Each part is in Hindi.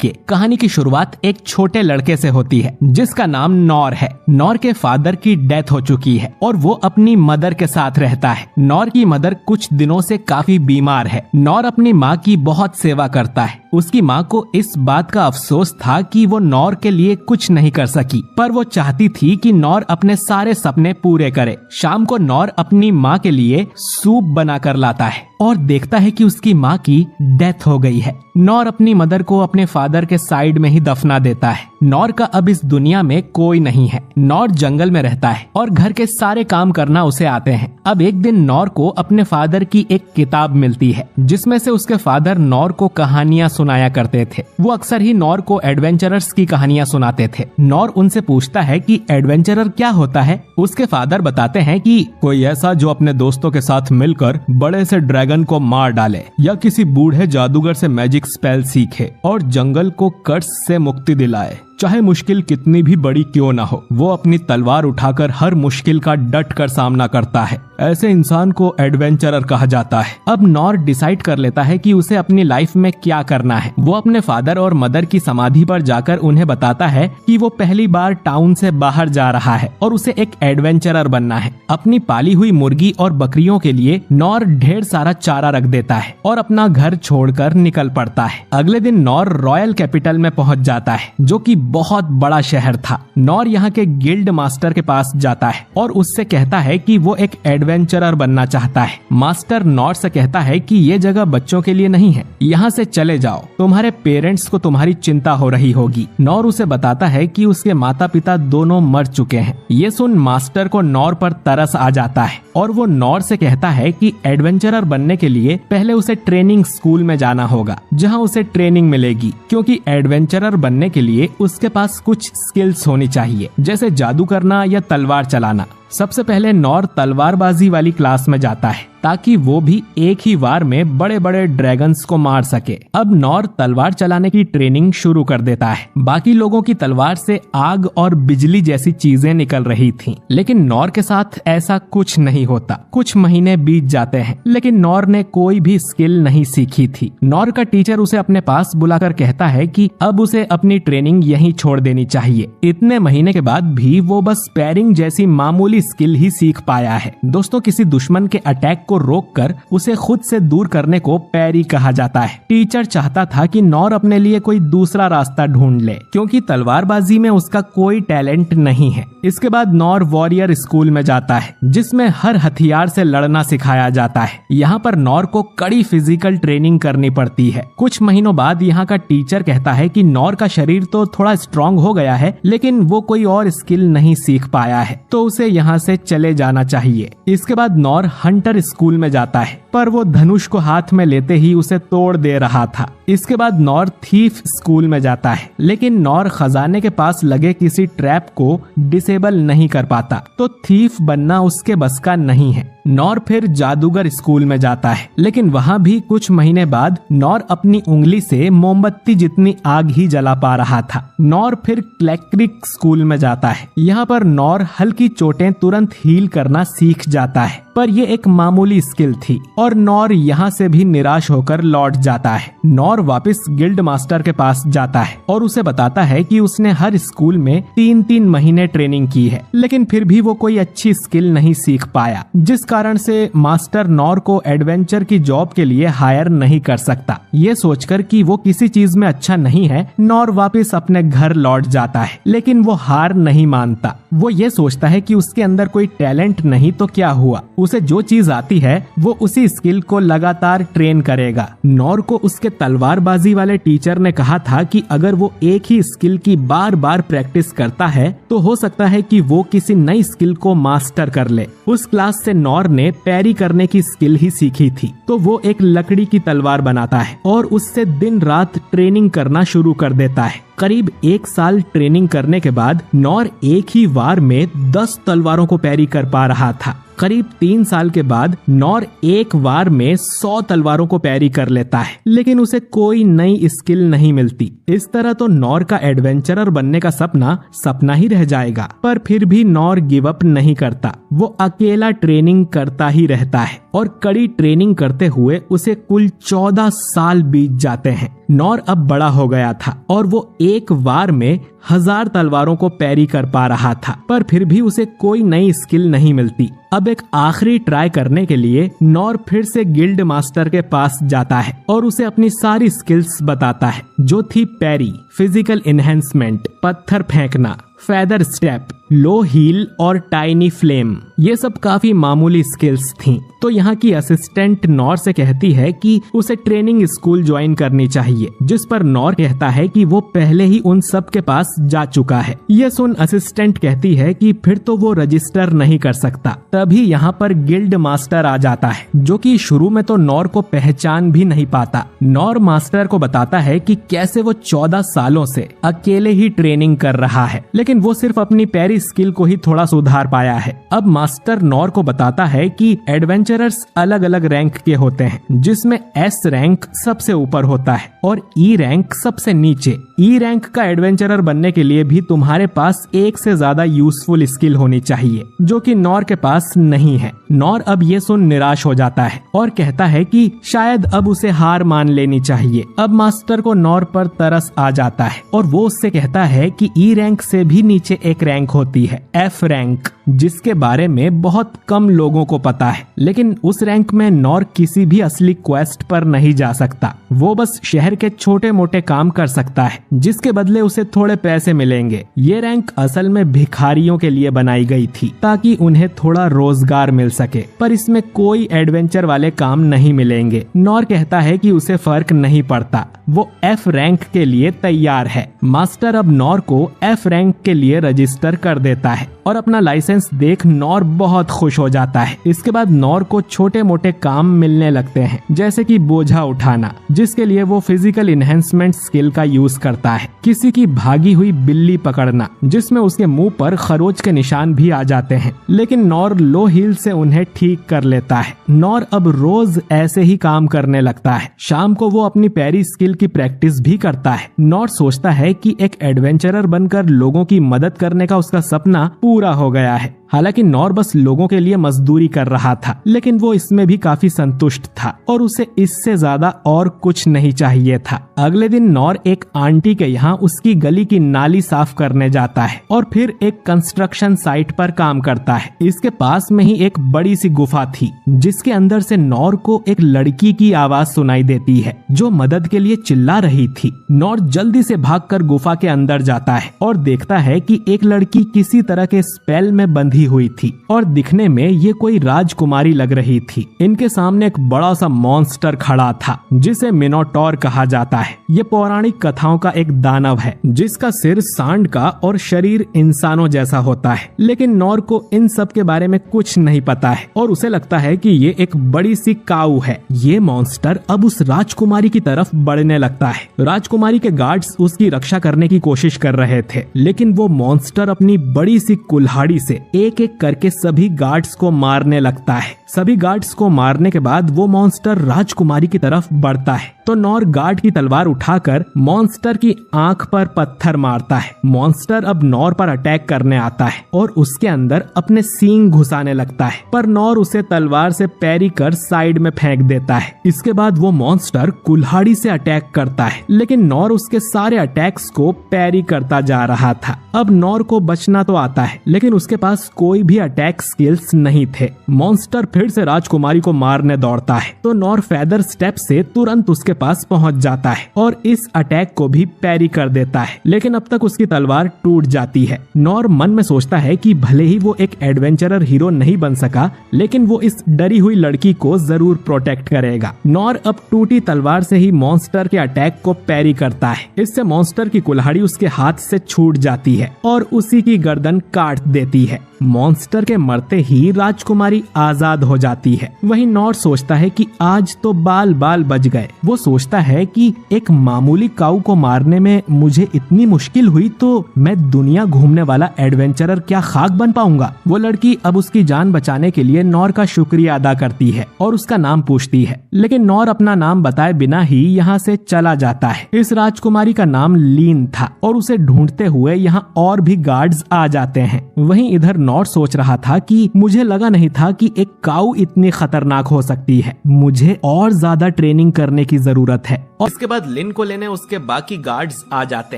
देखिए, कहानी की शुरुआत एक छोटे लड़के से होती है जिसका नाम नौर है। नौर के फादर की डेथ हो चुकी है और वो अपनी मदर के साथ रहता है। नौर की मदर कुछ दिनों से काफी बीमार है। नौर अपनी माँ की बहुत सेवा करता है। उसकी माँ को इस बात का अफसोस था कि वो नौर के लिए कुछ नहीं कर सकी, पर वो चाहती थी कि नौर अपने सारे सपने पूरे करे। शाम को नौर अपनी माँ के लिए सूप बनाकर लाता है और देखता है कि उसकी माँ की डेथ हो गई है। नौर अपनी मदर को अपने फादर के साइड में ही दफना देता है। नौर का अब इस दुनिया में कोई नहीं है। नौर जंगल में रहता है और घर के सारे काम करना उसे आते हैं। अब एक दिन नौर को अपने फादर की एक किताब मिलती है जिसमें से उसके फादर नौर को कहानियां सुनाया करते थे। वो अक्सर ही नौर को एडवेंचरर्स की कहानियां सुनाते थे। नौर उनसे पूछता है कि एडवेंचरर क्या होता है। उसके फादर बताते हैं कि कोई ऐसा जो अपने दोस्तों के साथ मिलकर बड़े से ड्रैगन को मार डाले या किसी बूढ़े जादूगर से मैजिक स्पेल सीखे और जंगल को कर्स से मुक्ति दिलाए। चाहे मुश्किल कितनी भी बड़ी क्यों ना हो, वो अपनी तलवार उठाकर हर मुश्किल का डट कर सामना करता है। ऐसे इंसान को एडवेंचरर कहा जाता है। अब नौर डिसाइड कर लेता है कि उसे अपनी लाइफ में क्या करना है। वो अपने फादर और मदर की समाधि पर जाकर उन्हें बताता है कि वो पहली बार टाउन से बाहर जा रहा है और उसे एक एडवेंचरर बनना है। अपनी पाली हुई मुर्गी और बकरियों के लिए नौर ढेर सारा चारा रख देता है और अपना घर छोड़कर निकल पड़ता है। अगले दिन नौर रॉयल कैपिटल में पहुंच जाता है जो कि बहुत बड़ा शहर था। नौर यहाँ के गिल्ड मास्टर के पास जाता है और उससे कहता है कि वो एक एडवेंचरर बनना चाहता है। मास्टर नौर से कहता है कि ये जगह बच्चों के लिए नहीं है, यहाँ से चले जाओ, तुम्हारे पेरेंट्स को तुम्हारी चिंता हो रही होगी। नौर उसे बताता है कि उसके माता पिता दोनों मर चुके हैं। ये सुन मास्टर को नौर पर तरस आ जाता है और वो नौर से कहता है कि एडवेंचरर बनने के लिए पहले उसे ट्रेनिंग स्कूल में जाना होगा जहाँ उसे ट्रेनिंग मिलेगी, क्योंकि एडवेंचरर बनने के लिए उसके पास कुछ स्किल्स होनी चाहिए, जैसे जादू करना या तलवार चलाना। सबसे पहले नौर तलवारबाजी वाली क्लास में जाता है ताकि वो भी एक ही वार में बड़े बड़े ड्रैगन्स को मार सके। अब नौर तलवार चलाने की ट्रेनिंग शुरू कर देता है। बाकी लोगों की तलवार से आग और बिजली जैसी चीजें निकल रही थीं, लेकिन नौर के साथ ऐसा कुछ नहीं होता। कुछ महीने बीत जाते हैं लेकिन नौर ने कोई भी स्किल नहीं सीखी थी। नौर का टीचर उसे अपने पास बुलाकर कहता है कि अब उसे अपनी ट्रेनिंग यहीं छोड़ देनी चाहिए। इतने महीने के बाद भी वो बस स्पैरिंग जैसी मामूली स्किल ही सीख पाया है। दोस्तों, किसी दुश्मन के अटैक को रोककर उसे खुद से दूर करने को पैरी कहा जाता है। टीचर चाहता था कि नौर अपने लिए कोई दूसरा रास्ता ढूंढ ले, क्योंकि तलवारबाजी में उसका कोई टैलेंट नहीं है। इसके बाद नौर वॉरियर स्कूल में जाता है जिसमें हर हथियार से लड़ना सिखाया जाता है। यहाँ पर नौर को कड़ी फिजिकल ट्रेनिंग करनी पड़ती है। कुछ महीनों बाद यहाँ का टीचर कहता है कि नौर का शरीर तो थोड़ा स्ट्रांग हो गया है लेकिन वो कोई और स्किल नहीं सीख पाया है, तो उसे यहाँ से चले जाना चाहिए। इसके बाद नौर हंटर स्कूल में जाता है, पर वो धनुष को हाथ में लेते ही उसे तोड़ दे रहा था। इसके बाद नौर थीफ स्कूल में जाता है, लेकिन नौर खजाने के पास लगे किसी ट्रैप को डिसेबल नहीं कर पाता, तो थीफ बनना उसके बस का नहीं है। नौर फिर जादूगर स्कूल में जाता है, लेकिन वहाँ भी कुछ महीने बाद नौर अपनी उंगली से मोमबत्ती जितनी आग ही जला पा रहा था। नौर फिर क्लैक्रिक स्कूल में जाता है। यहाँ पर नौर हल्की चोटें तुरंत हील करना सीख जाता है, पर ये एक मामूली स्किल थी और नौर यहाँ से भी निराश होकर लौट जाता है। नौर वापस गिल्ड मास्टर के पास जाता है और उसे बताता है कि उसने हर स्कूल में 3-3 महीने ट्रेनिंग की है, लेकिन फिर भी वो कोई अच्छी स्किल नहीं सीख पाया, जिस कारण से मास्टर नौर को एडवेंचर की जॉब के लिए हायर नहीं कर सकता। ये सोचकर कि वो किसी चीज में अच्छा नहीं है, नौर वापस अपने घर लौट जाता है, लेकिन वो हार नहीं मानता। वो ये सोचता है कि उसके अंदर कोई टैलेंट नहीं तो क्या हुआ, उसे जो चीज आती है वो उसी स्किल को लगातार ट्रेन करेगा। नौर को उसके तलवारबाजी वाले टीचर ने कहा था कि अगर वो एक ही स्किल की बार बार प्रैक्टिस करता है तो हो सकता है कि वो किसी नई स्किल को मास्टर कर ले। उस क्लास से नौर ने पैरी करने की स्किल ही सीखी थी, तो वो एक लकड़ी की तलवार बनाता है और उससे दिन रात ट्रेनिंग करना शुरू कर देता है। करीब 1 साल ट्रेनिंग करने के बाद नॉर एक ही वार में 10 तलवारों को पैरी कर पा रहा था। करीब 3 साल के बाद नॉर एक वार में 100 तलवारों को पैरी कर लेता है, लेकिन उसे कोई नई स्किल नहीं मिलती। इस तरह तो नॉर का एडवेंचरर बनने का सपना ही रह जाएगा। पर फिर भी नॉर गिव अप नहीं करता। वो अकेला ट्रेनिंग करता ही रहता है और कड़ी ट्रेनिंग करते हुए उसे कुल 14 साल बीत जाते हैं। नॉर अब बड़ा हो गया था और वो एक वार में 1000 तलवारों को पैरी कर पा रहा था, पर फिर भी उसे कोई नई स्किल नहीं मिलती। अब एक आखिरी ट्राई करने के लिए नॉर फिर से गिल्ड मास्टर के पास जाता है और उसे अपनी सारी स्किल्स बताता है, जो थी पैरी, फिजिकल एनहेंसमेंट, पत्थर फेंकना, फेदर स्टेप, लो हील और टाइनी फ्लेम। ये सब काफी मामूली स्किल्स थीं। तो यहाँ की असिस्टेंट नॉर से कहती है कि उसे ट्रेनिंग स्कूल ज्वाइन करनी चाहिए, जिस पर नॉर कहता है कि वो पहले ही उन सब के पास जा चुका है। ये सुन असिस्टेंट कहती है कि फिर तो वो रजिस्टर नहीं कर सकता। तभी यहाँ पर गिल्ड मास्टर आ जाता है, जो कि शुरू में तो नॉर को पहचान भी नहीं पाता। नॉर मास्टर को बताता है कि कैसे वो 14 सालों से अकेले ही ट्रेनिंग कर रहा है, लेकिन वो सिर्फ अपनी पैरी स्किल को ही थोड़ा सुधार पाया है। अब मास्टर नॉर को बताता है कि एडवेंचरर्स अलग अलग रैंक के होते हैं, जिसमें एस रैंक सबसे ऊपर होता है और ई रैंक सबसे नीचे। ई रैंक का एडवेंचरर बनने के लिए भी तुम्हारे पास एक से ज्यादा यूजफुल स्किल होनी चाहिए, जो कि नॉर के पास नहीं है। नॉर अब ये सुन निराश हो जाता है और कहता है कि शायद अब उसे हार मान लेनी चाहिए। अब मास्टर को नॉर पर तरस आ जाता है और वो उससे कहता है कि ई रैंक से भी नीचे एक रैंक होती है, एफ रैंक, जिसके बारे में बहुत कम लोगों को पता है। लेकिन उस रैंक में नॉर किसी भी असली क्वेस्ट पर नहीं जा सकता। वो बस शहर के छोटे मोटे काम कर सकता है, जिसके बदले उसे थोड़े पैसे मिलेंगे। ये रैंक असल में भिखारियों के लिए बनाई गई थी, ताकि उन्हें थोड़ा रोजगार मिल सके, पर इसमें कोई एडवेंचर वाले काम नहीं मिलेंगे। नॉर कहता है कि उसे फर्क नहीं पड़ता, वो एफ रैंक के लिए तैयार है। मास्टर अब नॉर को एफ रैंक के लिए रजिस्टर कर देता है और अपना लाइसेंस देख नॉर बहुत खुश हो जाता है। इसके बाद नॉर को छोटे मोटे काम मिलने लगते हैं, जैसे कि बोझा उठाना, जिसके लिए वो फिजिकल इनहेंसमेंट स्किल का यूज करता है। किसी की भागी हुई बिल्ली पकड़ना, जिसमें उसके मुंह पर खरोच के निशान भी आ जाते हैं, लेकिन नॉर लो हील से उन्हें ठीक कर लेता है। नॉर अब रोज ऐसे ही काम करने लगता है। शाम को वो अपनी पैरी स्किल की प्रैक्टिस भी करता है। नॉर सोचता है कि एक एडवेंचरर बनकर लोगों की मदद करने का उसका सपना पूरा हो गया है। हालांकि नॉर बस लोगों के लिए मजदूरी कर रहा था, लेकिन वो इसमें भी काफी संतुष्ट था और उसे इससे ज्यादा और कुछ नहीं चाहिए था। अगले दिन नॉर एक आंटी के यहाँ उसकी गली की नाली साफ करने जाता है और फिर एक कंस्ट्रक्शन साइट पर काम करता है। इसके पास में ही एक बड़ी सी गुफा थी, जिसके अंदर से नॉर को एक लड़की की आवाज सुनाई देती है, जो मदद के लिए चिल्ला रही थी। नॉर जल्दी से भागकर गुफा के अंदर जाता है और देखता है कि एक लड़की किसी तरह के स्पेल में बंधी हुई थी और दिखने में ये कोई राजकुमारी लग रही थी। इनके सामने एक बड़ा सा मॉन्स्टर खड़ा था, जिसे मिनोटॉर कहा जाता है। ये पौराणिक कथाओं का एक दानव है, जिसका सिर सांड का और शरीर इंसानों जैसा होता है। लेकिन नॉर को इन सब के बारे में कुछ नहीं पता है और उसे लगता है कि ये एक बड़ी सी काऊ है। ये मॉन्स्टर अब उस राजकुमारी की तरफ बढ़ने लगता है। राजकुमारी के गार्ड्स उसकी रक्षा करने की कोशिश कर रहे थे, लेकिन वो मॉन्स्टर अपनी बड़ी सी कुल्हाड़ी से एक एक करके सभी गार्ड्स को मारने लगता है। सभी गार्ड्स को मारने के बाद वो मॉन्स्टर राजकुमारी की तरफ बढ़ता है, तो नॉर गार्ड की तलवार उठाकर मॉन्स्टर की आंख पर पत्थर मारता है। मॉन्स्टर अब नॉर पर अटैक करने आता है और उसके अंदर अपने सींग घुसाने लगता है, पर नॉर उसे तलवार से पैरी कर साइड में फेंक देता है। इसके बाद वो मॉन्स्टर कुल्हाड़ी से अटैक करता है, लेकिन नॉर उसके सारे अटैक्स को पैरी करता जा रहा था। अब नॉर को बचना तो आता है, लेकिन उसके पास कोई भी अटैक स्किल्स नहीं थे। मॉन्स्टर फिर से राजकुमारी को मारने दौड़ता है, तो नॉर फेदर स्टेप से तुरंत उसके पास पहुंच जाता है और इस अटैक को भी पैरी कर देता है, लेकिन अब तक उसकी तलवार टूट जाती है। नॉर मन में सोचता है कि भले ही वो एक एडवेंचरर हीरो नहीं बन सका, लेकिन वो इस डरी हुई लड़की को जरूर प्रोटेक्ट करेगा। नॉर अब टूटी तलवार से ही मॉन्स्टर के अटैक को पैरी करता है। इससे मॉन्स्टर की कुल्हाड़ी उसके हाथ से छूट जाती है है और उसी की गर्दन काट देती है। मॉन्स्टर के मरते ही राजकुमारी आजाद हो जाती है। वहीं नॉर सोचता है कि आज तो बाल बाल बच गए। वो सोचता है कि एक मामूली काऊ को मारने में मुझे इतनी मुश्किल हुई तो मैं दुनिया घूमने वाला एडवेंचरर क्या खाक बन पाऊंगा। वो लड़की अब उसकी जान बचाने के लिए नॉर का शुक्रिया अदा करती है और उसका नाम पूछती है, लेकिन नॉर अपना नाम बताए बिना ही यहाँ से चला जाता है। इस राजकुमारी का नाम लीन था और उसे ढूंढते हुए यहाँ और भी गार्ड्स आ जाते हैं। वहीं इधर नॉर सोच रहा था कि मुझे लगा नहीं था कि एक काऊ इतनी खतरनाक हो सकती है, मुझे और ज्यादा ट्रेनिंग करने की जरूरत है। और इसके बाद लिन को लेने उसके बाकी गार्ड्स आ जाते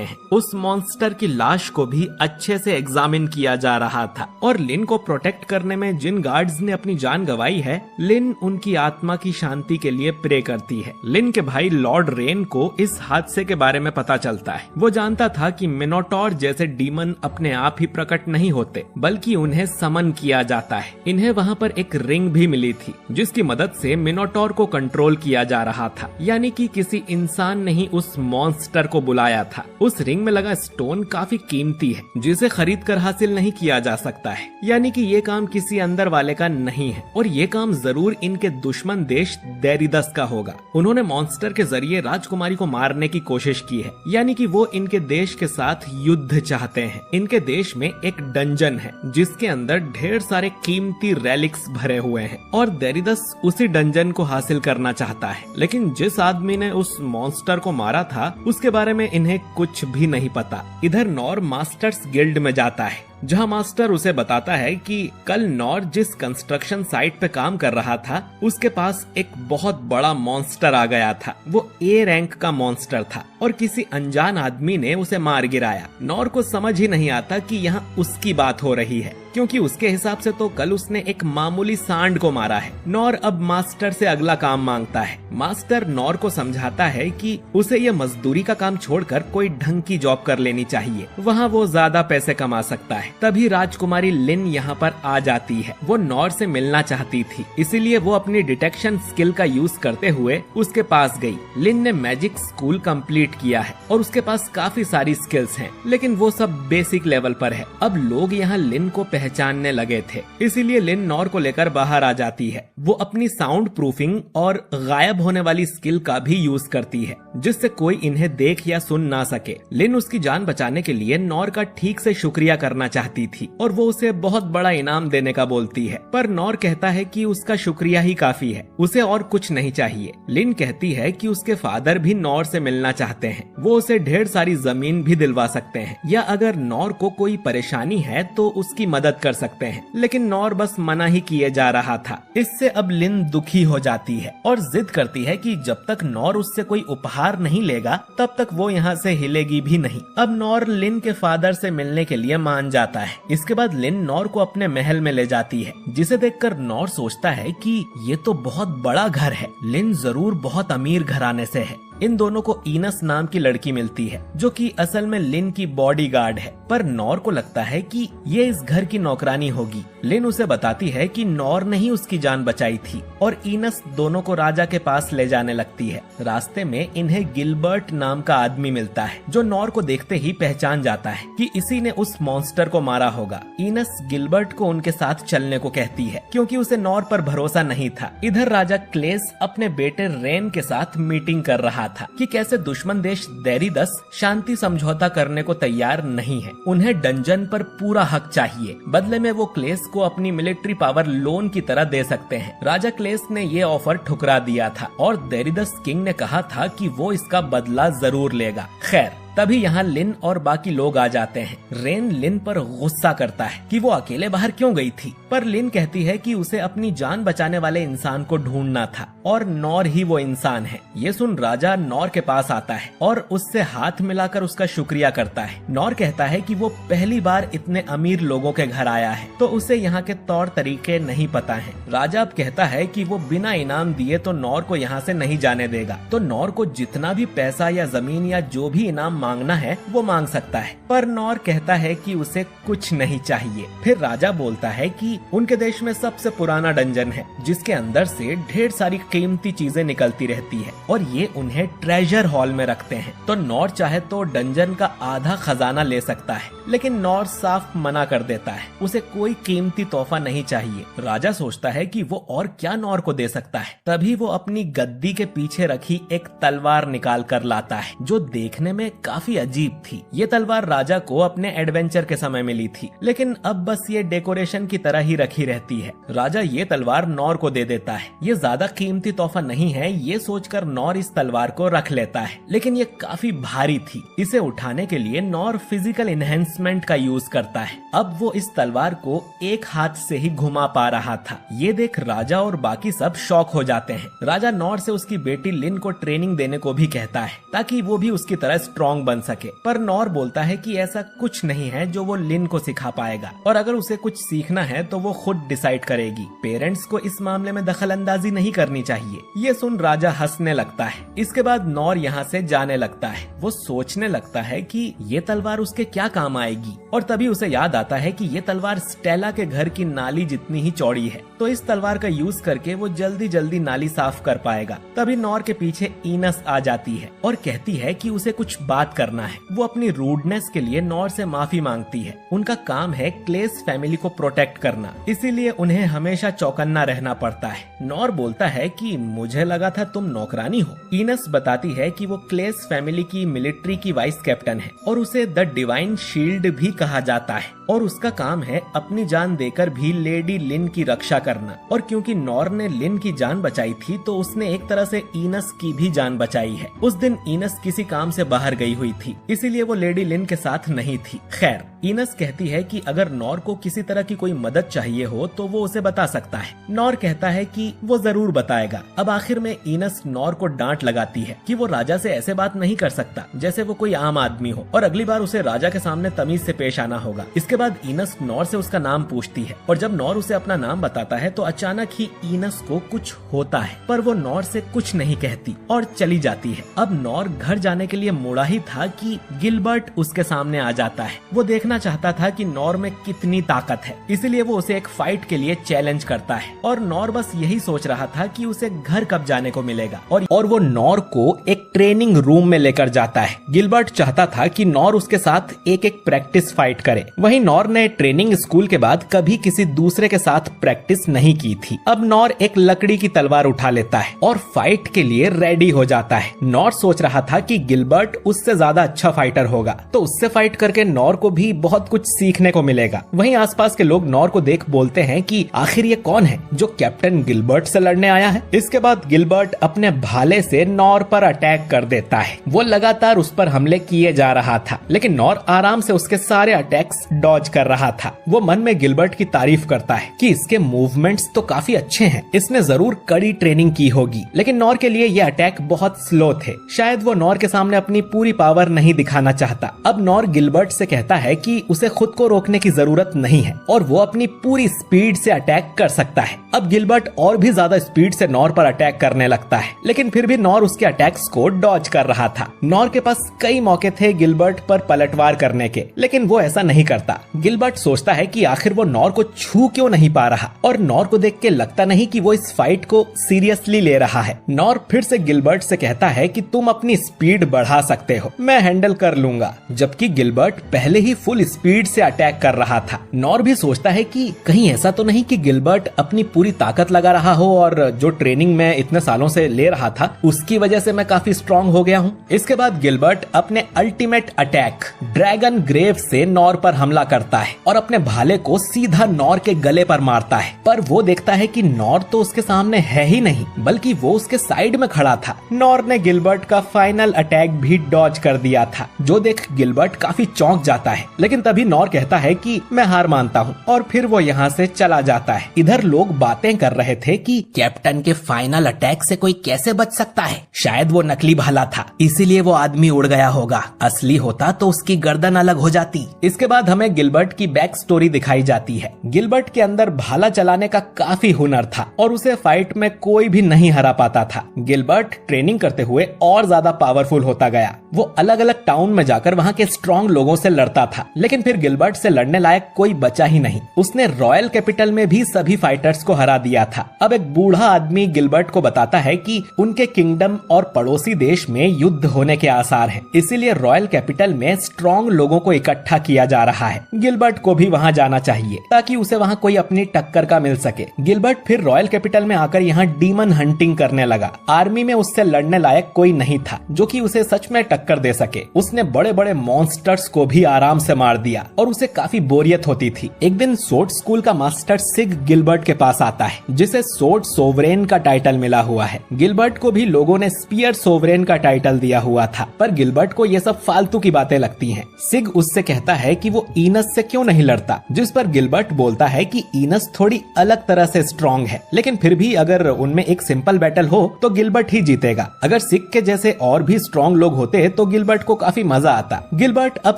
हैं। उस मॉन्स्टर की लाश को भी अच्छे से एग्जामिन किया जा रहा था और लिन को प्रोटेक्ट करने में जिन गार्ड्स ने अपनी जान गंवाई है, लिन उनकी आत्मा की शांति के लिए प्रे करती है। लिन के भाई लॉर्ड रेन को इस हादसे के बारे में पता चलता है। वो जानता था कि मिनोटॉर जैसे डीमन अपने आप ही प्रकट नहीं होते, बल्कि उन्हें समन किया जाता है। इन्हें वहाँ पर एक रिंग भी मिली थी जिसकी मदद से मिनोटॉर को कंट्रोल किया जा रहा था, यानी कि किसी इंसान ने ही उस मॉन्स्टर को बुलाया था। उस रिंग में लगा स्टोन काफी कीमती है जिसे खरीद कर हासिल नहीं किया जा सकता है, यानी कि ये काम किसी अंदर वाले का नहीं है और ये काम जरूर इनके दुश्मन देश डेरिदस का होगा। उन्होंने मॉन्स्टर के जरिए राजकुमारी को मारने की कोशिश की है, यानी कि वो इनके देश के साथ युद्ध चाहते हैं। इनके देश में एक डंजन है जिसके अंदर ढेर सारे कीमती रेलिक्स भरे हुए हैं और डेरिदस उसी डंजन को हासिल करना चाहता है। लेकिन जिस आदमी ने उस मॉन्स्टर को मारा था उसके बारे में इन्हें कुछ भी नहीं पता। इधर नॉर मास्टर्स गिल्ड में जाता है जहां मास्टर उसे बताता है कि कल नॉर जिस कंस्ट्रक्शन साइट पे काम कर रहा था उसके पास एक बहुत बड़ा मॉन्स्टर आ गया था। वो ए रैंक का मॉन्स्टर था और किसी अनजान आदमी ने उसे मार गिराया। नॉर को समझ ही नहीं आता कि यहाँ उसकी बात हो रही है, क्योंकि उसके हिसाब से तो कल उसने एक मामूली सांड को मारा है। नॉर अब मास्टर से अगला काम मांगता है। मास्टर नॉर को समझाता है कि उसे ये मजदूरी का काम छोड़कर कोई ढंग की जॉब कर लेनी चाहिए, वहाँ वो ज्यादा पैसे कमा सकता है। तभी राजकुमारी लिन यहाँ पर आ जाती है। वो नॉर से मिलना चाहती थी, इसीलिए वो अपनी डिटेक्शन स्किल का यूज करते हुए उसके पास गई। लिन ने मैजिक स्कूल कंप्लीट किया है और उसके पास काफी सारी स्किल्स हैं, लेकिन वो सब बेसिक लेवल पर है। अब लोग यहाँ लिन को पहचानने लगे थे, इसीलिए लिन नॉर को लेकर बाहर आ जाती है। वो अपनी साउंड प्रूफिंग और गायब होने वाली स्किल का भी यूज करती है जिससे कोई इन्हें देख या सुन ना सके। लिन उसकी जान बचाने के लिए नॉर का ठीक से शुक्रिया करना चाहती थी और वो उसे बहुत बड़ा इनाम देने का बोलती है, पर नॉर कहता है कि उसका शुक्रिया ही काफी है, उसे और कुछ नहीं चाहिए। लिन कहती है कि उसके फादर भी नॉर से मिलना चाहते हैं, वो उसे ढेर सारी जमीन भी दिलवा सकते हैं या अगर नॉर को कोई परेशानी है तो उसकी मदद कर सकते हैं, लेकिन नॉर बस मना ही किए जा रहा था। इससे अब लिन दुखी हो जाती है और जिद करती है कि जब तक नॉर उससे कोई उपहार नहीं लेगा तब तक वो यहाँ से हिलेगी भी नहीं। अब नॉर लिन के फादर से मिलने के लिए मान जाता है। इसके बाद लिन नॉर को अपने महल में ले जाती है, जिसे देखकर नॉर सोचता है कि ये तो बहुत बड़ा घर है, लिन जरूर बहुत अमीर घराने से है। इन दोनों को इनस नाम की लड़की मिलती है जो कि असल में लिन की बॉडीगार्ड है, पर नॉर को लगता है कि ये इस घर की नौकरानी होगी। लिन उसे बताती है कि नॉर ने ही उसकी जान बचाई थी और इनस दोनों को राजा के पास ले जाने लगती है। रास्ते में इन्हें गिलबर्ट नाम का आदमी मिलता है जो नॉर को देखते ही पहचान जाता है कि इसी ने उस मॉन्स्टर को मारा होगा। इनस गिलबर्ट को उनके साथ चलने को कहती है क्योंकि उसे नॉर पर भरोसा नहीं था। इधर राजा क्लेस अपने बेटे रेन के साथ मीटिंग कर रहा था कि कैसे दुश्मन देश डेरिदस शांति समझौता करने को तैयार नहीं है, उन्हें डंजन पर पूरा हक चाहिए। बदले में वो क्लेस को अपनी मिलिट्री पावर लोन की तरह दे सकते हैं। राजा क्लेस ने ये ऑफर ठुकरा दिया था और डेरिदस किंग ने कहा था कि वो इसका बदला जरूर लेगा। खैर तभी यहाँ लिन और बाकी लोग आ जाते हैं। रेन लिन पर गुस्सा करता है कि वो अकेले बाहर क्यों गई थी, पर लिन कहती है कि उसे अपनी जान बचाने वाले इंसान को ढूंढना था और नॉर ही वो इंसान है। ये सुन राजा नॉर के पास आता है और उससे हाथ मिलाकर उसका शुक्रिया करता है। नॉर कहता है कि वो पहली बार इतने अमीर लोगों के घर आया है तो उसे यहाँ के तौर तरीके नहीं पता है। राजा अब कहता है कि वो बिना इनाम दिए तो नॉर को यहाँ से नहीं जाने देगा, तो नॉर को जितना भी पैसा या जमीन या जो भी इनाम मांगना है वो मांग सकता है, पर नॉर कहता है कि उसे कुछ नहीं चाहिए। फिर राजा बोलता है कि उनके देश में सबसे पुराना डंजन है जिसके अंदर से ढेर सारी कीमती चीजें निकलती रहती है और ये उन्हें ट्रेजर हॉल में रखते हैं। तो नॉर चाहे तो डंजन का आधा खजाना ले सकता है, लेकिन नॉर साफ मना कर देता है, उसे कोई कीमती तोहफा नहीं चाहिए। राजा सोचता है कि वो और क्या नॉर को दे सकता है। तभी वो अपनी गद्दी के पीछे रखी एक तलवार निकाल कर लाता है जो देखने में काफी अजीब थी। ये तलवार राजा को अपने एडवेंचर के समय मिली थी, लेकिन अब बस ये डेकोरेशन की तरह ही रखी रहती है। राजा ये तलवार नॉर को दे देता है। ये ज्यादा कीमती तोहफा नहीं है, ये सोचकर नॉर इस तलवार को रख लेता है, लेकिन ये काफी भारी थी। इसे उठाने के लिए नॉर फिजिकल एनहेंसमेंट का यूज करता है। अब वो इस तलवार को एक हाथ से ही घुमा पा रहा था। ये देख राजा और बाकी सब शॉक हो जाते हैं। राजा नॉर से उसकी बेटी लिन को ट्रेनिंग देने को भी कहता है ताकि वो भी उसकी तरह स्ट्रॉन्ग बन सके, पर नॉर बोलता है कि ऐसा कुछ नहीं है जो वो लिन को सिखा पाएगा और अगर उसे कुछ सीखना है तो वो खुद डिसाइड करेगी। पेरेंट्स को इस मामले में दखल अंदाजी नहीं करनी चाहिए। ये सुन राजा हंसने लगता है। इसके बाद नॉर यहाँ से जाने लगता है। वो सोचने लगता है कि ये तलवार उसके क्या काम आएगी और तभी उसे याद आता है कि ये तलवार स्टेला के घर की नाली जितनी ही चौड़ी है, तो इस तलवार का यूज करके वो जल्दी जल्दी नाली साफ कर पाएगा। तभी नॉर के पीछे ईनस आ जाती है और कहती है कि उसे कुछ बात करना है। वो अपनी रूडनेस के लिए नॉर से माफी मांगती है। उनका काम है क्लेस फैमिली को प्रोटेक्ट करना, इसीलिए उन्हें हमेशा चौकन्ना रहना पड़ता है। नॉर बोलता है कि मुझे लगा था तुम नौकरानी हो। ईनस बताती है कि वो क्लेस फैमिली की मिलिट्री की वाइस कैप्टन है और उसे द डिवाइन शील्ड भी कहा जाता है और उसका काम है अपनी जान देकर भी लेडी लिन की रक्षा करना। और क्योंकि नॉर ने लिन की जान बचाई थी तो उसने एक तरह से ईनस की भी जान बचाई है। उस दिन ईनस किसी काम से बाहर गई हुई थी, इसीलिए वो लेडी लिन के साथ नहीं थी। खैर, ईनस कहती है कि अगर नॉर को किसी तरह की कोई मदद चाहिए हो तो वो उसे बता सकता है। नॉर कहता है कि वो जरूर बताएगा। अब आखिर में ईनस नॉर को डांट लगाती है कि वो राजा से ऐसे बात नहीं कर सकता जैसे वो कोई आम आदमी हो और अगली बार उसे राजा के सामने तमीज से पेश आना होगा। इसके बाद ईनस नॉर से उसका नाम पूछती है और जब नॉर उसे अपना नाम बताता है तो अचानक ही ईनस को कुछ होता है, पर वो नॉर से कुछ नहीं कहती और चली जाती है। अब नॉर घर जाने के लिए मुड़ा ही था कि गिलबर्ट उसके सामने आ जाता है। वो देखना चाहता था कि नॉर में कितनी ताकत है, इसलिए वो उसे एक फाइट के लिए चैलेंज करता है और नॉर बस यही सोच रहा था कि उसे घर कब जाने को मिलेगा और वो नॉर को एक ट्रेनिंग रूम में लेकर जाता है। गिलबर्ट चाहता था कि नॉर उसके साथ एक एक प्रैक्टिस फाइट करे। वहीं नॉर ने ट्रेनिंग स्कूल के बाद कभी किसी दूसरे के साथ प्रैक्टिस नहीं की थी। अब नॉर एक लकड़ी की तलवार उठा लेता है और फाइट के लिए रेडी हो जाता है। नॉर सोच रहा था कि गिलबर्ट उससे ज्यादा अच्छा फाइटर होगा, तो उससे फाइट करके नॉर को भी बहुत कुछ सीखने को मिलेगा। वहीं आसपास के लोग नॉर को देख बोलते हैं कि आखिर ये कौन है जो कैप्टन गिलबर्ट से लड़ने आया है। इसके बाद गिलबर्ट अपने भाले से नॉर पर अटैक कर देता है। वो लगातार उस पर हमले किए जा रहा था, लेकिन नॉर आराम से उसके सारे अटैक्स डॉज कर रहा था। वो मन में गिलबर्ट की तारीफ करता है कि इसके मूवमेंट्स तो काफी अच्छे हैं, इसने जरूर कड़ी ट्रेनिंग की होगी। लेकिन नॉर के लिए ये अटैक बहुत स्लो थे, शायद वो नॉर के सामने अपनी पूरी पावर नहीं दिखाना चाहता। अब नॉर गिलबर्ट से कहता है कि उसे खुद को रोकने की जरूरत नहीं है और वो अपनी पूरी स्पीड से अटैक कर सकता है। अब गिलबर्ट और भी ज्यादा स्पीड से नॉर पर अटैक करने लगता है, लेकिन फिर भी नॉर उसके अटैक्स को डॉज कर रहा था। नॉर के पास कई मौके थे गिलबर्ट पर पलटवार करने के, लेकिन वो ऐसा नहीं करता। गिलबर्ट सोचता है कि आखिर वो नॉर को छू क्यों नहीं पा रहा और नॉर को देख के लगता नहीं कि वो इस फाइट को सीरियसली ले रहा है। नॉर फिर से गिलबर्ट से कहता है कि तुम अपनी स्पीड बढ़ा सकते हो, मैं हैंडल कर लूंगा, जबकि गिलबर्ट पहले ही फुल स्पीड से अटैक कर रहा था। नॉर भी सोचता है कि कहीं ऐसा तो नहीं कि गिलबर्ट अपनी पूरी ताकत लगा रहा हो और जो ट्रेनिंग मैं इतने सालों से ले रहा था उसकी वजह से मैं काफी स्ट्रांग हो गया हूँ। इसके बाद गिलबर्ट अपने अल्टीमेट अटैक ड्रैगन ग्रेव से नॉर पर हमला करता है और अपने भाले को सीधा नॉर के गले पर मारता है, पर वो देखता है कि नॉर तो उसके सामने है ही नहीं, बल्कि वो उसके साइड में खड़ा था। नॉर ने गिलबर्ट का फाइनल अटैक भी डॉज कर दिया था, जो देख गिलबर्ट काफी चौंक जाता है। लेकिन तभी नॉर कहता है कि मैं हार मानता हूँ, और फिर वो यहाँ से चला जाता है। इधर लोग बातें कर रहे थे कि कैप्टन के फाइनल अटैक से कोई कैसे बच सकता है, शायद वो नकली भाला था इसीलिए वो आदमी उड़ गया होगा, असली होता तो उसकी गर्दन अलग हो जाती। इसके बाद हमें गिलबर्ट की बैक स्टोरी दिखाई जाती है। गिलबर्ट के अंदर भाला चलाने का काफी हुनर था और उसे फाइट में कोई भी नहीं हरा पाता था। गिलबर्ट ट्रेनिंग करते हुए और ज्यादा पावरफुल होता गया। वो अलग अलग टाउन में जाकर वहाँ के स्ट्रॉन्ग लोगों से लड़ता था, लेकिन फिर गिलबर्ट से लड़ने लायक कोई बचा ही नहीं। उसने रॉयल कैपिटल में भी सभी फाइटर्स को हरा दिया था। अब एक बूढ़ा आदमी गिलबर्ट को बताता है कि उनके किंगडम और पड़ोसी देश में युद्ध होने के आसार हैं, इसीलिए रॉयल कैपिटल में स्ट्रॉन्ग लोगों को इकट्ठा किया जा रहा है। गिलबर्ट को भी वहाँ जाना चाहिए ताकि उसे वहाँ कोई अपनी टक्कर का मिल सके। गिलबर्ट फिर रॉयल कैपिटल में आकर यहाँ डीमन हंटिंग करने लगा। आर्मी में उससे लड़ने लायक कोई नहीं था जो कि उसे सच में टक्कर दे सके। उसने बड़े बड़े मॉन्स्टर्स को भी आराम से मार दिया और उसे काफी बोरियत होती थी। एक दिन सोर्ड स्कूल का मास्टर सिग गिलबर्ट के पास आता है, जिसे सोर्ड सोवरेन का टाइटल मिला हुआ है। गिलबर्ट को भी लोगों ने स्पीयर सोवरेन का टाइटल दिया हुआ था, पर गिलबर्ट को ये सब फालतू की बातें लगती हैं। सिग उससे कहता है कि वो ईनस से क्यों नहीं लड़ता, जिस पर गिलबर्ट बोलता है कि ईनस थोड़ी अलग तरह से स्ट्रॉन्ग है, लेकिन फिर भी अगर उनमें एक सिंपल बैटल हो तो गिलबर्ट ही जीतेगा। अगर सिग के जैसे और भी स्ट्रॉन्ग लोग होते तो गिलबर्ट को काफी मजा आता। गिलबर्ट अब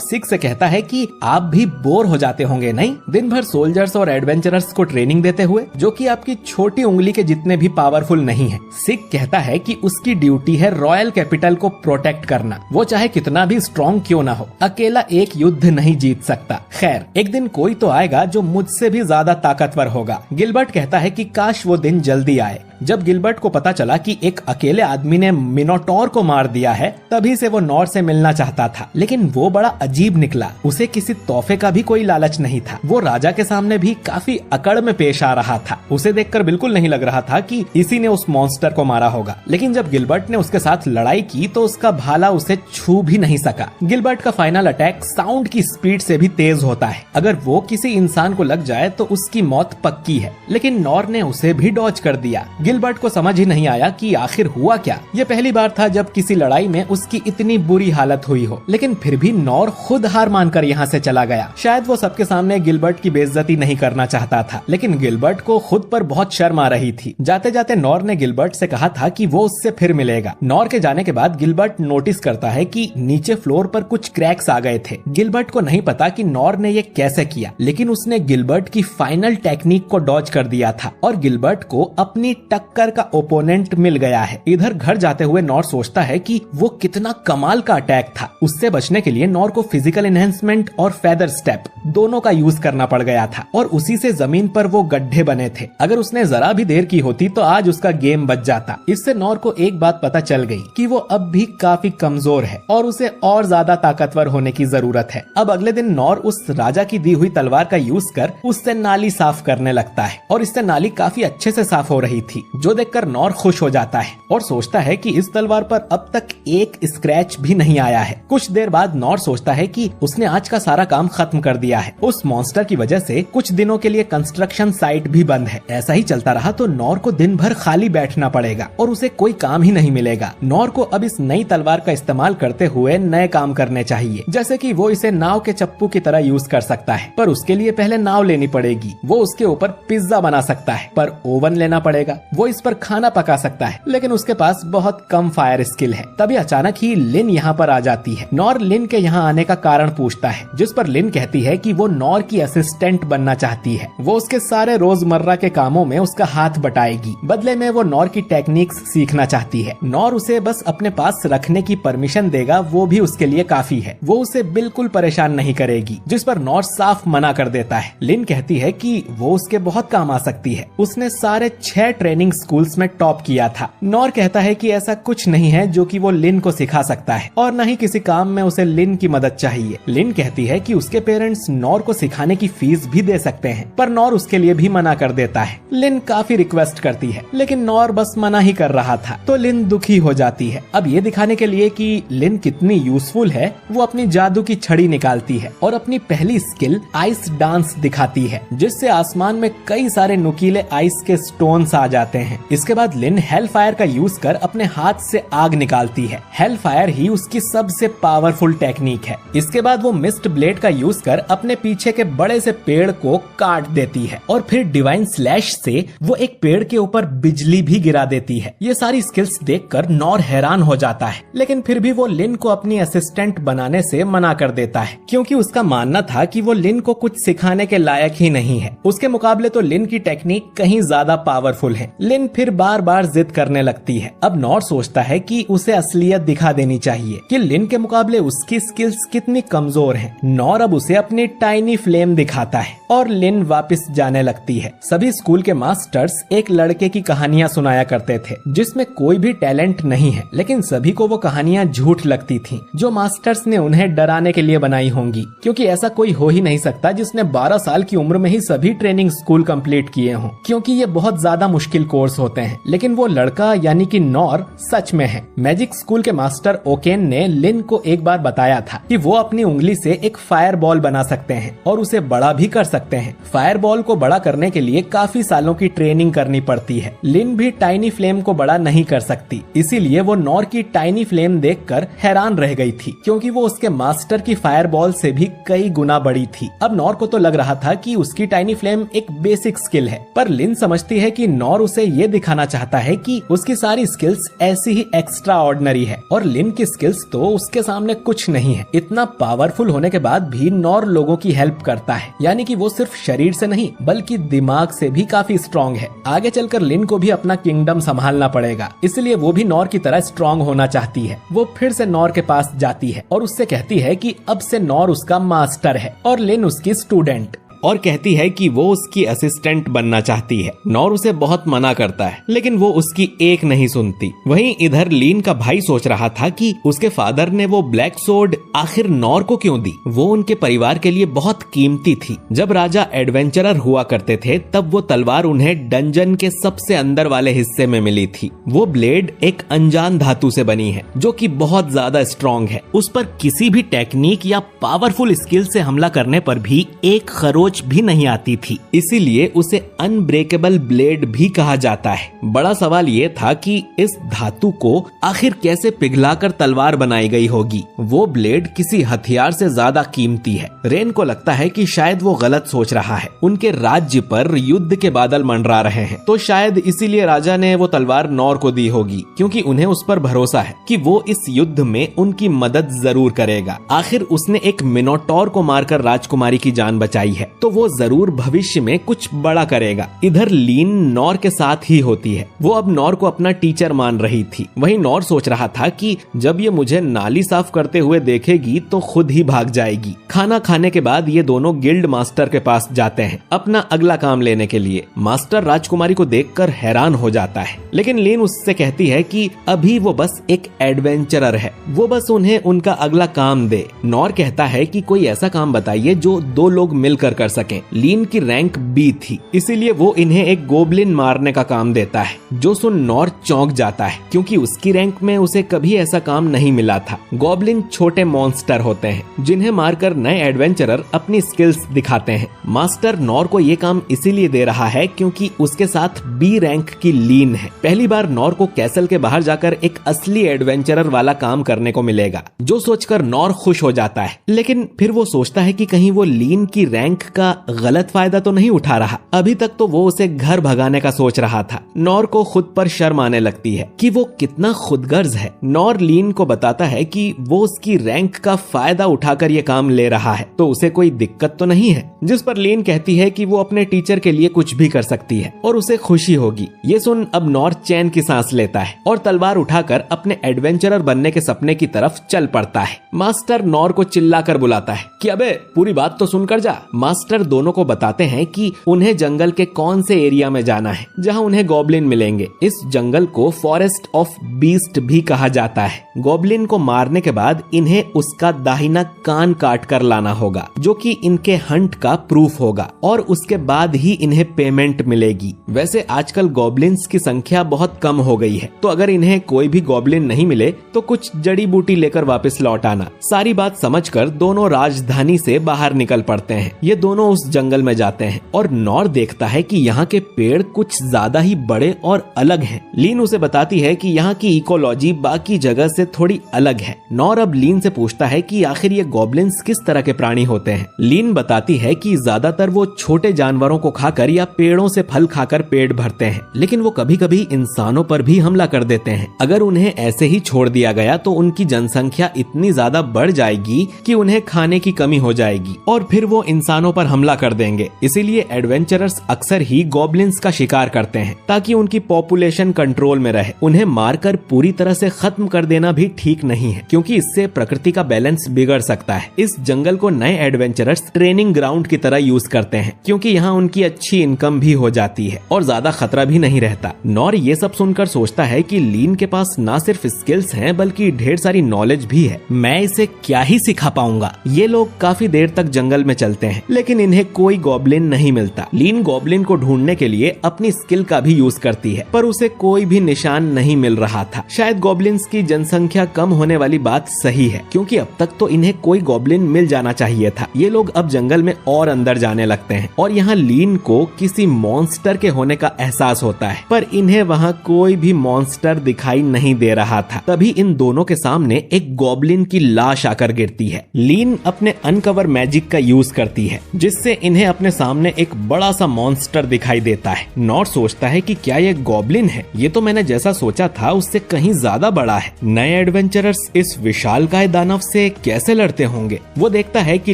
सिग से कहता है कि आप भी बोर हो जाते होंगे नहीं, दिन भर सोल्जर्स और एडवेंचरर्स को ट्रेनिंग देते हुए, जो कि आपकी छोटी उंगली के जितने भी पावरफुल नहीं है। सिग कहता है कि उसकी ड्यूटी है रॉयल कैपिटल को प्रोटेक्ट करना, वो चाहे कितना भी स्ट्रॉन्ग क्यों ना हो। अकेला एक युद्ध नहीं जीत सकता। खैर, एक दिन कोई तो आएगा जो मुझसे भी ज्यादा ताकतवर होगा। गिलबर्ट कहता है कि काश वो दिन जल्दी आए। जब गिलबर्ट को पता चला कि एक अकेले आदमी ने मिनोटोर को मार दिया है, तभी से वो नॉर से मिलना चाहता था, लेकिन वो बड़ा अजीब निकला। उसे किसी तोहफे का भी कोई लालच नहीं था। वो राजा के सामने भी काफी अकड़ में पेश आ रहा था। उसे देखकर बिल्कुल नहीं लग रहा था कि इसी ने उस मॉन्स्टर को मारा होगा। लेकिन जब गिलबर्ट ने उसके साथ लड़ाई की तो उसका भाला उसे छू भी नहीं सका। गिलबर्ट का फाइनल अटैक साउंड की स्पीड से भी तेज होता है। अगर वो किसी इंसान को लग जाए तो उसकी मौत पक्की है, लेकिन नॉर ने उसे भी डॉज कर दिया। गिलबर्ट को समझ ही नहीं आया कि आखिर हुआ क्या। ये पहली बार था जब किसी लड़ाई में उसकी इतनी बुरी हालत हुई हो, लेकिन फिर भी नॉर खुद हार मानकर यहाँ से चला गया। शायद वो सबके सामने गिलबर्ट की बेइज्जती नहीं करना चाहता था, लेकिन गिलबर्ट को खुद पर बहुत शर्म आ रही थी। जाते जाते नॉर ने गिलबर्ट से कहा था कि वो उससे फिर मिलेगा। नॉर के जाने के बाद गिलबर्ट नोटिस करता है कि नीचे फ्लोर पर कुछ क्रैक्स आ गए थे। गिलबर्ट को नहीं पता कि नॉर ने ये कैसे किया, लेकिन उसने गिलबर्ट की फाइनल टेक्निक को डॉज कर दिया था और गिलबर्ट को अपनी टक्कर का ओपोनेंट मिल गया है। इधर घर जाते हुए नॉर सोचता है कि वो कितना कमाल का अटैक था। उससे बचने के लिए नॉर को फिजिकल एनहेंसमेंट और फेदर स्टेप दोनों का यूज करना पड़ गया था और उसी से जमीन पर वो गड्ढे बने थे। अगर उसने जरा भी देर की होती तो आज उसका गेम बच जाता। इससे नॉर को एक बात पता चल गई कि वो अब भी काफी कमजोर है और उसे और ज्यादा ताकतवर होने की जरूरत है। अब अगले दिन नॉर उस राजा की दी हुई तलवार का यूज कर उससे नाली साफ करने लगता है और इससे नाली काफी अच्छे से साफ हो रही थी, जो देखकर नॉर खुश हो जाता है और सोचता है कि इस तलवार पर अब तक एक स्क्रैच भी नहीं आया है। कुछ देर बाद नॉर सोचता है कि उसने आज का सारा काम खत्म कर दिया है। उस मॉन्स्टर की वजह से कुछ दिनों के लिए कंस्ट्रक्शन साइट भी बंद है। ऐसा ही चलता रहा तो नॉर को दिन भर खाली बैठना पड़ेगा और उसे कोई काम ही नहीं मिलेगा। नॉर को अब इस नई तलवार का इस्तेमाल करते हुए नए काम करने चाहिए, जैसे कि वो इसे नाव के चप्पू की तरह यूज कर सकता है, पर उसके लिए पहले नाव लेनी पड़ेगी। वो उसके ऊपर पिज्जा बना सकता है, पर ओवन लेना पड़ेगा। वो इस पर खाना पका सकता है, लेकिन उसके पास बहुत कम फायर स्किल है। तभी अचानक ही लिन यहाँ पर आ जाती है। नॉर लिन के यहाँ आने का कारण पूछता है, जिस पर लिन कहती है कि वो नॉर की असिस्टेंट बनना चाहती है। वो उसके सारे रोजमर्रा के कामों में उसका हाथ बटाएगी। बदले में वो नॉर की टेक्निक्स सीखना चाहती है। नॉर उसे बस अपने पास रखने की परमिशन देगा, वो भी उसके लिए काफी है। वो उसे बिल्कुल परेशान नहीं करेगी, जिस पर नॉर साफ मना कर देता है। लिन कहती है कि वो उसके बहुत काम आ सकती है। उसने सारे 6 ट्रेनिंग स्कूल्स में टॉप किया था। नॉर कहता है कि ऐसा कुछ नहीं है जो कि वो लिन को सिखा सकता है और न ही किसी काम में उसे लिन की मदद चाहिए। लिन कहती है कि उसके पेरेंट्स नॉर को सिखाने की फीस भी दे सकते हैं, पर नॉर उसके लिए भी मना कर देता है। लिन काफी रिक्वेस्ट करती है, लेकिन नॉर बस मना ही कर रहा था, तो लिन दुखी हो जाती है। अब ये दिखाने के लिए कि लिन कितनी यूजफुल है, वो अपनी जादू की छड़ी निकालती है और अपनी पहली स्किल आइस डांस दिखाती है, जिससे आसमान में कई सारे नुकीले आइस के स्टोन्स आ जाते जाते हैं। इसके बाद लिन हेल फायर का यूज कर अपने हाथ से आग निकालती है। हेल फायर ही उसकी सबसे पावरफुल टेक्निक है। इसके बाद वो मिस्ट ब्लेड का यूज कर अपने पीछे के बड़े से पेड़ को काट देती है और फिर डिवाइन स्लैश से वो एक पेड़ के ऊपर बिजली भी गिरा देती है। ये सारी स्किल्स देखकर नॉर हैरान हो जाता है, लेकिन फिर भी वो लिन को अपनी असिस्टेंट बनाने से मना कर देता है, क्योंकि उसका मानना था कि वो लिन को कुछ सिखाने के लायक ही नहीं है। उसके मुकाबले तो लिन की टेक्निक कहीं ज्यादा पावरफुल है। लिन फिर बार बार जिद करने लगती है। अब नॉर सोचता है कि उसे असलियत दिखा देनी चाहिए कि लिन के मुकाबले उसकी स्किल्स कितनी कमजोर हैं। नॉर अब उसे अपनी टाइनी फ्लेम दिखाता है और लिन वापस जाने लगती है। सभी स्कूल के मास्टर्स एक लड़के की कहानियां सुनाया करते थे जिसमें कोई भी टैलेंट नहीं है, लेकिन सभी को वो कहानियां झूठ लगती थी, जो मास्टर्स ने उन्हें डराने के लिए बनाई होंगी, क्योंकि ऐसा कोई हो ही नहीं सकता जिसने 12 साल की उम्र में ही सभी ट्रेनिंग स्कूल कंप्लीट किए हों, क्योंकि ये बहुत ज्यादा मुश्किल कोर्स होते हैं। लेकिन वो लड़का यानी कि नॉर सच में है। मैजिक स्कूल के मास्टर ओकेन ने लिन को एक बार बताया था कि वो अपनी उंगली से एक फायर बॉल बना सकते हैं और उसे बड़ा भी कर सकते हैं। फायर बॉल को बड़ा करने के लिए काफी सालों की ट्रेनिंग करनी पड़ती है। लिन भी टाइनी फ्लेम को बड़ा नहीं कर सकती, इसीलिए वो नॉर की टाइनी फ्लेम देखकर हैरान रह गई थी, क्योंकि वो उसके मास्टर की फायर बॉल से भी कई गुना बड़ी थी। अब नॉर को तो लग रहा था कि उसकी टाइनी फ्लेम एक बेसिक स्किल है, पर लिन समझती है कि नॉर उसे ये दिखाना चाहता है कि उसकी सारी स्किल्स ऐसी ही एक्स्ट्रा ऑर्डिनरी है और लिन की स्किल्स तो उसके सामने कुछ नहीं है। इतना पावरफुल होने के बाद भी नॉर लोगों की हेल्प करता है, यानी कि वो सिर्फ शरीर से नहीं बल्कि दिमाग से भी काफी स्ट्रॉन्ग है। आगे चलकर लिन को भी अपना किंगडम संभालना पड़ेगा, इसलिए वो भी नॉर की तरह स्ट्रॉन्ग होना चाहती है। वो फिर से नॉर के पास जाती है और उससे कहती है कि अब से नॉर उसका मास्टर है और लिन उसकी स्टूडेंट, और कहती है कि वो उसकी असिस्टेंट बनना चाहती है। नॉर उसे बहुत मना करता है, लेकिन वो उसकी एक नहीं सुनती। वहीं इधर लीन का भाई सोच रहा था कि उसके फादर ने वो ब्लैक सोर्ड आखिर नॉर को क्यों दी। वो उनके परिवार के लिए बहुत कीमती थी। जब राजा एडवेंचरर हुआ करते थे तब वो तलवार उन्हें डंजन के सबसे अंदर वाले हिस्से में मिली थी। वो ब्लेड एक अनजान धातु से बनी है जो कि बहुत ज्यादा स्ट्रॉन्ग है। उस पर किसी भी टेक्निक या पावरफुल स्किल से हमला करने पर भी एक खरोच भी नहीं आती थी, इसीलिए उसे अनब्रेकेबल ब्लेड भी कहा जाता है। बड़ा सवाल ये था कि इस धातु को आखिर कैसे पिघलाकर तलवार बनाई गई होगी। वो ब्लेड किसी हथियार से ज्यादा कीमती है। रेन को लगता है कि शायद वो गलत सोच रहा है। उनके राज्य पर युद्ध के बादल मंडरा रहे हैं, तो शायद इसीलिए राजा ने वो तलवार नॉर को दी होगी, क्योंकि उन्हें उस पर भरोसा है कि वो इस युद्ध में उनकी मदद जरूर करेगा। आखिर उसने एक मिनोटॉर को मारकर राजकुमारी की जान बचाई है, तो वो जरूर भविष्य में कुछ बड़ा करेगा। इधर लीन नॉर के साथ ही होती है। वो अब नॉर को अपना टीचर मान रही थी। वहीं नॉर सोच रहा था कि जब ये मुझे नाली साफ करते हुए देखेगी तो खुद ही भाग जाएगी। खाना खाने के बाद ये दोनों गिल्ड मास्टर के पास जाते हैं अपना अगला काम लेने के लिए। मास्टर राजकुमारी को देखकर हैरान हो जाता है, लेकिन लीन उससे कहती है कि अभी वो बस एक एडवेंचरर है, वो बस उन्हें उनका अगला काम दे। नॉर कहता है कि कोई ऐसा काम बताइए जो दो लोग मिलकर कर सकें। लीन की रैंक बी थी, इसीलिए वो इन्हें एक गोब्लिन मारने का काम देता है, जो सुन नॉर चौंक जाता है, क्योंकि उसकी रैंक में उसे कभी ऐसा काम नहीं मिला था। गोब्लिन छोटे मॉन्स्टर होते हैं जिन्हें मारकर नए एडवेंचरर अपनी स्किल्स दिखाते हैं। मास्टर नॉर को ये काम इसीलिए दे रहा है क्योंकि उसके साथ बी रैंक की लीन है। पहली बार नॉर को कैसल के बाहर जाकर एक असली एडवेंचरर वाला काम करने को मिलेगा, जो सोचकर नॉर खुश हो जाता है। लेकिन फिर वो सोचता है कि कहीं वो लीन की रैंक का गलत फायदा तो नहीं उठा रहा। अभी तक तो वो उसे घर भगाने का सोच रहा था। नॉर को खुद पर शर्म आने लगती है कि वो कितना खुदगर्ज है। नॉर लीन को बताता है कि वो उसकी रैंक का फायदा उठाकर ये काम ले रहा है, तो उसे कोई दिक्कत तो नहीं है। जिस पर लीन कहती है कि वो अपने टीचर के लिए कुछ भी कर सकती है और उसे खुशी होगी। ये सुन अब नॉर चैन की सांस लेता है और तलवार उठाकर अपने एडवेंचरर बनने के सपने की तरफ चल पड़ता है। मास्टर नॉर को चिल्लाकर बुलाता है कि अबे पूरी बात तो सुनकर जा। मास्टर दोनों को बताते हैं कि उन्हें जंगल के कौन से एरिया में जाना है जहां उन्हें गॉब्लिन मिलेंगे। इस जंगल को फॉरेस्ट ऑफ बीस्ट भी कहा जाता है। गॉब्लिन को मारने के बाद इन्हें उसका दाहिना कान काट कर लाना होगा, जो कि इनके हंट का प्रूफ होगा, और उसके बाद ही इन्हें पेमेंट मिलेगी। वैसे आजकल गॉब्लिन्स की संख्या बहुत कम हो गई है, तो अगर इन्हें कोई भी गॉब्लिन नहीं मिले तो कुछ जड़ी बूटी लेकर वापस लौट आना। सारी बात समझकर दोनों राजधानी से बाहर निकल पड़ते हैं। ये दोनों दोनों उस जंगल में जाते हैं और नॉर देखता है कि यहाँ के पेड़ कुछ ज्यादा ही बड़े और अलग हैं। लीन उसे बताती है कि यहाँ की इकोलॉजी बाकी जगह से थोड़ी अलग है। नॉर अब लीन से पूछता है कि आखिर ये गॉब्लिन्स किस तरह के प्राणी होते हैं। लीन बताती है कि ज्यादातर वो छोटे जानवरों को खाकर या पेड़ों से फल खाकर पेट भरते हैं, लेकिन वो कभी कभी इंसानों पर भी हमला कर देते हैं। अगर उन्हें ऐसे ही छोड़ दिया गया तो उनकी जनसंख्या इतनी ज्यादा बढ़ जाएगी कि उन्हें खाने की कमी हो जाएगी और फिर वो इंसानों पर हमला कर देंगे। इसीलिए एडवेंचरर्स अक्सर ही गॉब्लिन्स का शिकार करते हैं ताकि उनकी पॉपुलेशन कंट्रोल में रहे। उन्हें मारकर पूरी तरह से खत्म कर देना भी ठीक नहीं है, क्योंकि इससे प्रकृति का बैलेंस बिगड़ सकता है। इस जंगल को नए एडवेंचरर्स ट्रेनिंग ग्राउंड की तरह यूज करते हैं, क्योंकि यहाँ उनकी अच्छी इनकम भी हो जाती है और ज्यादा खतरा भी नहीं रहता। नॉर ये सब सुनकर सोचता है कि लीन के पास ना सिर्फ स्किल्स हैं बल्कि ढेर सारी नॉलेज भी है। मैं इसे क्या ही सिखा पाऊंगा। ये लोग काफी देर तक जंगल में चलते हैं, लेकिन इन्हें कोई गॉब्लिन नहीं मिलता। लीन गॉब्लिन को ढूंढने के लिए अपनी स्किल का भी यूज करती है, पर उसे कोई भी निशान नहीं मिल रहा था। शायद गॉब्लिन्स की जनसंख्या कम होने वाली बात सही है, क्योंकि अब तक तो इन्हें कोई गॉब्लिन मिल जाना चाहिए था। ये लोग अब जंगल में और अंदर जाने लगते हैं और यहाँ लीन को किसी मॉन्स्टर के होने का एहसास होता है, पर इन्हें वहाँ कोई भी मॉन्स्टर दिखाई नहीं दे रहा था। तभी इन दोनों के सामने एक गॉब्लिन की लाश आकर गिरती है। लीन अपने अनकवर मैजिक का यूज करती है, जिससे इन्हें अपने सामने एक बड़ा सा मॉन्स्टर दिखाई देता है। नॉर सोचता है कि क्या ये गॉब्लिन है? ये तो मैंने जैसा सोचा था उससे कहीं ज्यादा बड़ा है। नए एडवेंचरर्स इस विशालकाय दानव से कैसे लड़ते होंगे? वो देखता है कि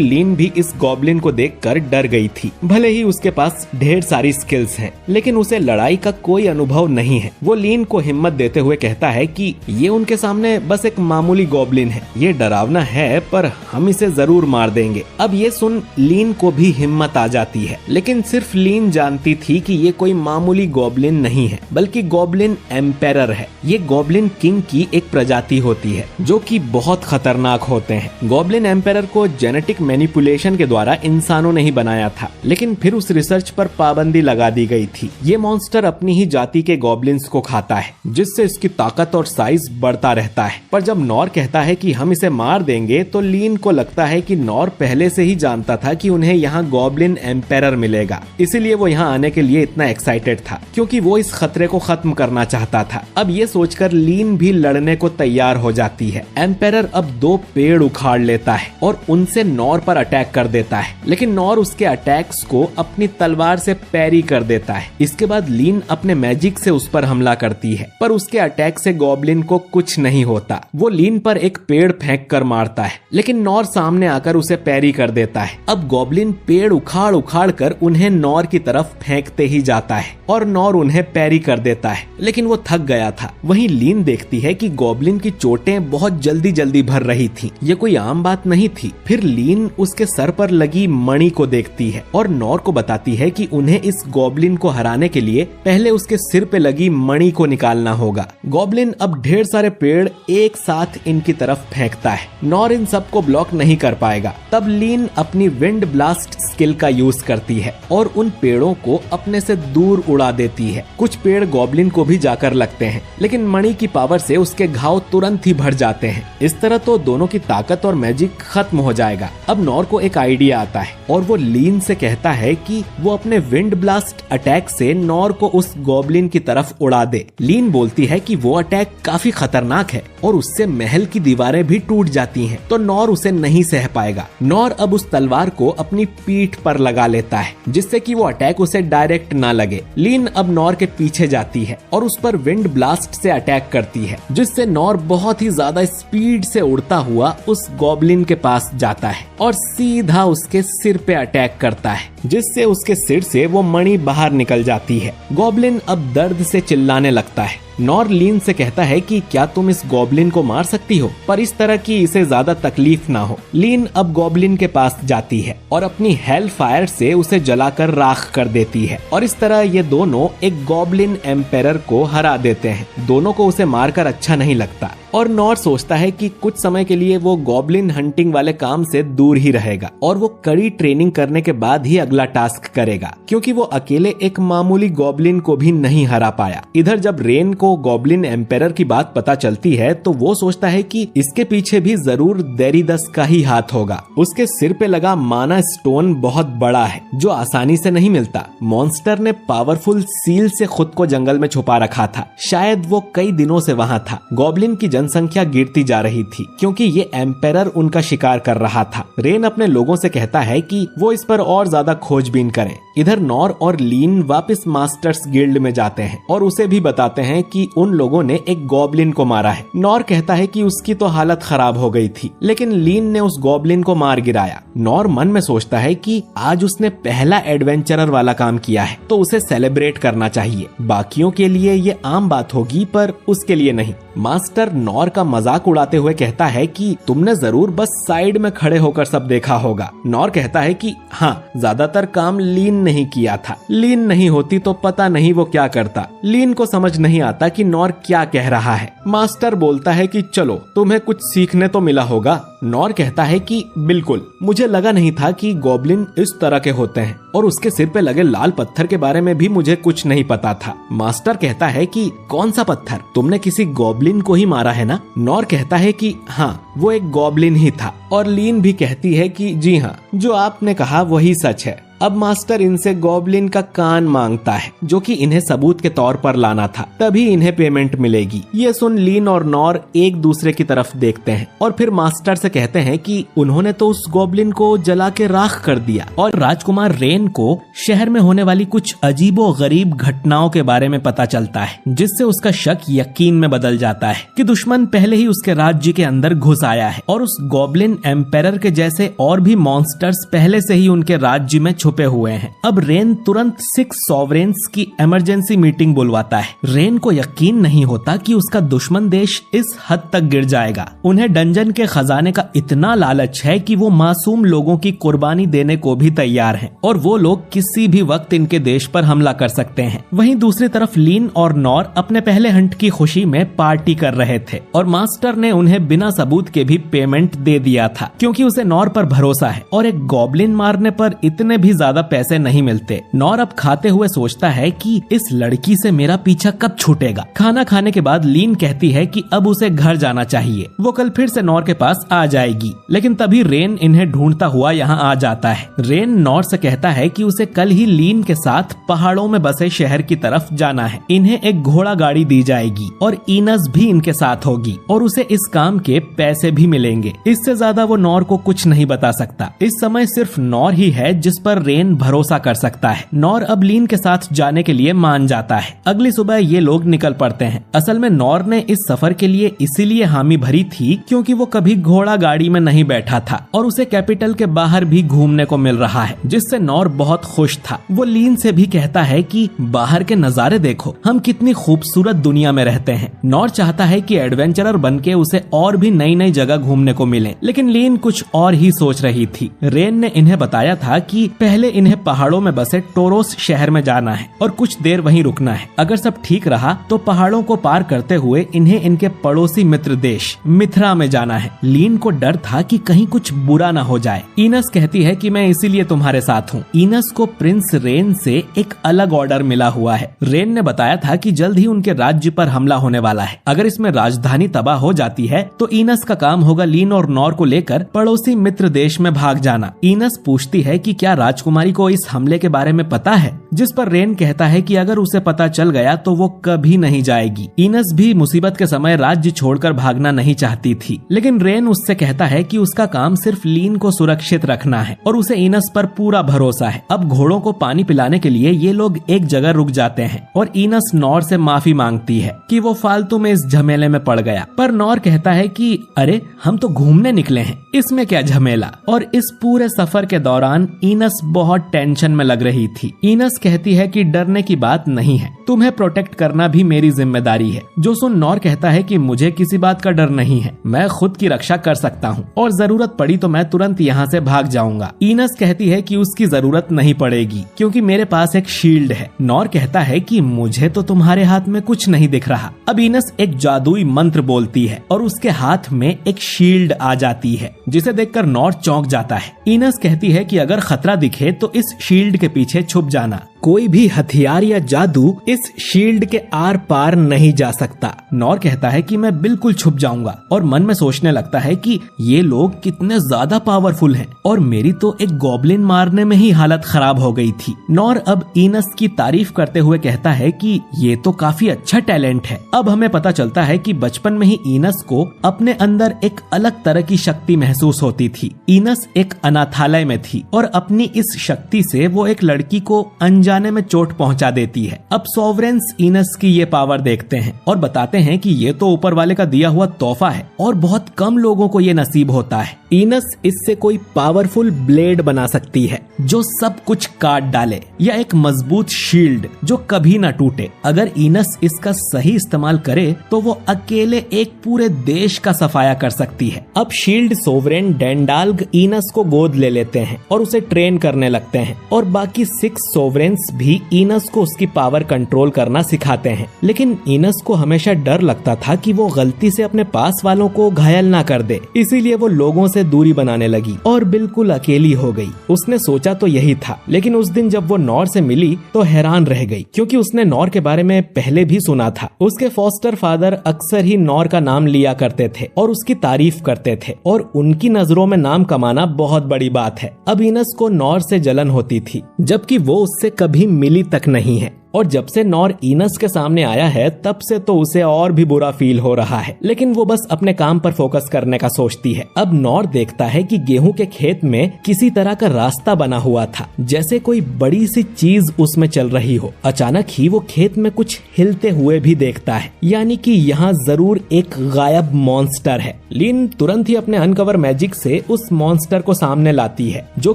लीन भी इस गॉब्लिन को देखकर डर गई थी। भले ही उसके पास ढेर सारी स्किल्स हैं, लेकिन उसे लड़ाई का कोई अनुभव नहीं है। वो लीन को हिम्मत देते हुए कहता है कि ये उनके सामने बस एक मामूली गॉब्लिन है। ये डरावना है, पर हम इसे जरूर मार देंगे। अब ये सुन लीन को भी हिम्मत आ जाती है, लेकिन सिर्फ लीन जानती थी कि ये कोई मामूली गॉब्लिन नहीं है, बल्कि गॉब्लिन एम्पेरर है। ये गॉब्लिन किंग की एक प्रजाति होती है जो कि बहुत खतरनाक होते हैं। गॉब्लिन एम्पेरर को जेनेटिक मैनिपुलेशन के द्वारा इंसानों ने ही बनाया था, लेकिन फिर उस रिसर्च पर पाबंदी लगा दी गई थी। ये मॉन्स्टर अपनी ही जाति के गॉब्लिन्स को खाता है, जिससे इसकी ताकत और साइज बढ़ता रहता है। पर जब नॉर कहता है कि हम इसे मार देंगे, तो लीन को लगता है कि नॉर पहले से ही जानता था कि उन्हें यहाँ गॉब्लिन एम्पेरर मिलेगा, इसीलिए वो यहाँ आने के लिए इतना एक्साइटेड था, क्योंकि वो इस खतरे को खत्म करना चाहता था। अब ये सोचकर लीन भी लड़ने को तैयार हो जाती है। एम्पेरर अब 2 पेड़ उखाड़ लेता है और उनसे नॉर पर अटैक कर देता है, लेकिन नॉर उसके अटैक्स को अपनी तलवार से पैरी कर देता है। इसके बाद लीन अपने मैजिक से उस पर हमला करती है, पर उसके अटैक से गॉब्लिन को कुछ नहीं होता। वो लीन पर एक पेड़ फेंक कर मारता है, लेकिन नॉर सामने आकर उसे पैरी कर देता है। अब गॉब्लिन पेड़ उखाड़ उखाड़ कर उन्हें नॉर की तरफ फेंकते ही जाता है और नॉर उन्हें पैरी कर देता है, लेकिन वो थक गया था। वहीं लीन देखती है कि गॉब्लिन की चोटें बहुत जल्दी जल्दी भर रही थी। ये कोई आम बात नहीं थी। फिर लीन उसके सर पर लगी मणि को देखती है और नॉर को बताती है कि उन्हें इस गॉब्लिन को हराने के लिए पहले उसके सिर पे लगी मणि को निकालना होगा। गॉब्लिन अब ढेर सारे पेड़ एक साथ इनकी तरफ फेंकता है। नॉर इन सबको ब्लॉक नहीं कर पाएगा। तब लीन अपनी विंड ब्लास्ट स्किल का यूज करती है और उन पेड़ों को अपने से दूर उड़ा देती है। कुछ पेड़ गॉब्लिन को भी जाकर लगते हैं, लेकिन मणि की पावर से उसके घाव तुरंत ही भर जाते हैं। इस तरह तो दोनों की ताकत और मैजिक खत्म हो जाएगा। अब नॉर को एक आइडिया आता है और वो लीन से कहता है कि वो अपने विंड ब्लास्ट अटैक से नॉर को उस गॉब्लिन की तरफ उड़ा दे। लीन बोलती है कि वो अटैक काफी खतरनाक है और उससे महल की दीवारें भी टूट जाती हैं, तो नॉर उसे नहीं सह पाएगा। नॉर अब उस तलवार को अपनी पीठ पर लगा लेता है, जिससे कि वो अटैक उसे डायरेक्ट ना लगे। लीन अब नॉर के पीछे जाती है और उस पर विंड ब्लास्ट से अटैक करती है, जिससे नॉर बहुत ही ज्यादा स्पीड से उड़ता हुआ उस गॉब्लिन के पास जाता है और सीधा उसके सिर पे अटैक करता है, जिससे उसके सिर से वो मणि बाहर निकल जाती है। गॉब्लिन अब दर्द से चिल्लाने लगता है। नॉर लीन से कहता है कि क्या तुम इस गॉब्लिन को मार सकती हो, पर इस तरह की इसे ज्यादा तकलीफ ना हो। लीन अब गॉब्लिन के पास जाती है और अपनी हेल फायर से उसे जलाकर राख कर देती है और इस तरह ये दोनों एक गॉब्लिन एम्पेरर को हरा देते हैं। दोनों को उसे मारकर अच्छा नहीं लगता और नॉर सोचता है कि कुछ समय के लिए वो गॉब्लिन हंटिंग वाले काम से दूर ही रहेगा और वो कड़ी ट्रेनिंग करने के बाद ही अगला टास्क करेगा, क्योंकि वो अकेले एक मामूली गॉब्लिन को भी नहीं हरा पाया। इधर जब रेन को गॉब्लिन एम्पायर की बात पता चलती है तो वो सोचता है कि इसके पीछे भी जरूर डेरिडस का ही हाथ होगा। उसके सिर पे लगा माना स्टोन बहुत बड़ा है जो आसानी से नहीं मिलता। मॉन्स्टर ने पावरफुल सील से खुद को जंगल में छुपा रखा था, शायद वो कई दिनों से वहाँ था। गॉब्लिन की जनसंख्या गिरती जा रही थी क्योंकि ये एम्पायर उनका शिकार कर रहा था। रेन अपने लोगों से कहता है कि वो इस पर और ज्यादा खोजबीन करें। इधर नॉर और लीन वापस मास्टर्स गिल्ड में जाते हैं और उसे भी बताते हैं कि उन लोगों ने एक गॉब्लिन को मारा है। नॉर कहता है कि उसकी तो हालत खराब हो गई थी, लेकिन लीन ने उस गॉब्लिन को मार गिराया। नॉर मन में सोचता है कि आज उसने पहला एडवेंचरर वाला काम किया है तो उसे सेलिब्रेट करना चाहिए। बाकियों के लिए ये आम बात होगी पर उसके लिए नहीं। मास्टर नॉर का मजाक उड़ाते हुए कहता है कि तुमने जरूर बस साइड में खड़े होकर सब देखा होगा। नॉर कहता है कि हाँ, ज्यादातर काम लीन नहीं किया था। लीन नहीं होती तो पता नहीं वो क्या करता। लीन को समझ नहीं आता कि नॉर क्या कह रहा है। मास्टर बोलता है कि चलो तुम्हें कुछ सीखने तो मिला होगा। नॉर कहता है कि बिल्कुल, मुझे लगा नहीं था कि गॉब्लिन इस तरह के होते हैं और उसके सिर पे लगे लाल पत्थर के बारे में भी मुझे कुछ नहीं पता था। मास्टर कहता है कि कौन सा पत्थर? तुमने किसी गॉब्लिन को ही मारा है ना? नॉर कहता है कि हाँ, वो एक गॉब्लिन ही था। और लीन भी कहती है कि जी हाँ, जो आपने कहा वही सच है। अब मास्टर इनसे गॉब्लिन का कान मांगता है जो कि इन्हें सबूत के तौर पर लाना था, तभी इन्हें पेमेंट मिलेगी। ये सुन लीन और नॉर एक दूसरे की तरफ देखते हैं और फिर मास्टर से कहते हैं कि उन्होंने तो उस गॉब्लिन को जला के राख कर दिया। और राजकुमार रेन को शहर में होने वाली कुछ अजीबो गरीब घटनाओं के बारे में पता चलता है, जिससे उसका शक यकीन में बदल जाता है कि दुश्मन पहले ही उसके राज्य के अंदर घुस आया है और उस गॉब्लिन एम्पायर के जैसे और भी मॉन्स्टर्स पहले से ही उनके राज्य में छुपे हुए हैं। अब रेन तुरंत 6 सॉवरेन्स की इमरजेंसी मीटिंग बुलवाता है। रेन को यकीन नहीं होता कि उसका दुश्मन देश इस हद तक गिर जाएगा। उन्हें डंजन के खजाने का इतना लालच है कि वो मासूम लोगों की कुर्बानी देने को भी तैयार हैं और वो लोग किसी भी वक्त इनके देश पर हमला कर सकते हैं। वहीं दूसरी तरफ लीन और नॉर अपने पहले हंट की खुशी में पार्टी कर रहे थे और मास्टर ने उन्हें बिना सबूत के भी पेमेंट दे दिया था, क्योंकि उसे नॉर पर भरोसा है और एक गॉब्लिन मारने पर इतने भी ज्यादा पैसे नहीं मिलते। नॉर अब खाते हुए सोचता है कि इस लड़की से मेरा पीछा कब छूटेगा। खाना खाने के बाद लीन कहती है कि अब उसे घर जाना चाहिए, वो कल फिर से नॉर के पास आ जाएगी। लेकिन तभी रेन इन्हें ढूंढता हुआ यहाँ आ जाता है। रेन नॉर से कहता है कि उसे कल ही लीन के साथ पहाड़ों में बसे शहर की तरफ जाना है। इन्हें एक घोड़ा गाड़ी दी जाएगी और इनस भी इनके साथ होगी और उसे इस काम के पैसे भी मिलेंगे। इससे ज्यादा वो नॉर को कुछ नहीं बता सकता। इस समय सिर्फ नॉर ही है जिस पर रेन भरोसा कर सकता है। नॉर अब लीन के साथ जाने के लिए मान जाता है। अगली सुबह ये लोग निकल पड़ते हैं। असल में नॉर ने इस सफर के लिए इसीलिए हामी भरी थी क्योंकि वो कभी घोड़ा गाड़ी में नहीं बैठा था और उसे कैपिटल के बाहर भी घूमने को मिल रहा है, जिससे नॉर बहुत खुश था। वो लीन से भी कहता है कि बाहर के नजारे देखो, हम कितनी खूबसूरत दुनिया में रहते हैं। नॉर चाहता है कि एडवेंचरर बनके उसे और भी नई नई जगह घूमने को मिले, लेकिन लीन कुछ और ही सोच रही थी। रेन ने इन्हें बताया था कि पहले इन्हें पहाड़ों में बसे टोरोस शहर में जाना है और कुछ देर वहीं रुकना है। अगर सब ठीक रहा तो पहाड़ों को पार करते हुए इन्हें इनके पड़ोसी मित्र देश मिथ्रा में जाना है। लीन को डर था कि कहीं कुछ बुरा न हो जाए। इनस कहती है कि मैं इसीलिए तुम्हारे साथ हूँ। इनस को प्रिंस रेन से एक अलग ऑर्डर मिला हुआ है। रेन ने बताया था कि जल्द ही उनके राज्य पर हमला होने वाला है। अगर इसमें राजधानी तबाह हो जाती है तो इनस का काम होगा लीन और नॉर को लेकर पड़ोसी मित्र देश में भाग जाना। इनस पूछती है कि क्या राजकुमारी को इस हमले के बारे में पता है, जिस पर रेन कहता है कि अगर उसे पता चल गया तो वो कभी नहीं जाएगी। इनस भी मुसीबत के समय राज्य छोड़कर भागना नहीं चाहती थी, लेकिन रेन उससे कहता है कि उसका काम सिर्फ लीन को सुरक्षित रखना है और उसे इनस पर पूरा भरोसा है। अब घोड़ों को पानी पिलाने के लिए ये लोग एक जगह रुक जाते हैं और इनस नॉर से माफी मांगती है कि वो फालतू में इस झमेले में पड़ गया, पर नॉर कहता है कि अरे हम तो घूमने निकले हैं, इसमें क्या झमेला। और इस पूरे सफर के दौरान इनस बहुत टेंशन में लग रही थी। इनस कहती है कि डरने की बात नहीं है, तुम्हें प्रोटेक्ट करना भी मेरी जिम्मेदारी है। जो सुन नॉर कहता है कि मुझे किसी बात का डर नहीं है, मैं खुद की रक्षा कर सकता हूँ और जरूरत पड़ी तो मैं तुरंत यहाँ से भाग जाऊंगा। इनस कहती है कि उसकी जरूरत नहीं पड़ेगी क्योंकि मेरे पास एक शील्ड है। नॉर कहता है कि मुझे तो तुम्हारे हाथ में कुछ नहीं दिख रहा। अब इनस एक जादुई मंत्र बोलती है और उसके हाथ में एक शील्ड आ जाती है, जिसे देखकर नॉर चौंक जाता है। इनस कहती है कि अगर खतरा दिखे तो इस शील्ड के पीछे छुप जाना, कोई भी हथियार या जादू इस शील्ड के आर पार नहीं जा सकता। नॉर कहता है कि मैं बिल्कुल छुप जाऊंगा और मन में सोचने लगता है कि ये लोग कितने ज्यादा पावरफुल हैं और मेरी तो एक गॉब्लिन मारने में ही हालत खराब हो गई थी। नॉर अब इनस की तारीफ करते हुए कहता है कि ये तो काफी अच्छा टैलेंट है। अब हमें पता चलता है कि बचपन में ही इनस को अपने अंदर एक अलग तरह की शक्ति महसूस होती थी। इनस एक अनाथालय में थी और अपनी इस शक्ति से वो एक लड़की को अनजाने में चोट पहुंचा देती है। अब सॉवरेंस इनस की ये पावर देखते हैं और बताते हैं कि ये तो ऊपर वाले का दिया हुआ तोहफा है और बहुत कम लोगों को ये नसीब होता है। इनस इससे कोई पावरफुल ब्लेड बना सकती है जो सब कुछ काट डाले, या एक मजबूत शील्ड जो कभी न टूटे। अगर इनस इसका सही इस्तेमाल करे तो वो अकेले एक पूरे देश का सफाया कर सकती है। अब शील्ड सोवरेन डेंडाल्ग इनस को गोद ले लेते हैं और उसे ट्रेन करने लगते हैं और बाकी 6 सोवरेन्स भी इनस को उसकी पावर कंट्रोल करना सिखाते हैं। लेकिन इनस को हमेशा डर लगता था कि वो गलती से अपने पास वालों को घायल ना कर दे, इसीलिए वो लोगों से दूरी बनाने लगी और बिल्कुल अकेली हो गई। उसने सोचा तो यही था, लेकिन उस दिन जब वो नॉर से मिली तो हैरान रह गई क्योंकि उसने नॉर के बारे में पहले भी सुना था। उसके फॉस्टर फादर अक्सर ही नॉर का नाम लिया करते थे और उसकी तारीफ करते थे और उनकी नजरों में नाम कमाना बहुत बड़ी बात है। अब इनस को नॉर से जलन होती थी, जबकि वो उससे कभी मिली तक नहीं है। और जब से नॉर इनस के सामने आया है तब से तो उसे और भी बुरा फील हो रहा है, लेकिन वो बस अपने काम पर फोकस करने का सोचती है। अब नॉर देखता है कि गेहूं के खेत में किसी तरह का रास्ता बना हुआ था, जैसे कोई बड़ी सी चीज उसमें चल रही हो। अचानक ही वो खेत में कुछ हिलते हुए भी देखता है, यानी कि यहाँ जरूर एक गायब मॉन्स्टर है। लिन तुरंत ही अपने अनकवर मैजिक से उस मॉन्स्टर को सामने लाती है, जो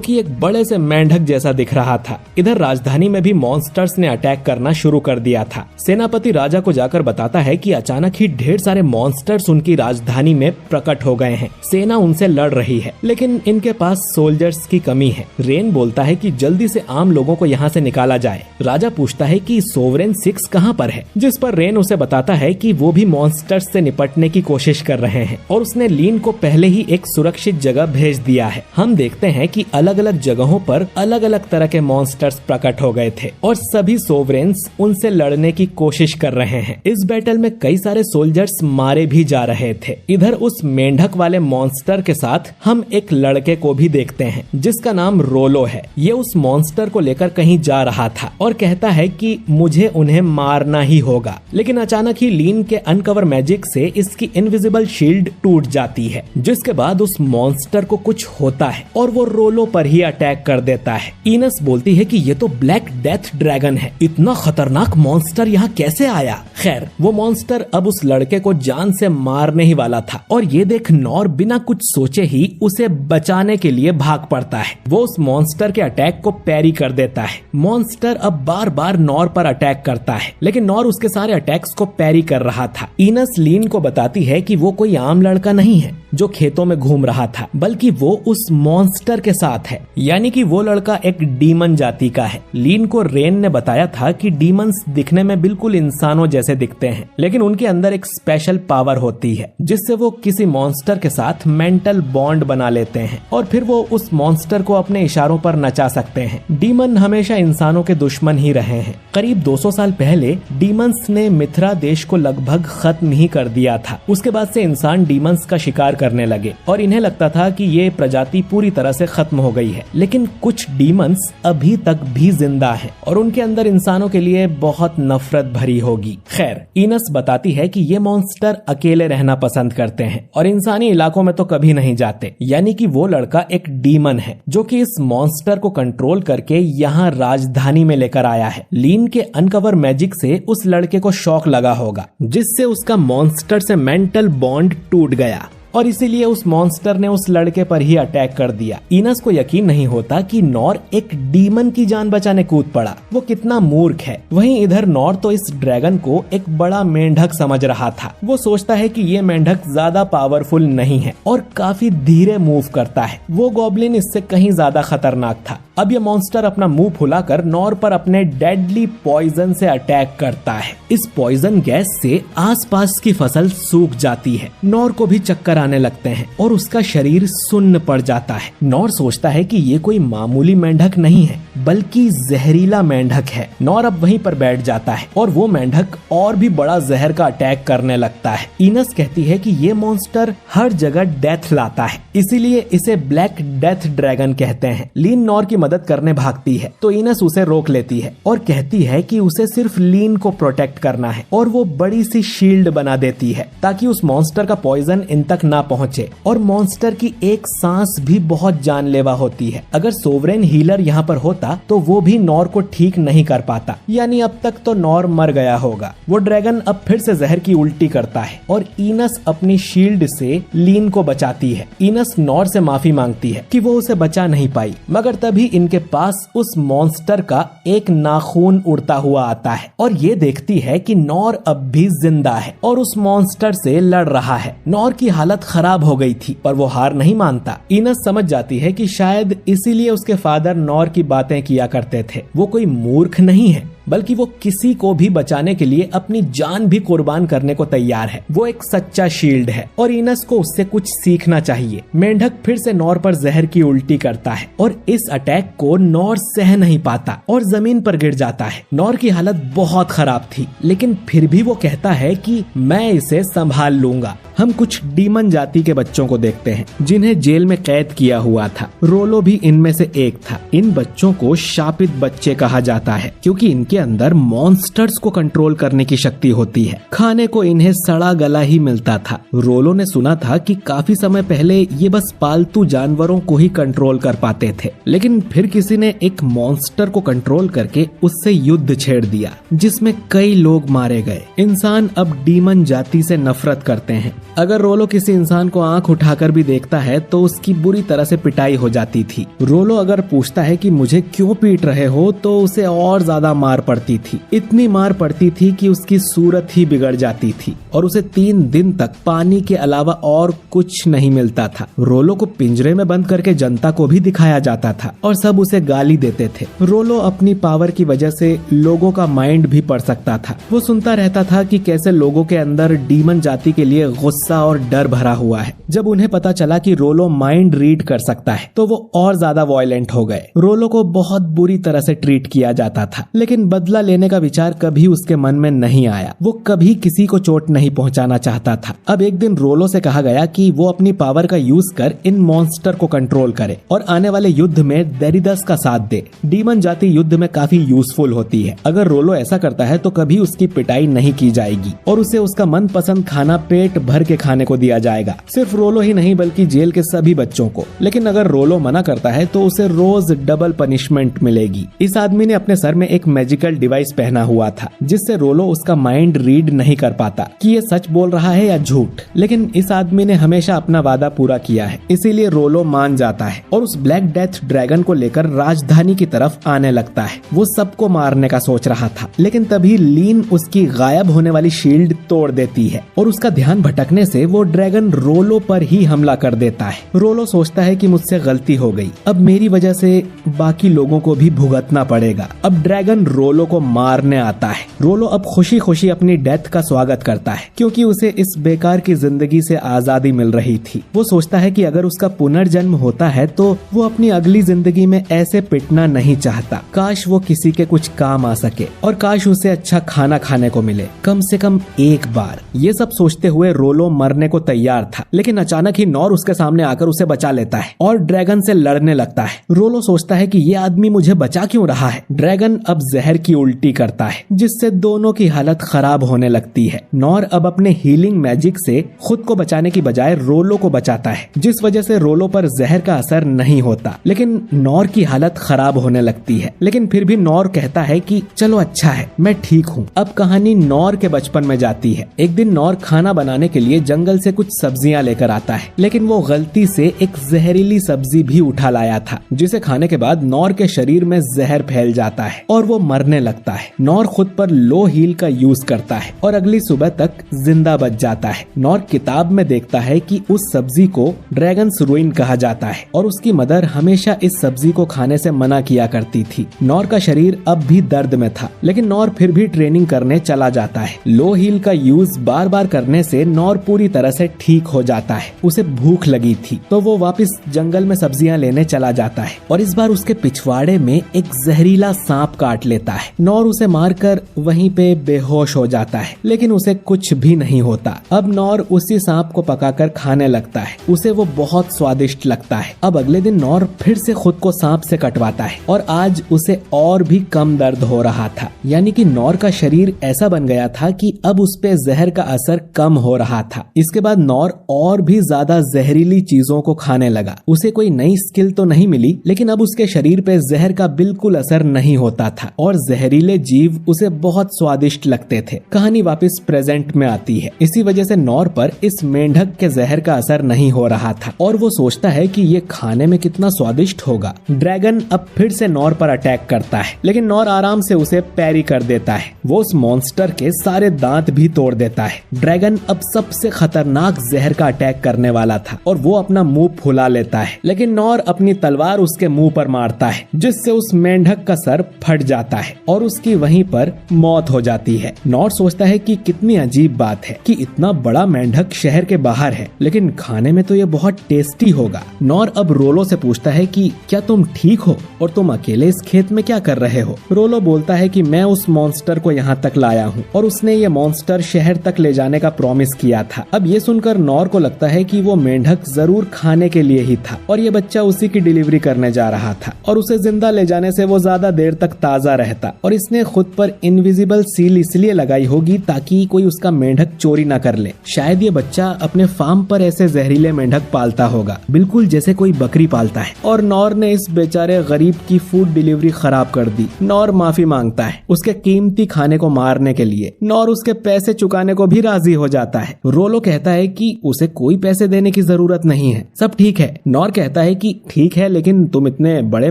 कि एक बड़े से मेंढक जैसा दिख रहा था। इधर राजधानी में भी मॉन्स्टर्स ने अटैक करना शुरू कर दिया था। सेनापति राजा को जाकर बताता है कि अचानक ही ढेर सारे मॉन्स्टर्स उनकी राजधानी में प्रकट हो गए हैं। सेना उनसे लड़ रही है, लेकिन इनके पास सोल्जर्स की कमी है। रेन बोलता है कि जल्दी से आम लोगों को यहाँ से निकाला जाए। राजा पूछता है कि सोवरेन 6 कहाँ पर है, जिस पर रेन उसे बताता है कि वो भी मॉन्स्टर्स से निपटने की कोशिश कर रहे हैं और उसने लीन को पहले ही एक सुरक्षित जगह भेज दिया है। हम देखते हैं कि अलग अलग जगहों पर अलग अलग तरह के मॉन्स्टर्स प्रकट हो गए थे और सभी सोवरेन उनसे लड़ने की कोशिश कर रहे हैं। इस बैटल में कई सारे सोल्जर्स मारे भी जा रहे थे। इधर उस मेंढक वाले मॉन्स्टर के साथ हम एक लड़के को भी देखते हैं जिसका नाम रोलो है। ये उस मॉन्स्टर को लेकर कहीं जा रहा था और कहता है कि मुझे उन्हें मारना ही होगा, लेकिन अचानक ही लीन के अनकवर मैजिक से इसकी इनविजिबल शील्ड टूट जाती है, जिसके बाद उस मॉन्स्टर को कुछ होता है और वो रोलो पर ही अटैक कर देता है। इनस बोलती है कि ये तो ब्लैक डेथ ड्रैगन है, इतना खतरनाक मॉन्स्टर यहाँ कैसे आया। खैर, वो मॉन्स्टर अब उस लड़के को जान से मारने ही वाला था और ये देख नॉर बिना कुछ सोचे ही उसे बचाने के लिए भाग पड़ता है। वो उस मॉन्स्टर के अटैक को पैरी कर देता है। मॉन्स्टर अब बार बार नॉर पर अटैक करता है, लेकिन नॉर उसके सारे अटैक्स को पैरी कर रहा था। इनस लीन को बताती है कि वो कोई आम लड़का नहीं है जो खेतों में घूम रहा था, बल्कि वो उस मॉन्स्टर के साथ है, यानी कि वो लड़का एक डीमन जाति का है। लीन को रेन ने बताया था कि डीमंस दिखने में बिल्कुल इंसानों जैसे दिखते हैं, लेकिन उनके अंदर एक स्पेशल पावर होती है जिससे वो किसी मॉन्स्टर के साथ मेंटल बॉन्ड बना लेते हैं और फिर वो उस मॉन्स्टर को अपने इशारों पर नचा सकते हैं। डीमन हमेशा इंसानों के दुश्मन ही रहे हैं। करीब 200 साल पहले डीमंस ने मिथ्रा देश को लगभग खत्म ही कर दिया था। उसके बाद से इंसान डीमंस का शिकार करने लगे और इन्हें लगता था कि ये प्रजाति पूरी तरह से खत्म हो गई है, लेकिन कुछ डीमंस अभी तक भी जिंदा हैं और उनके अंदर इंसानों के लिए बहुत नफरत भरी होगी। खैर, इनस बताती है कि ये मॉन्स्टर अकेले रहना पसंद करते हैं और इंसानी इलाकों में तो कभी नहीं जाते, यानी कि वो लड़का एक डीमन है जो कि इस मॉन्स्टर को कंट्रोल करके यहाँ राजधानी में लेकर आया है। लीन के अनकवर मैजिक से उस लड़के को शॉक लगा होगा जिससे उसका मॉन्स्टर से मेंटल बॉन्ड टूट गया और इसीलिए उस मॉन्स्टर ने उस लड़के पर ही अटैक कर दिया। इनस को यकीन नहीं होता कि नॉर एक डीमन की जान बचाने कूद पड़ा। वो कितना मूर्ख है। वहीं इधर नॉर तो इस ड्रैगन को एक बड़ा मेंढक समझ रहा था। वो सोचता है कि ये मेंढक ज्यादा पावरफुल नहीं है और काफी धीरे मूव करता है। वो गॉब्लिन इससे कहीं ज्यादा खतरनाक था। अब ये मॉन्स्टर अपना मुंह फुलाकर नॉर पर अपने डेडली पॉइजन से अटैक करता है। इस पॉइजन गैस से आसपास की फसल सूख जाती है। नॉर को भी चक्कर आने लगते हैं और उसका शरीर सुन्न पड़ जाता है। नॉर सोचता है कि ये कोई मामूली मेंढक नहीं है बल्कि जहरीला मेंढक है। नॉर अब वहीं पर बैठ जाता है और वो मेंढक और भी बड़ा जहर का अटैक करने लगता है। इनस कहती है कि ये मॉन्स्टर हर जगह डेथ लाता है, इसीलिए इसे ब्लैक डेथ ड्रैगन कहते हैं। लीन नॉर की मदद करने भागती है तो इनस उसे रोक लेती है और कहती है कि उसे सिर्फ लीन को प्रोटेक्ट करना है और वो बड़ी सी शील्ड बना देती है ताकि उस मॉन्स्टर का पॉइजन इन तक ना पहुंचे। और मॉन्स्टर की एक सांस भी बहुत जानलेवा होती है। अगर सोवरेन हीलर यहाँ पर होता तो वो भी नॉर को ठीक नहीं कर पाता, यानी अब तक तो नॉर मर गया होगा। वो ड्रैगन अब फिर से जहर की उल्टी करता है और इनस अपनी शील्ड से लीन को बचाती है। इनस नॉर से माफी मांगती है कि वो उसे बचा नहीं पाई, मगर तभी इनके पास उस मॉन्स्टर का एक नाखून उड़ता हुआ आता है और ये देखती है कि नॉर अब भी जिंदा है और उस मॉन्स्टर से लड़ रहा है। नॉर की हालत खराब हो गई थी पर वो हार नहीं मानता। इनस समझ जाती है कि शायद इसीलिए उसके फादर नॉर की बातें किया करते थे। वो कोई मूर्ख नहीं है बल्कि वो किसी को भी बचाने के लिए अपनी जान भी कुर्बान करने को तैयार है। वो एक सच्चा शील्ड है और इनस को उससे कुछ सीखना चाहिए। मेंढक फिर से नॉर पर जहर की उल्टी करता है और इस अटैक को नॉर सह नहीं पाता और जमीन पर गिर जाता है। नॉर की हालत बहुत खराब थी लेकिन फिर भी वो कहता है कि मैं इसे संभाल लूंगा। हम कुछ डीमन जाति के बच्चों को देखते हैं जिन्हें जेल में कैद किया हुआ था। रोलो भी इनमें से एक था। इन बच्चों को शापित बच्चे कहा जाता है क्योंकि इनके अंदर मॉन्स्टर्स को कंट्रोल करने की शक्ति होती है। खाने को इन्हें सड़ा गला ही मिलता था। रोलो ने सुना था कि काफी समय पहले ये बस पालतू जानवरों को ही कंट्रोल कर पाते थे, लेकिन फिर किसी ने एक मॉन्स्टर को कंट्रोल करके उससे युद्ध छेड़ दिया जिसमें कई लोग मारे गए। इंसान अब डीमन जाति से नफरत करते हैं। अगर रोलो किसी इंसान को आंख उठाकर भी देखता है तो उसकी बुरी तरह से पिटाई हो जाती थी। रोलो अगर पूछता है कि मुझे क्यों पीट रहे हो तो उसे और ज्यादा मार पड़ती थी। इतनी मार पड़ती थी कि उसकी सूरत ही बिगड़ जाती थी और उसे 3 दिन तक पानी के अलावा और कुछ नहीं मिलता था। रोलो को पिंजरे में बंद करके जनता को भी दिखाया जाता था और सब उसे गाली देते थे। रोलो अपनी पावर की वजह से लोगों का माइंड भी पढ़ सकता था। वो सुनता रहता था कि कैसे लोगों के अंदर डीमन जाति के लिए गुस्सा और डर भरा हुआ है। जब उन्हें पता चला कि रोलो माइंड रीड कर सकता है तो वो और ज्यादा वायलेंट हो गए। रोलो को बहुत बुरी तरह से ट्रीट किया जाता था लेकिन बदला लेने का विचार कभी उसके मन में नहीं आया। वो कभी किसी को चोट नहीं पहुंचाना चाहता था। अब एक दिन रोलो से कहा गया कि वो अपनी पावर का यूज कर इन मॉन्स्टर को कंट्रोल करे और आने वाले युद्ध में देरिदस का साथ दे। डीमन जाति युद्ध में काफी यूजफुल होती है। अगर रोलो ऐसा करता है तो कभी उसकी पिटाई नहीं की जाएगी और उसे उसका मनपसंद खाना पेट भर के खाने को दिया जाएगा। सिर्फ रोलो ही नहीं बल्कि जेल के सभी बच्चों को। लेकिन अगर रोलो मना करता है तो उसे रोज डबल पनिशमेंट मिलेगी। इस आदमी ने अपने सर में एक मैजिकल डिवाइस पहना हुआ था जिससे रोलो उसका माइंड रीड नहीं कर पाता कि ये सच बोल रहा है या झूठ। लेकिन इस आदमी ने हमेशा अपना वादा पूरा किया है, इसीलिए रोलो मान जाता है और उस ब्लैक डेथ ड्रैगन को लेकर राजधानी की तरफ आने लगता है। वो सबको मारने का सोच रहा था लेकिन तभी लीन उसकी गायब होने वाली शील्ड तोड़ देती है और उसका ध्यान भटकने से वो ड्रैगन रोलो पर ही हमला कर देता है। रोलो सोचता है कि मुझसे गलती हो गई, अब मेरी वजह से बाकी लोगों को भी भुगतना पड़ेगा। अब ड्रैगन रोलो को मारने आता है। रोलो अब खुशी खुशी अपनी डेथ का स्वागत करता है क्योंकि उसे इस बेकार की जिंदगी से आजादी मिल रही थी। वो सोचता है कि अगर उसका पुनर्जन्म होता है तो वो अपनी अगली जिंदगी में ऐसे पिटना नहीं चाहता। काश वो किसी के कुछ काम आ सके और काश उसे अच्छा खाना खाने को मिले कम से कम एक बार। ये सब सोचते हुए रोलो मरने को तैयार था लेकिन अचानक ही नॉर उसके सामने आकर उसे बचा लेता है और ड्रैगन से लड़ने लगता है। रोलो सोचता है कि ये आदमी मुझे बचा क्यों रहा है। ड्रैगन अब जहर की उल्टी करता है, जिससे दोनों की हालत खराब होने लगती है। नॉर अब अपने हीलिंग मैजिक से खुद को बचाने की बजाय रोलो को बचाता है, जिस वजह से रोलो पर जहर का असर नहीं होता, लेकिन नॉर की हालत खराब होने लगती है। लेकिन फिर भी नॉर कहता है कि चलो अच्छा है, मैं ठीक हूँ। अब कहानी नॉर के बचपन में जाती है। एक दिन नॉर खाना बनाने के लिए जंगल से कुछ सब्जियां लेकर आता है, लेकिन वो गलती से एक जहरीली सब्जी भी उठा लाया था, जिसे खाने के बाद नॉर के शरीर में जहर फैल जाता है और वो मरने लगता है। नॉर खुद पर लो हील का यूज करता है और अगली सुबह तक जिंदा बच जाता है। नॉर किताब में देखता है कि उस सब्जी को ड्रैगन्स रुइन कहा जाता है और उसकी मदर हमेशा इस सब्जी को खाने से मना किया करती थी। नॉर का शरीर अब भी दर्द में था, लेकिन नॉर फिर भी ट्रेनिंग करने चला जाता है। लो हील का यूज बार बार करने से नॉर पूरी तरह से ठीक हो जाता है। उसे भूख लगी थी तो वो वापस जंगल में सब्जियां लेने चला जाता है और इस बार उसके पिछवाड़े में एक जहरीला सांप काट लेता है। नॉर उसे मारकर वहीं पे बेहोश हो जाता है, लेकिन उसे कुछ भी नहीं होता। अब नॉर उसी सांप को पकाकर खाने लगता है। उसे वो बहुत स्वादिष्ट लगता है। अब अगले दिन नॉर फिर से खुद को सांप से कटवाता है और आज उसे और भी कम दर्द हो रहा था। यानी कि नॉर का शरीर ऐसा बन गया था कि अब उस पे जहर का असर कम हो रहा था। इसके बाद नॉर और भी ज्यादा जहरीली चीजों को खाने लगा। उसे कोई नई स्किल तो नहीं मिली, लेकिन अब उसके शरीर पे जहर का बिल्कुल असर नहीं होता था और जहरीले जीव उसे बहुत स्वादिष्ट लगते थे। कहानी वापस प्रेजेंट में आती है। इसी वजह से नॉर पर इस मेंढक के जहर का असर नहीं हो रहा था और वो सोचता है कि ये खाने में कितना स्वादिष्ट होगा। ड्रैगन अब फिर से नॉर पर अटैक करता है, लेकिन नॉर आराम से उसे पैरी कर देता है। वो उस मॉन्स्टर के सारे दांत भी तोड़ देता है। ड्रैगन अब सबसे खतरनाक जहर का अटैक करने वाला था और वो अपना मुंह फुला लेता है, लेकिन नॉर अपनी तलवार उसके मुंह पर मारता है, जिससे उस मेंढक का सर फट जाता है और उसकी वहीं पर मौत हो जाती है। नॉर सोचता है कि कितनी अजीब बात है कि इतना बड़ा मेंढक शहर के बाहर है, लेकिन खाने में तो ये बहुत टेस्टी होगा। नॉर अब रोलो से पूछता है कि क्या तुम ठीक हो और तुम अकेले इस खेत में क्या कर रहे हो? रोलो बोलता है कि मैं उस मॉन्स्टर को यहाँ तक लाया हूँ और उसने ये मॉन्स्टर शहर तक ले जाने का प्रॉमिस किया था। अब ये सुनकर नॉर को लगता है कि वो मेंढक जरूर खाने के लिए ही था और ये बच्चा उसी की डिलीवरी करने जा रहा था और उसे जिंदा ले जाने से वो ज्यादा देर तक ताजा रहता और इसने खुद पर इनविजिबल सील इसलिए लगाई होगी ताकि कोई उसका मेंढक चोरी न कर ले। शायद ये बच्चा अपने फार्म पर ऐसे जहरीले मेंढक पालता होगा, बिल्कुल जैसे कोई बकरी पालता है। और नॉर ने इस बेचारे गरीब की फूड डिलीवरी खराब कर दी। नॉर माफी मांगता है उसके कीमती खाने को मारने के लिए। नॉर उसके पैसे चुकाने को भी राजी हो जाता है। रोलो कहता है कि उसे कोई पैसे देने की जरूरत नहीं है, सब ठीक है। नॉर कहता है कि ठीक है, लेकिन तुम इतने बड़े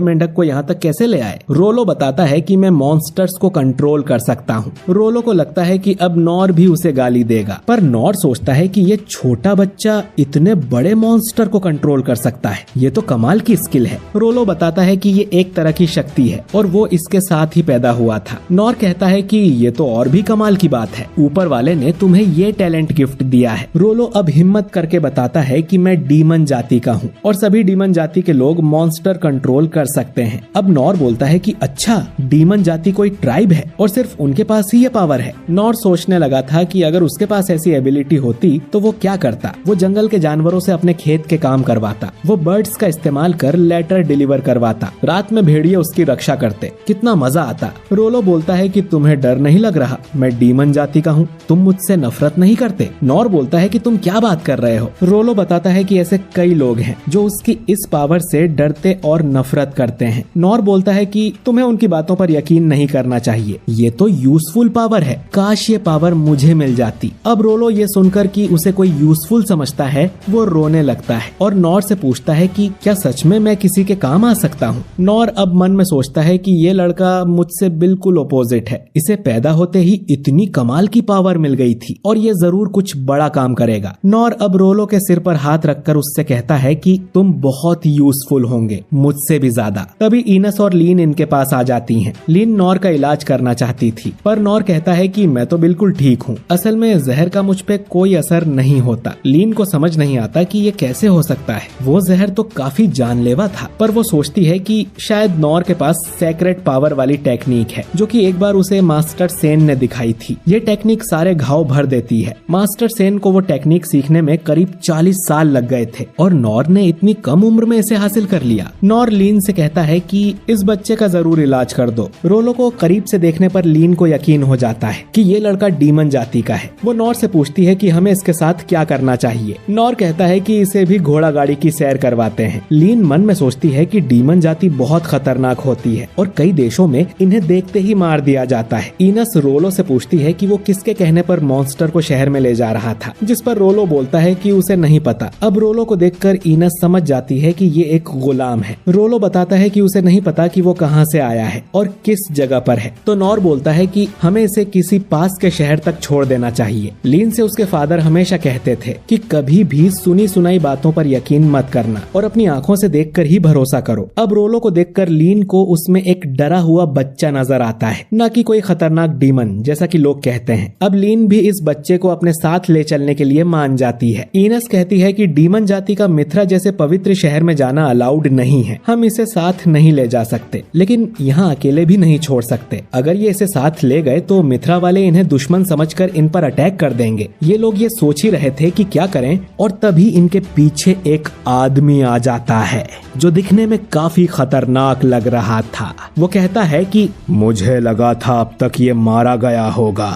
मेंढक को यहाँ तक कैसे ले आए? रोलो बताता है कि मैं मॉन्स्टर्स को कंट्रोल कर सकता हूँ। रोलो को लगता है कि अब नॉर भी उसे गाली देगा, पर नॉर सोचता है कि ये छोटा बच्चा इतने बड़े मॉन्स्टर को कंट्रोल कर सकता है, ये तो कमाल की स्किल है। रोलो बताता है कि ये एक तरह की शक्ति है और वो इसके साथ ही पैदा हुआ था। नॉर कहता है कि ये तो और भी कमाल की बात है, ऊपर वाले ने तुम्हें ये टैलेंट गिफ्ट दिया है। रोलो अब हिम्मत करके बताता है कि मैं डीमन जाति का हूँ और सभी डीमन जाति के लोग मॉन्स्टर कंट्रोल कर सकते हैं। अब नॉर बोलता है कि अच्छा, डीमन जाति कोई ट्राइब है और सिर्फ उनके पास ही ये पावर है। नॉर सोचने लगा था कि अगर उसके पास ऐसी एबिलिटी होती तो वो क्या करता। वो जंगल के जानवरों से अपने खेत के काम करवाता, वो बर्ड्स का इस्तेमाल कर लेटर डिलीवर करवाता, रात में भेड़िए उसकी रक्षा करते, कितना मजा आता। रोलो बोलता है कि तुम्हें डर नहीं लग रहा, मैं डीमन जाति का हूँ, तुम मुझसे नफरत नहीं करते। नॉर बोलता है कि तुम क्या बात कर रहे हो। रोलो बताता है कि ऐसे कई लोग हैं जो उसकी इस पावर से डरते और नफरत करते हैं। नॉर बोलता है कि तुम्हें उनकी बातों पर यकीन नहीं करना चाहिए, ये तो यूजफुल पावर है, काश ये पावर मुझे मिल जाती। अब रोलो ये सुनकर कि उसे कोई यूजफुल समझता है वो रोने लगता है और नॉर से पूछता है कि क्या सच में मैं किसी के काम आ सकता हूँ। नॉर अब मन में सोचता है कि ये लड़का मुझसे बिल्कुल अपोजिट है, इसे पैदा होते ही इतनी कमाल की पावर मिल गई थी और ये जरूर कुछ बड़ा काम करेगा। नॉर अब रोलो के सिर पर हाथ रखकर उससे कहता है कि तुम बहुत यूजफुल होंगे, मुझसे भी ज्यादा। तभी इनस और लीन इनके पास आ जाती हैं। लीन नॉर का इलाज करना चाहती थी, पर नॉर कहता है कि मैं तो बिल्कुल ठीक हूँ, असल में जहर का मुझ पे कोई असर नहीं होता। लीन को समझ नहीं आता कि ये कैसे हो सकता है, वो जहर तो काफी जानलेवा था। पर वो सोचती है कि शायद नॉर के पास सेक्रेट पावर वाली टेक्निक है जो कि एक बार उसे मास्टर सेन ने दिखाई थी। ये टेक्निक सारे घाव भर देती है। मास्टर सेन को वो टेक्निक सीखने में करीब 40 साल लग गए थे और नॉर ने इतनी कम उम्र में इसे हासिल कर लिया। नॉर लीन से कहता है कि इस बच्चे का जरूर इलाज कर दो। रोलो को करीब से देखने पर लीन को यकीन हो जाता है कि ये लड़का डीमन जाति का है। वो नॉर से पूछती है कि हमें इसके साथ क्या करना चाहिए। नॉर कहता है कि इसे भी घोड़ा गाड़ी की सैर करवाते हैं। लीन मन में सोचती है कि डीमन जाति बहुत खतरनाक होती है और कई देशों में इन्हें देखते ही मार दिया जाता है। इनस रोलो से पूछती है कि वो किसके कहने पर मॉन्स्टर को शहर में ले जा रहा था, जिस पर रोलो बोलता है कि उसे नहीं पता। अब रोलो को देखकर इनस समझ जाती है कि ये एक गुलाम है। रोलो बताता है कि उसे नहीं पता कि वो कहां से आया है और किस जगह पर है, तो नॉर बोलता है कि हमें इसे किसी पास के शहर तक छोड़ देना चाहिए। लीन से उसके फादर हमेशा कहते थे कि कभी भी सुनी सुनाई बातों पर यकीन मत करना और अपनी आंखों से देखकर ही भरोसा करो। अब रोलो को देखकर लीन को उसमें एक डरा हुआ बच्चा नजर आता है, न कि कोई खतरनाक डीमन जैसा कि लोग कहते हैं। अब लीन भी इस बच्चे को अपने साथ ले चलने के लिए मान जाती है। इनस कहती है कि डीमन जाति का मिथ्रा जैसे पवित्र शहर में जाना अलाउड नहीं है, हम इसे साथ नहीं ले जा सकते, लेकिन यहाँ अकेले भी नहीं छोड़ सकते। अगर ये इसे साथ ले गए तो मिथ्रा वाले इन्हें दुश्मन समझकर इन पर अटैक कर देंगे। ये लोग ये सोच ही रहे थे कि क्या करें, और तभी इनके पीछे एक आदमी आ जाता है जो दिखने में काफी खतरनाक लग रहा था। वो कहता है कि मुझे लगा था अब तक ये मारा गया होगा।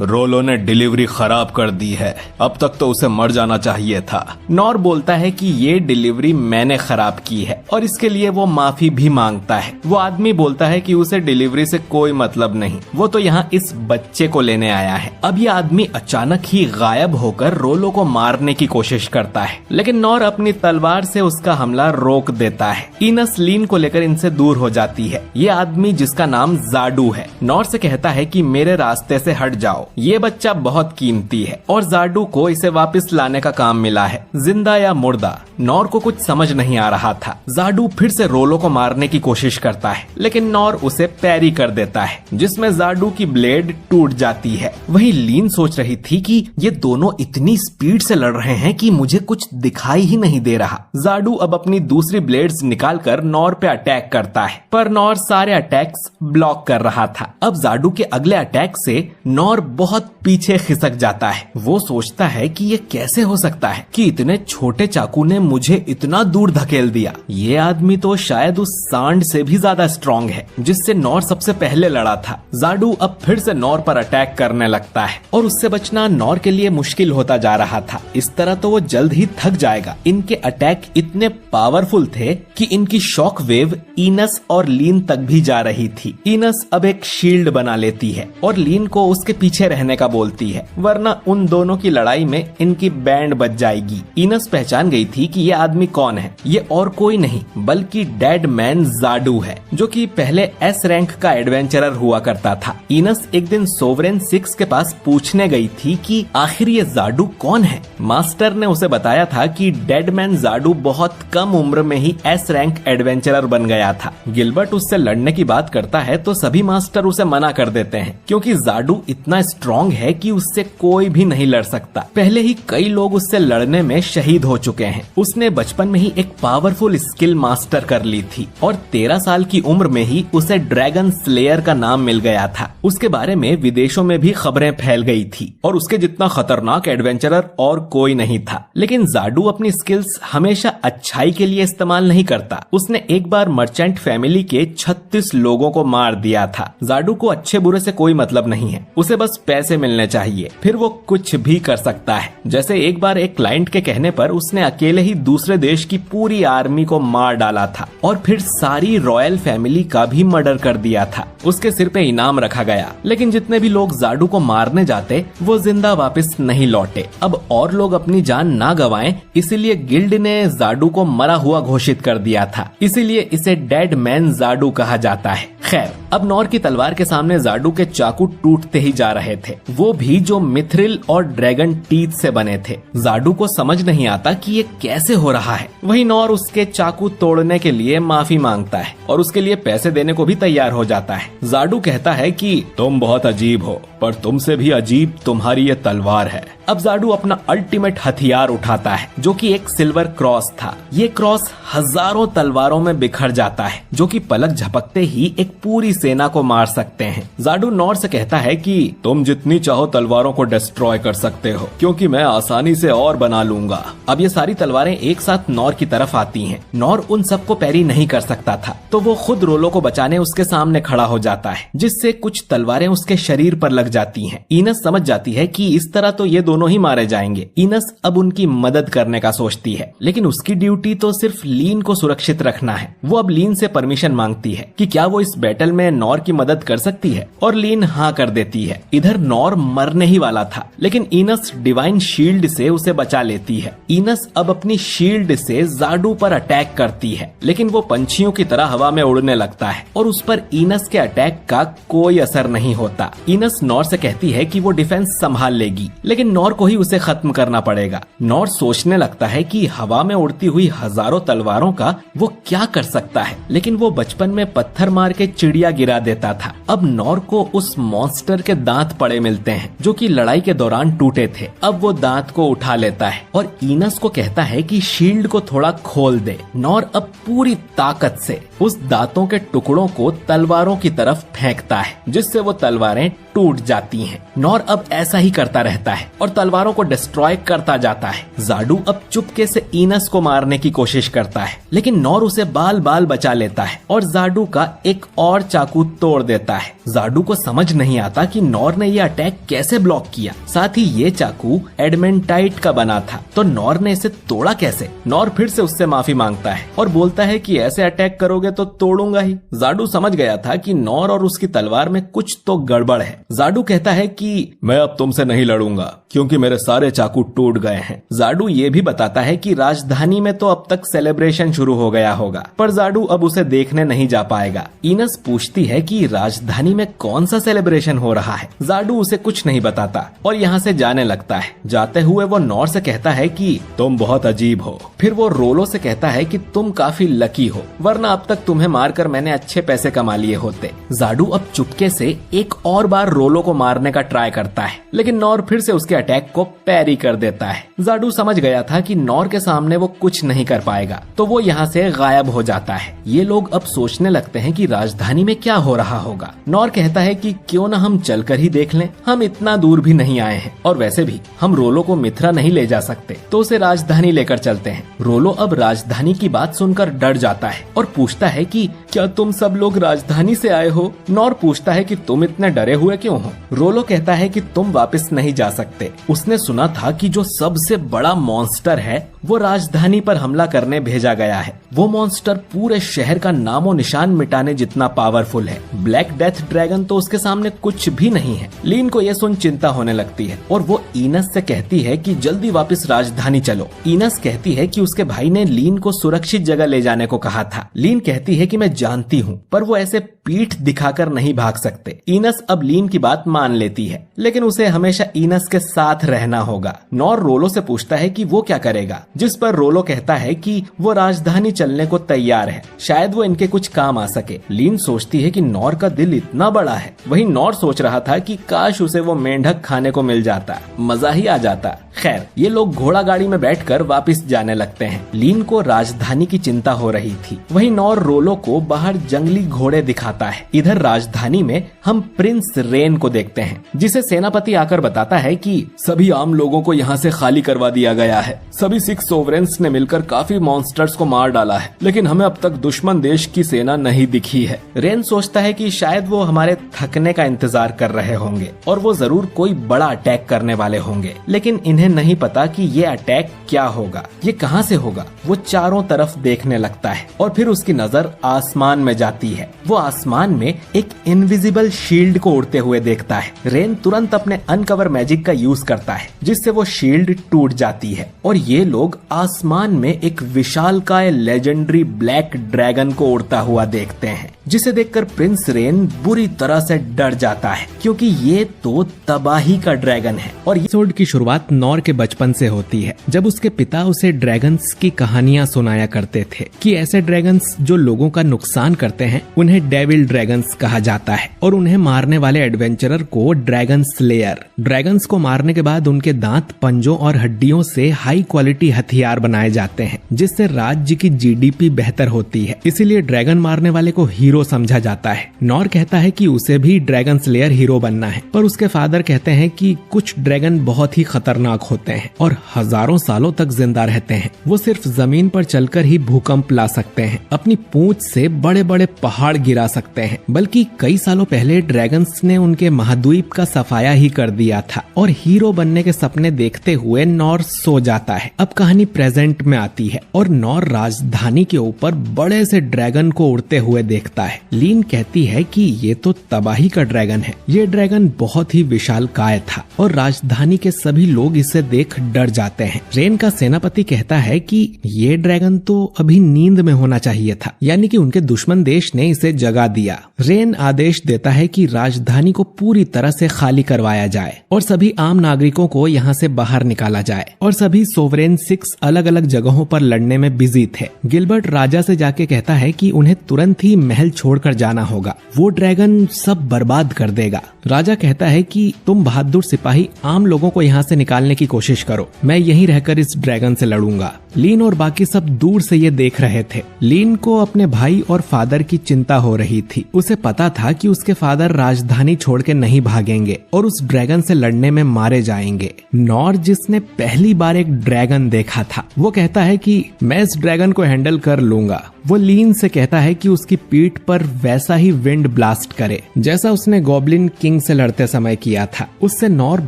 रोलो ने डिलीवरी खराब कर दी है, अब तक तो उसे मर जाना चाहिए था। नॉर बोलता है कि ये डिलीवरी मैंने खराब की है और इसके लिए वो माफी भी मांगता है। वो आदमी बोलता है कि उसे डिलीवरी से कोई मतलब नहीं, वो तो यहाँ इस बच्चे को लेने आया है। अब ये आदमी अचानक ही गायब होकर रोलो को मारने की कोशिश करता है, लेकिन नॉर अपनी तलवार से उसका हमला रोक देता है। इनस लीन को लेकर इनसे दूर हो जाती है। ये आदमी जिसका नाम जाडू है नॉर से कहता है कि मेरे रास्ते से हट जाओ, ये बच्चा बहुत कीमती है और जाडू को इसे वापस लाने का काम मिला है, जिंदा या मुर्दा। नॉर को कुछ समझ नहीं आ रहा था। जाडू फिर से रोलो को मारने की कोशिश करता है, लेकिन नॉर उसे पैरी कर देता है, जिसमें जाडू की ब्लेड टूट जाती है। वहीं लीन सोच रही थी कि ये दोनों इतनी स्पीड से लड़ रहे हैं कि मुझे कुछ दिखाई ही नहीं दे रहा। जाडू अब अपनी दूसरी ब्लेड्स निकालकर नॉर पे अटैक करता है, पर नॉर सारे अटैक्स ब्लॉक कर रहा था। अब जाडू के अगले अटैक से नॉर बहुत पीछे खिसक जाता है। वो सोचता है कि ये कैसे हो सकता है कि इतने छोटे चाकू ने मुझे इतना दूर धकेल दिया। ये आदमी तो शायद उस सांड से भी ज्यादा स्ट्रॉन्ग है जिससे नॉर सबसे पहले लड़ा था। जाडू अब फिर से नॉर पर अटैक करने लगता है और उससे बचना नॉर के लिए मुश्किल होता जा रहा था। इस तरह तो वो जल्द ही थक जाएगा। इनके अटैक इतने पावरफुल थे कि इनकी शॉक वेव इनस और लीन तक भी जा रही थी। इनस अब एक शील्ड बना लेती है और लीन को उसके पीछे रहने का बोलती है, वरना उन दोनों की लड़ाई में इनकी बैंड बच जाएगी। इनस पहचान गई थी कि ये आदमी कौन है। ये और कोई नहीं बल्कि डेड मैन जाडू है, जो कि पहले एस रैंक का एडवेंचरर हुआ करता था। इनस एक दिन सोवरेन 6 के पास पूछने गई थी कि आखिर ये जाडू कौन है। मास्टर ने उसे बताया था कि डेड मैन जाडू बहुत कम उम्र में ही एस रैंक एडवेंचरर बन गया था। गिलबर्ट उससे लड़ने की बात करता है तो सभी मास्टर उसे मना कर देते हैं, क्योंकि जाडू इतना स्ट्रॉन्ग है कि उससे कोई भी नहीं लड़ सकता। पहले ही कई लोग उससे लड़ने में शहीद हो चुके हैं। उसने बचपन में ही एक पावरफुल स्किल मास्टर कर ली थी और 13 साल की उम्र में ही उसे ड्रैगन स्लेयर का नाम मिल गया था। उसके बारे में विदेशों में भी खबरें फैल गई थी और उसके जितना खतरनाक एडवेंचरर और कोई नहीं था। लेकिन जाडू अपनी स्किल्स हमेशा अच्छाई के लिए इस्तेमाल नहीं करता। उसने एक बार मर्चेंट फैमिली के 36 लोगों को मार दिया था। जाडू को अच्छे बुरे से कोई मतलब नहीं है, उसे बस पैसे मिलने चाहिए, फिर वो कुछ भी कर सकता है। जैसे एक बार एक क्लाइंट के कहने पर उसने अकेले ही दूसरे देश की पूरी आर्मी को मार डाला था और फिर सारी रॉयल फैमिली का भी मर्डर कर दिया था। उसके सिर पे इनाम रखा गया, लेकिन जितने भी लोग जाडू को मारने जाते वो जिंदा वापस नहीं लौटे। अब और लोग अपनी जान ना गवाएं, इसीलिए गिल्ड ने जाडू को मरा हुआ घोषित कर दिया था। इसीलिए इसे डेड मैन जाडू कहा जाता है। खैर, अब नॉर की तलवार के सामने जाडू के चाकू टूटते ही जा रहे थे, वो भी जो मिथ्रिल और ड्रैगन टीथ से बने थे। जाडू को समझ नहीं आता कि ये कैसे हो रहा है। वही नॉर उसके चाकू तोड़ने के लिए माफी मांगता है और उसके लिए पैसे देने को भी तैयार हो जाता है। जाडू कहता है कि तुम बहुत अजीब हो, पर तुमसे भी अजीब तुम्हारी ये तलवार है। अब जाडू अपना अल्टीमेट हथियार उठाता है जो कि एक सिल्वर क्रॉस था। ये क्रॉस हजारों तलवारों में बिखर जाता है जो कि पलक झपकते ही एक पूरी सेना को मार सकते हैं। जाडू नॉर से कहता है कि तुम जितनी चाहो तलवारों को डिस्ट्रॉय कर सकते हो क्योंकि मैं आसानी से और बना लूंगा। अब ये सारी तलवारें एक साथ नॉर की तरफ आती हैं। नॉर उन सबको पैरी नहीं कर सकता था तो वो खुद रोलो को बचाने उसके सामने खड़ा हो जाता है, जिससे कुछ तलवारें उसके शरीर पर लग जाती हैं। इनस समझ जाती है कि इस तरह तो ये दोनों ही मारे जाएंगे। इनस अब उनकी मदद करने का सोचती है, लेकिन उसकी ड्यूटी तो सिर्फ लीन को सुरक्षित रखना है। वो अब लीन से परमिशन मांगती है कि क्या वो इस बैटल में नॉर की मदद कर सकती है, और लीन हाँ कर देती है। इधर नॉर मरने ही वाला था, लेकिन इनस डिवाइन शील्ड से उसे बचा लेती है। इनस अब अपनी शील्ड से जाडू पर अटैक करती है, लेकिन वो पंछियों की तरह हवा में उड़ने लगता है और उस पर इनस के अटैक का कोई असर नहीं होता। इनस नॉर से कहती है कि वो डिफेंस संभाल लेगी, लेकिन नॉर को ही उसे खत्म करना पड़ेगा। नॉर सोचने लगता है कि हवा में उड़ती हुई हजारों तलवारों का वो क्या कर सकता है, लेकिन वो बचपन में पत्थर मार के चिड़िया गिरा देता था। अब नॉर को उस मॉन्स्टर के दांत पड़े मिलते हैं जो कि लड़ाई के दौरान टूटे थे। अब वो दांत को उठा लेता है और इनस को कहता है कि शील्ड को थोड़ा खोल दे। नॉर अब पूरी ताकत से उस दांतों के टुकड़ों को तलवारों की तरफ फेंकता है, जिससे वो तलवारें टूट जाती हैं। नॉर अब ऐसा ही करता रहता है और तलवारों को डिस्ट्रॉय करता जाता है। जाडू अब चुपके से इनस को मारने की कोशिश करता है, लेकिन नॉर उसे बाल बाल बचा लेता है और जाडू का एक और चाकू तोड़ देता है। जाडू को समझ नहीं आता कि नॉर ने ये अटैक कैसे ब्लॉक किया। साथ ही ये चाकू एडमेंटाइट का बना था, तो नॉर ने इसे तोड़ा कैसे। नॉर फिर से उससे माफी मांगता है और बोलता है कि ऐसे अटैक करोगे तो तोड़ूंगा ही। जाडू समझ गया था कि नॉर और उसकी तलवार में कुछ तो गड़बड़ है। जाडू कहता है कि मैं अब तुमसे नहीं लड़ूंगा क्योंकि मेरे सारे चाकू टूट गए हैं। जाडू ये भी बताता है कि राजधानी में तो अब तक सेलिब्रेशन शुरू हो गया होगा, पर जाडू अब उसे देखने नहीं जा पाएगा। इनस पूछती है कि राजधानी में कौन सा सेलिब्रेशन हो रहा है। जाडू उसे कुछ नहीं बताता और यहाँ से जाने लगता है। जाते हुए वो नॉर से कहता है कि तुम बहुत अजीब हो। फिर वो रोलो से कहता है कि तुम काफी लकी हो, वरना अब तक तुम्हें मारकर मैंने अच्छे पैसे कमा लिए होते। जाडू अब चुपके से एक और बार रोलो को मारने का ट्राई करता है, लेकिन नॉर फिर से उसके अटैक को पैरी कर देता है। जाडू समझ गया था कि नॉर के सामने वो कुछ नहीं कर पाएगा, तो वो यहाँ से गायब हो जाता है। ये लोग अब सोचने लगते हैं कि राजधानी में क्या हो रहा होगा। नॉर कहता है कि क्यों न हम चलकर ही देख लें, हम इतना दूर भी नहीं आए हैं और वैसे भी हम रोलो को मिथ्रा नहीं ले जा सकते, तो उसे राजधानी लेकर चलते हैं। रोलो अब राजधानी की बात सुनकर डर जाता है और पूछता है कि क्या तुम सब लोग राजधानी से आए हो। नॉर पूछता है कि तुम इतने डरे हुए क्यों हो। रोलो कहता है कि तुम वापस नहीं जा सकते। उसने सुना था कि जो सबसे बड़ा मॉन्स्टर है वो राजधानी पर हमला करने भेजा गया है। वो मॉन्स्टर पूरे शहर का नामो निशान मिटाने जितना पावरफुल है। ब्लैक डेथ ड्रैगन तो उसके सामने कुछ भी नहीं है। लीन को यह सुन चिंता होने लगती है और वो इनस से कहती है कि जल्दी वापस राजधानी चलो। इनस कहती है कि उसके भाई ने लीन को सुरक्षित जगह ले जाने को कहा था। लीन कहती है कि मैं जानती हूँ, पर वो ऐसे पीठ दिखाकर नहीं भाग सकते। इनस अब लीन की बात मान लेती है, लेकिन उसे हमेशा इनस के साथ रहना होगा। नॉर रोलो से पूछता है कि वो क्या करेगा, जिस पर रोलो कहता है कि वो राजधानी चलने को तैयार है, शायद वो इनके कुछ काम आ सके। लीन सोचती है कि नॉर का दिल इतना बड़ा है। वहीं नॉर सोच रहा था कि काश उसे वो मेंढक खाने को मिल जाता, मजा ही आ जाता। खैर, ये लोग घोड़ा गाड़ी में बैठकर वापस जाने लगते हैं। लीन को राजधानी की चिंता हो रही थी। वहीं नॉर रोलो को बाहर जंगली घोड़े दिखाता है। इधर राजधानी में हम प्रिंस रेन को देखते हैं, जिसे सेनापति आकर बताता है कि सभी आम लोगों को यहाँ से खाली करवा दिया गया है। सभी सिख सोवरेंस ने मिलकर काफी मॉन्स्टर्स को मार डाला है, लेकिन हमें अब तक दुश्मन देश की सेना नहीं दिखी है। रेन सोचता है कि शायद वो हमारे थकने का इंतजार कर रहे होंगे और वो जरूर कोई बड़ा अटैक करने वाले होंगे, लेकिन इन्हें नहीं पता कि ये अटैक क्या होगा, ये कहां से होगा। वो चारों तरफ देखने लगता है और फिर उसकी नजर आसमान में जाती है। वो आसमान में एक इनविजिबल शील्ड को उड़ते हुए देखता है। रेन तुरंत अपने अनकवर मैजिक का यूज करता है, जिससे वो शील्ड टूट जाती है और ये लोग आसमान में एक विशालकाय लेजेंडरी ब्लैक ड्रैगन को उड़ता हुआ देखते हैं, जिसे देखकर प्रिंस रेन बुरी तरह से डर जाता है, क्योंकि ये तो तबाही का ड्रैगन है। और एपिसोड की शुरुआत नॉर के बचपन से होती है, जब उसके पिता उसे ड्रैगन्स की कहानियां सुनाया करते थे कि ऐसे ड्रैगन्स जो लोगों का नुकसान करते हैं उन्हें डेविल ड्रैगन्स कहा जाता है, और उन्हें मारने वाले एडवेंचरर को ड्रैगन स्लेयर। ड्रैगन्स को मारने के बाद उनके दांत, पंजों और हड्डियों से हाई क्वालिटी हथियार बनाए जाते हैं, जिससे राज्य की जीडीपी बेहतर होती है। इसीलिए ड्रैगन मारने वाले को हीरो समझा जाता है। नॉर कहता है कि उसे भी ड्रैगन स्लेयर हीरो बनना है, पर उसके फादर कहते हैं कि कुछ ड्रैगन बहुत ही खतरनाक होते हैं और हजारों सालों तक जिंदा रहते हैं। वो सिर्फ जमीन पर चलकर ही भूकंप ला सकते हैं, अपनी पूंछ से बड़े बड़े पहाड़ गिरा सकते हैं। बल्कि कई सालों पहले ड्रैगन्स ने उनके महाद्वीप का सफाया ही कर दिया था, और हीरो बनने के सपने देखते हुए नॉर सो जाता है। अब कहानी प्रेजेंट में आती है और नॉर राजधानी के ऊपर बड़े से ड्रैगन को उड़ते हुए देखता है। लीन कहती है कि ये तो तबाही का ड्रैगन है। ये ड्रैगन बहुत ही विशालकाय था और राजधानी के सभी लोग इसे देख डर जाते हैं। रेन का सेनापति कहता है कि ये ड्रैगन तो अभी नींद में होना चाहिए था, यानी कि उनके दुश्मन देश ने इसे जगा दिया। रेन आदेश देता है कि राजधानी को पूरी तरह से खाली करवाया जाए और सभी आम नागरिकों को यहाँ से बाहर निकाला जाए। और सभी सोवरेन 6 अलग अलग जगहों पर लड़ने में बिजी थे। गिलबर्ट राजा से जाके कहता है कि उन्हें तुरंत ही महल छोड़कर जाना होगा, वो ड्रैगन सब बर्बाद कर देगा। राजा कहता है कि तुम बहादुर सिपाही आम लोगों को यहाँ से निकालने की कोशिश करो, मैं यहीं रहकर इस ड्रैगन से लड़ूंगा। लीन और बाकी सब दूर से ये देख रहे थे। लीन को अपने भाई और फादर की चिंता हो रही थी। उसे पता था कि उसके फादर राजधानी छोड़ के नहीं भागेंगे और उस ड्रैगन से लड़ने में मारे जाएंगे। नॉर, जिसने पहली बार एक ड्रैगन देखा था, वो कहता है कि मैं इस ड्रैगन को हैंडल कर लूंगा। वो लीन से कहता है कि उसकी पीठ पर वैसा ही विंड ब्लास्ट करे जैसा उसने गॉब्लिन किंग से लड़ते समय किया था। उससे नॉर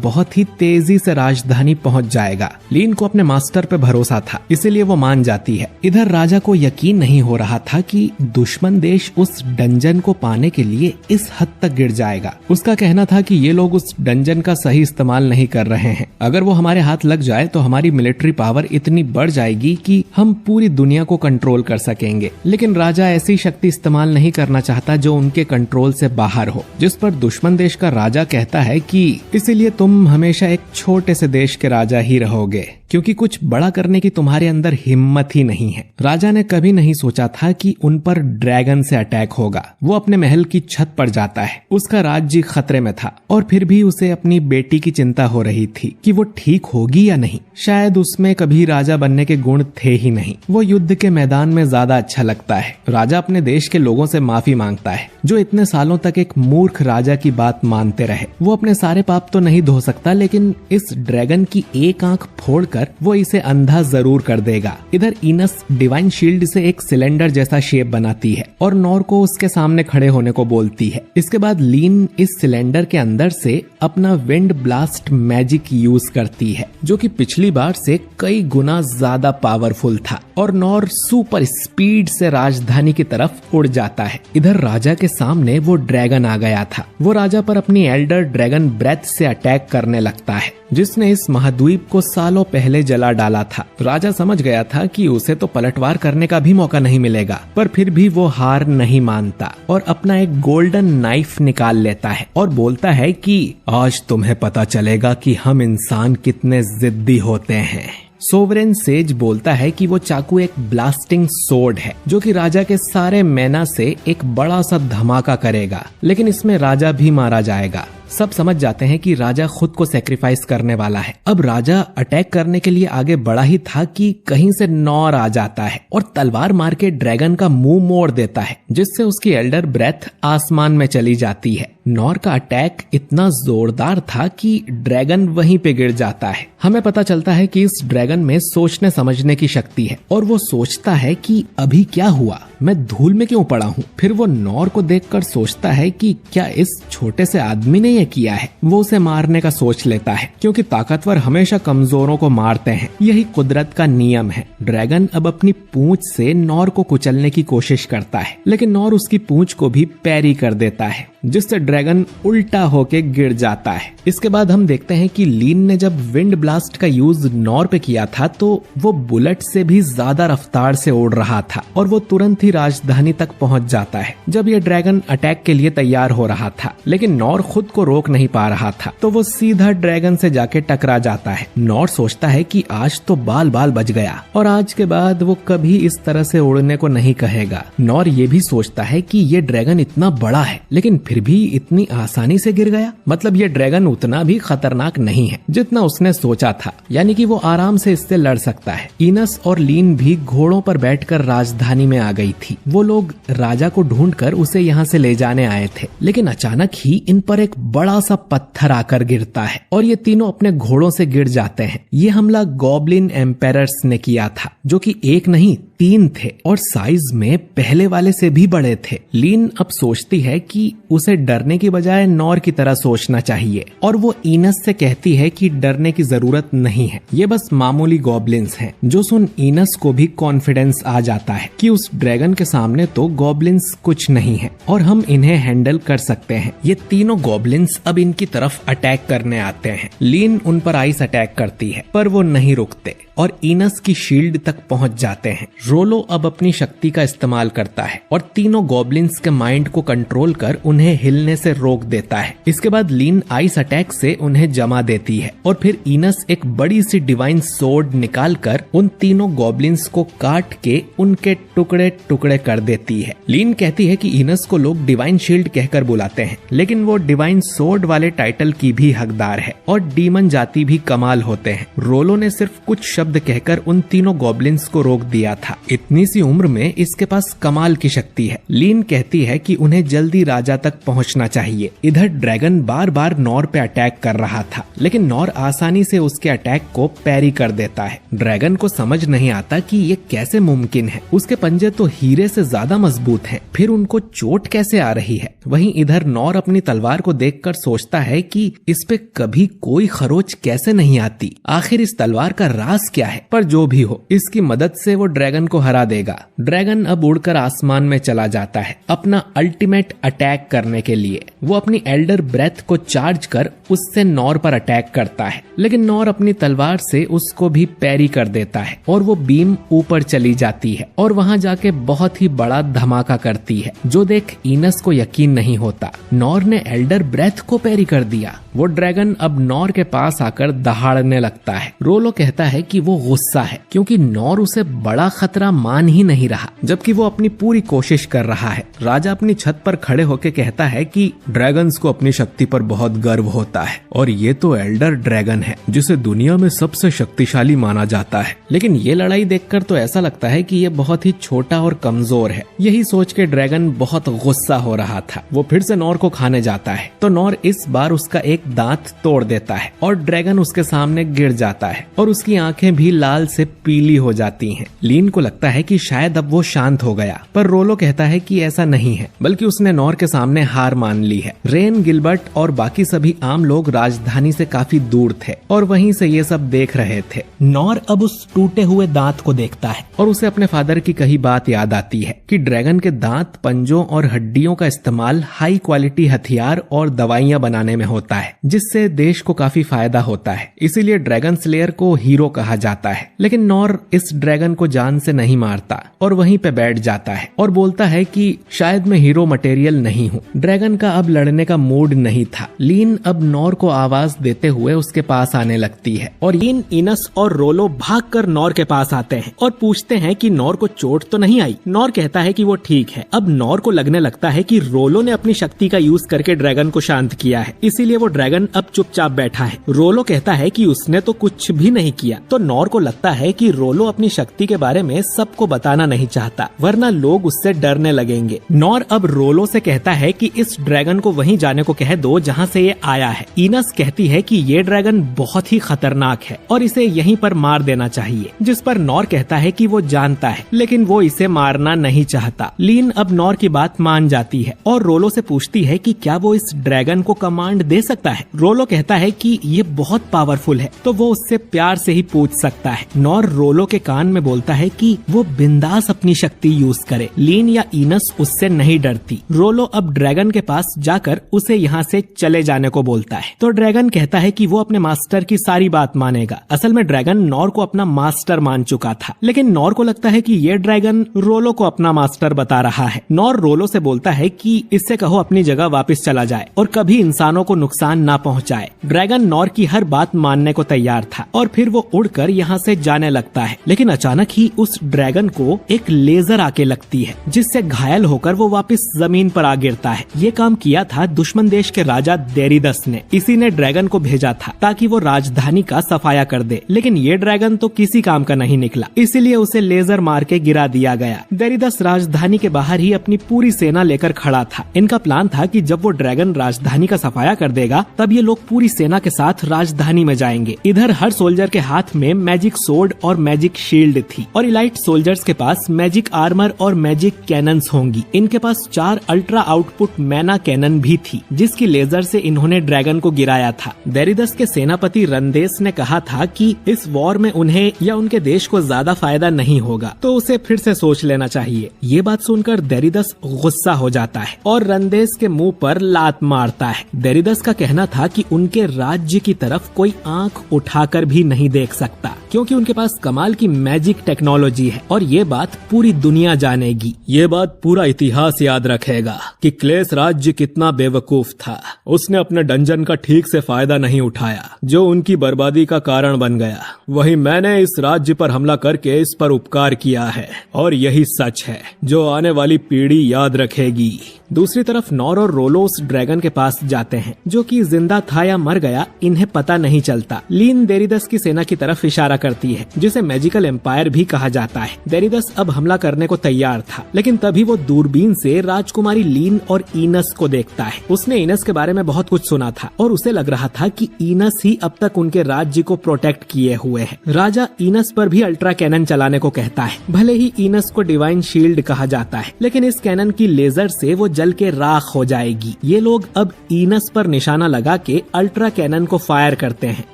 बहुत ही तेजी से राजधानी पहुंच जाएगा। लीन को अपने मास्टर पे भरोसा था, इसीलिए वो मान जाती है। इधर राजा को यकीन नहीं हो रहा था कि दुश्मन देश उस डंजन को पाने के लिए इस हद तक गिर जाएगा। उसका कहना था कि ये लोग उस डंजन का सही इस्तेमाल नहीं कर रहे हैं। अगर वो हमारे हाथ लग जाए तो हमारी मिलिट्री पावर इतनी बढ़ जाएगी कि हम पूरी दुनिया को कंट्रोल कर सकेंगे। लेकिन राजा ऐसी शक्ति इस्तेमाल नहीं करना चाहता जो उनके कंट्रोल से बाहर हो, जिस पर दुश्मन देश का राजा कहता है कि इसीलिए तुम हमेशा एक छोटे से देश के राजा ही रहोगे, क्योंकि कुछ बड़ा करने की तुम्हारे अंदर हिम्मत ही नहीं है। राजा ने कभी नहीं सोचा था कि उन पर ड्रैगन से अटैक होगा। वो अपने महल की छत पर जाता है। उसका राज्य खतरे में था और फिर भी उसे अपनी बेटी की चिंता हो रही थी कि वो ठीक होगी या नहीं। शायद उसमें कभी राजा बनने के गुण थे ही नहीं। वो युद्ध के मैदान में ज्यादा अच्छा लगता है। राजा अपने देश के लोगों से माफी मांगता है, जो इतने सालों तक एक मूर्ख राजा की बात मानते रहे। वो अपने सारे पाप तो नहीं धो सकता, लेकिन इस ड्रैगन की एक आंख फोड़कर वो इसे अंधा जरूर कर देगा। इधर इनस डिवाइन शील्ड से एक सिलेंडर जैसा शेप बनाती है और नॉर को उसके सामने खड़े होने को बोलती है। इसके बाद लीन इस सिलेंडर के अंदर से अपना विंड ब्लास्ट मैजिक यूज करती है, जो कि पिछली बार से कई गुना ज्यादा पावरफुल था, और नॉर सुपर स्पीड से राजधानी की तरफ उड़ जाता है। इधर राजा के सामने वो ड्रैगन आ गया था। वो राजा पर अपनी एल्डर ड्रैगन ब्रेथ से अटैक करने लगता है, जिसने इस महाद्वीप को सालों पहले जला डाला था। राजा समझ गया था कि उसे तो पलटवार करने का भी मौका नहीं मिलेगा, पर फिर भी वो हार नहीं मानता और अपना एक गोल्डन नाइफ निकाल लेता है और बोलता है कि आज तुम्हें पता चलेगा कि हम इंसान कितने जिद्दी होते हैं। सोवरेन सेज बोलता है कि वो चाकू एक ब्लास्टिंग सोर्ड है, जो कि राजा के सारे मैना से एक बड़ा सा धमाका करेगा, लेकिन इसमें राजा भी मारा जाएगा। सब समझ जाते हैं कि राजा खुद को सेक्रीफाइस करने वाला है। अब राजा अटैक करने के लिए आगे बढ़ा ही था कि कहीं से नॉर आ जाता है और तलवार मार के ड्रैगन का मुंह मोड़ देता है, जिससे उसकी एल्डर ब्रेथ आसमान में चली जाती है। नॉर का अटैक इतना जोरदार था कि ड्रैगन वहीं पे गिर जाता है। हमें पता चलता है कि इस ड्रैगन में सोचने समझने की शक्ति है और वो सोचता है कि अभी क्या हुआ, मैं धूल में क्यों पड़ा हूँ। फिर वो नॉर को देखकर सोचता है कि क्या इस छोटे से आदमी ने ये किया है। वो उसे मारने का सोच लेता है, क्योंकि ताकतवर हमेशा कमजोरों को मारते हैं, यही कुदरत का नियम है। ड्रैगन अब अपनी पूंछ से नॉर को कुचलने की कोशिश करता है, लेकिन नॉर उसकी पूंछ को भी पैरी कर देता है, जिससे ड्रैगन उल्टा होके गिर जाता है। इसके बाद हम देखते हैं कि लीन ने जब विंड ब्लास्ट का यूज नॉर पे किया था तो वो बुलेट से भी ज्यादा रफ्तार से उड़ रहा था और वो तुरंत ही राजधानी तक पहुंच जाता है जब ये ड्रैगन अटैक के लिए तैयार हो रहा था। लेकिन नॉर खुद को रोक नहीं पा रहा था तो वो सीधा ड्रैगन से जाके टकरा जाता है। नॉर सोचता है कि आज तो बाल बाल बच गया और आज के बाद वो कभी इस तरह से उड़ने को नहीं कहेगा। नॉर ये भी सोचता है कि ये ड्रैगन इतना बड़ा है लेकिन फिर भी इतनी आसानी से गिर गया, मतलब ये ड्रैगन उतना भी खतरनाक नहीं है जितना उसने सोचा था, यानी कि वो आराम से इससे लड़ सकता है। इनस और लीन भी घोड़ों पर बैठकर राजधानी में आ गई थी। वो लोग राजा को ढूंढकर उसे यहाँ से ले जाने आए थे, लेकिन अचानक ही इन पर एक बड़ा सा पत्थर आकर गिरता है और ये तीनों अपने घोड़ों से गिर जाते हैं। ये हमला गॉब्लिन एम्पायरर्स ने किया था जो कि एक नहीं 3 थे और साइज में पहले वाले से भी बड़े थे। लीन अब सोचती है कि उसे डरने की बजाय नॉर की तरह सोचना चाहिए और वो इनस से कहती है कि डरने की जरूरत नहीं है, ये बस मामूली गॉब्लिन्स हैं। जो सुन इनस को भी कॉन्फिडेंस आ जाता है कि उस ड्रैगन के सामने तो गॉब्लिन्स कुछ नहीं है और हम इन्हें हैंडल कर सकते हैं। ये तीनों गॉब्लिन्स अब इनकी तरफ अटैक करने आते हैं। लीन उन पर आइस अटैक करती है पर वो नहीं रुकते और इनस की शील्ड तक पहुंच जाते हैं। रोलो अब अपनी शक्ति का इस्तेमाल करता है और तीनों गॉब्लिन्स के माइंड को कंट्रोल कर उन्हें हिलने से रोक देता है। इसके बाद लीन आइस अटैक से उन्हें जमा देती है और फिर इनस एक बड़ी सी डिवाइन सोर्ड निकालकर उन तीनों गॉब्लिन्स को काट के उनके टुकड़े टुकड़े कर देती है। लीन कहती है कि इनस को लोग डिवाइन शील्ड कहकर बुलाते हैं लेकिन वो डिवाइन सोर्ड वाले टाइटल की भी हकदार है और डीमन जाति भी कमाल होते हैं। रोलो ने सिर्फ कुछ शब्द कहकर उन तीनों गॉब्लिन्स को रोक दिया था। इतनी सी उम्र में इसके पास कमाल की शक्ति है। लीन कहती है कि उन्हें जल्दी राजा तक पहुंचना चाहिए। इधर ड्रैगन बार बार नॉर पे अटैक कर रहा था लेकिन नॉर आसानी से उसके अटैक को पैरी कर देता है। ड्रैगन को समझ नहीं आता कि ये कैसे मुमकिन है। उसके पंजे तो हीरे से ज्यादा मजबूत हैं, फिर उनको चोट कैसे आ रही है। वहीं इधर नॉर अपनी तलवार को देखकर सोचता है कि इस पे कभी कोई खरोच कैसे नहीं आती, आखिर इस तलवार का राज क्या है। पर जो भी हो इसकी मदद से वो ड्रैगन को हरा देगा। ड्रैगन अब उड़कर आसमान में चला जाता है अपना अल्टीमेट अटैक करने के लिए। वो अपनी एल्डर ब्रेथ को चार्ज कर उससे नॉर पर अटैक करता है लेकिन नॉर अपनी तलवार से उसको भी पैरी कर देता है और वो बीम ऊपर चली जाती है और वहां जाके बहुत ही बड़ा धमाका करती है जो देख इनस को यकीन नहीं होता। नॉर ने एल्डर ब्रेथ को पैरी कर दिया। वो ड्रैगन अब नॉर के पास आकर दहाड़ने लगता है। रोलो कहता है कि वो गुस्सा है क्योंकि नॉर उसे बड़ा खतरा मान ही नहीं रहा जबकि वो अपनी पूरी कोशिश कर रहा है। राजा अपनी छत पर खड़े होकर कहता है कि ड्रैगन्स को अपनी शक्ति पर बहुत गर्व होता है और ये तो एल्डर ड्रैगन है जिसे दुनिया में सबसे शक्तिशाली माना जाता है। लेकिन ये लड़ाई देखकर तो ऐसा लगता है कि ये बहुत ही छोटा और कमजोर है। यही सोच के ड्रैगन बहुत गुस्सा हो रहा था। वो फिर से नॉर को खाने जाता है तो नॉर इस बार उसका एक दांत तोड़ देता है और ड्रैगन उसके सामने गिर जाता है और उसकी आंखें भी लाल से पीली हो जाती हैं। लीन को लगता है कि शायद अब वो शांत हो गया पर रोलो कहता है कि ऐसा नहीं है बल्कि उसने नॉर के सामने हार मान ली है। रेन, गिलबर्ट और बाकी सभी आम लोग राजधानी से काफी दूर थे और वहीं से ये सब देख रहे थे। नॉर अब उस टूटे हुए दांत को देखता है और उसे अपने फादर की कही बात याद आती है कि ड्रैगन के दांत, पंजों और हड्डियों का इस्तेमाल हाई क्वालिटी हथियार और दवाइयां बनाने में होता है जिससे देश को काफी फायदा होता है। इसीलिए ड्रैगन स्लेयर को हीरो कहा जाता है। लेकिन नॉर इस ड्रैगन को जान से नहीं मारता और वहीं पे बैठ जाता है और बोलता है कि शायद मैं हीरो मटेरियल नहीं हूँ। ड्रैगन का अब लड़ने का मूड नहीं था। लीन अब नॉर को आवाज देते हुए उसके पास आने लगती है और लीन, इनस और रोलो भागकर नॉर के पास आते हैं और पूछते हैं कि नॉर को चोट तो नहीं आई। नॉर कहता है कि वो ठीक है। अब नॉर को लगने लगता है कि रोलो ने अपनी शक्ति का यूज करके ड्रैगन को शांत किया है, इसीलिए वो ड्रैगन अब चुपचाप बैठा है। रोलो कहता है कि उसने तो कुछ भी नहीं किया। तो नॉर को लगता है कि रोलो अपनी शक्ति के बारे में सबको बताना नहीं चाहता वरना लोग उससे डरने लगेंगे। नॉर अब रोलो से कहता है कि इस ड्रैगन को वहीं जाने को कह दो जहां से ये आया है। इनस कहती है कि ये ड्रैगन बहुत ही खतरनाक है और इसे यहीं पर मार देना चाहिए, जिस पर नॉर कहता है कि वो जानता है लेकिन वो इसे मारना नहीं चाहता। लीन अब नॉर की बात मान जाती है और रोलो से पूछती है कि क्या वो इस ड्रैगन को कमांड दे सकता है। रोलो कहता है कि ये बहुत पावरफुल है तो वो उससे प्यार से ही पूछ सकता है। नॉर रोलो के कान में बोलता है कि वो बिंदास अपनी शक्ति यूज करे। लीन या इनस उससे नहीं डरती। रोलो अब ड्रैगन के पास जाकर उसे यहाँ से चले जाने को बोलता है, तो ड्रैगन कहता है कि वो अपने मास्टर की सारी बात मानेगा। असल में ड्रैगन नॉर को अपना मास्टर मान चुका था, लेकिन नॉर को लगता है कि ये ड्रैगन रोलो को अपना मास्टर बता रहा है। नॉर रोलो से बोलता है कि इससे कहो अपनी जगह वापस चला जाए और कभी इंसानों को नुकसान ना पहुंचाए। ड्रैगन नॉर की हर बात मानने को तैयार था और फिर वो उड़कर यहाँ से जाने लगता है, लेकिन अचानक ही उस ड्रैगन को एक लेजर आके लगती है, जिससे घायल होकर वो वापस जमीन पर आ गिरता है। ये काम किया था दुश्मन देश के राजा देरिदस ने। इसी ने ड्रैगन को भेजा था ताकि वो राजधानी का सफाया कर दे, लेकिन ये ड्रैगन तो किसी काम का नहीं निकला, इसीलिए उसे लेजर मार के गिरा दिया गया। देरिदस राजधानी के बाहर ही अपनी पूरी सेना लेकर खड़ा था। इनका प्लान था कि जब वो ड्रैगन राजधानी का सफाया कर देगा तब ये लोग पूरी सेना के साथ राजधानी में जाएंगे। इधर हर सोल्जर के हाथ में मैजिक सोर्ड और मैजिक शील्ड थी और इलाइट सोल्जर्स के पास मैजिक आर्मर और मैजिक कैनन्स होंगी। इनके पास 4 अल्ट्रा आउटपुट मैना कैनन भी थी, जिसकी लेजर से इन्होंने ड्रैगन को गिराया था। देरिदस के सेनापति रंदेस ने कहा था कि इस वॉर में उन्हें या उनके देश को ज्यादा फायदा नहीं होगा, तो उसे फिर से सोच लेना चाहिए। ये बात सुनकर देरिदस गुस्सा हो जाता है और रंदेस के मुंह पर लात मारता है। देरिदस का कहना था कि उनके राज्य की तरफ कोई आंख उठाकर भी नहीं देख सकता, क्योंकि उनके पास कमाल की मैजिक टेक्नोलॉजी है और ये बात पूरी दुनिया जानेगी। ये बात पूरा इतिहास याद रखेगा कि क्लेस राज्य कितना बेवकूफ था। उसने अपने डंजन का ठीक से फायदा नहीं उठाया, जो उनकी बर्बादी का कारण बन गया। वही मैंने इस राज्य पर हमला करके इस पर उपकार किया है और यही सच है जो आने वाली पीढ़ी याद रखेगी। दूसरी तरफ नॉर और रोलो उस ड्रैगन के पास जाते हैं, जो कि जिंदा था या मर गया इन्हें पता नहीं चलता। लीन देरिदस की सेना की तरफ इशारा करती है, जिसे मैजिकल एम्पायर भी कहा जाता है। देरिदस अब हमला करने को तैयार था, लेकिन तभी वो दूरबीन से राजकुमारी लीन और इनस को देखता है। उसने इनस के बारे में बहुत कुछ सुना था और उसे लग रहा था कि इनस ही अब तक उनके राज्य को प्रोटेक्ट किए हुए है। राजा इनस पर भी अल्ट्रा कैनन चलाने को कहता है। भले ही इनस को डिवाइन शील्ड कहा जाता है, लेकिन इस कैनन की लेजर से वो जल के राख हो जाएगी। ये लोग अब इनस पर निशाना लगा के अल्ट्रा कैनन को फायर करते हैं।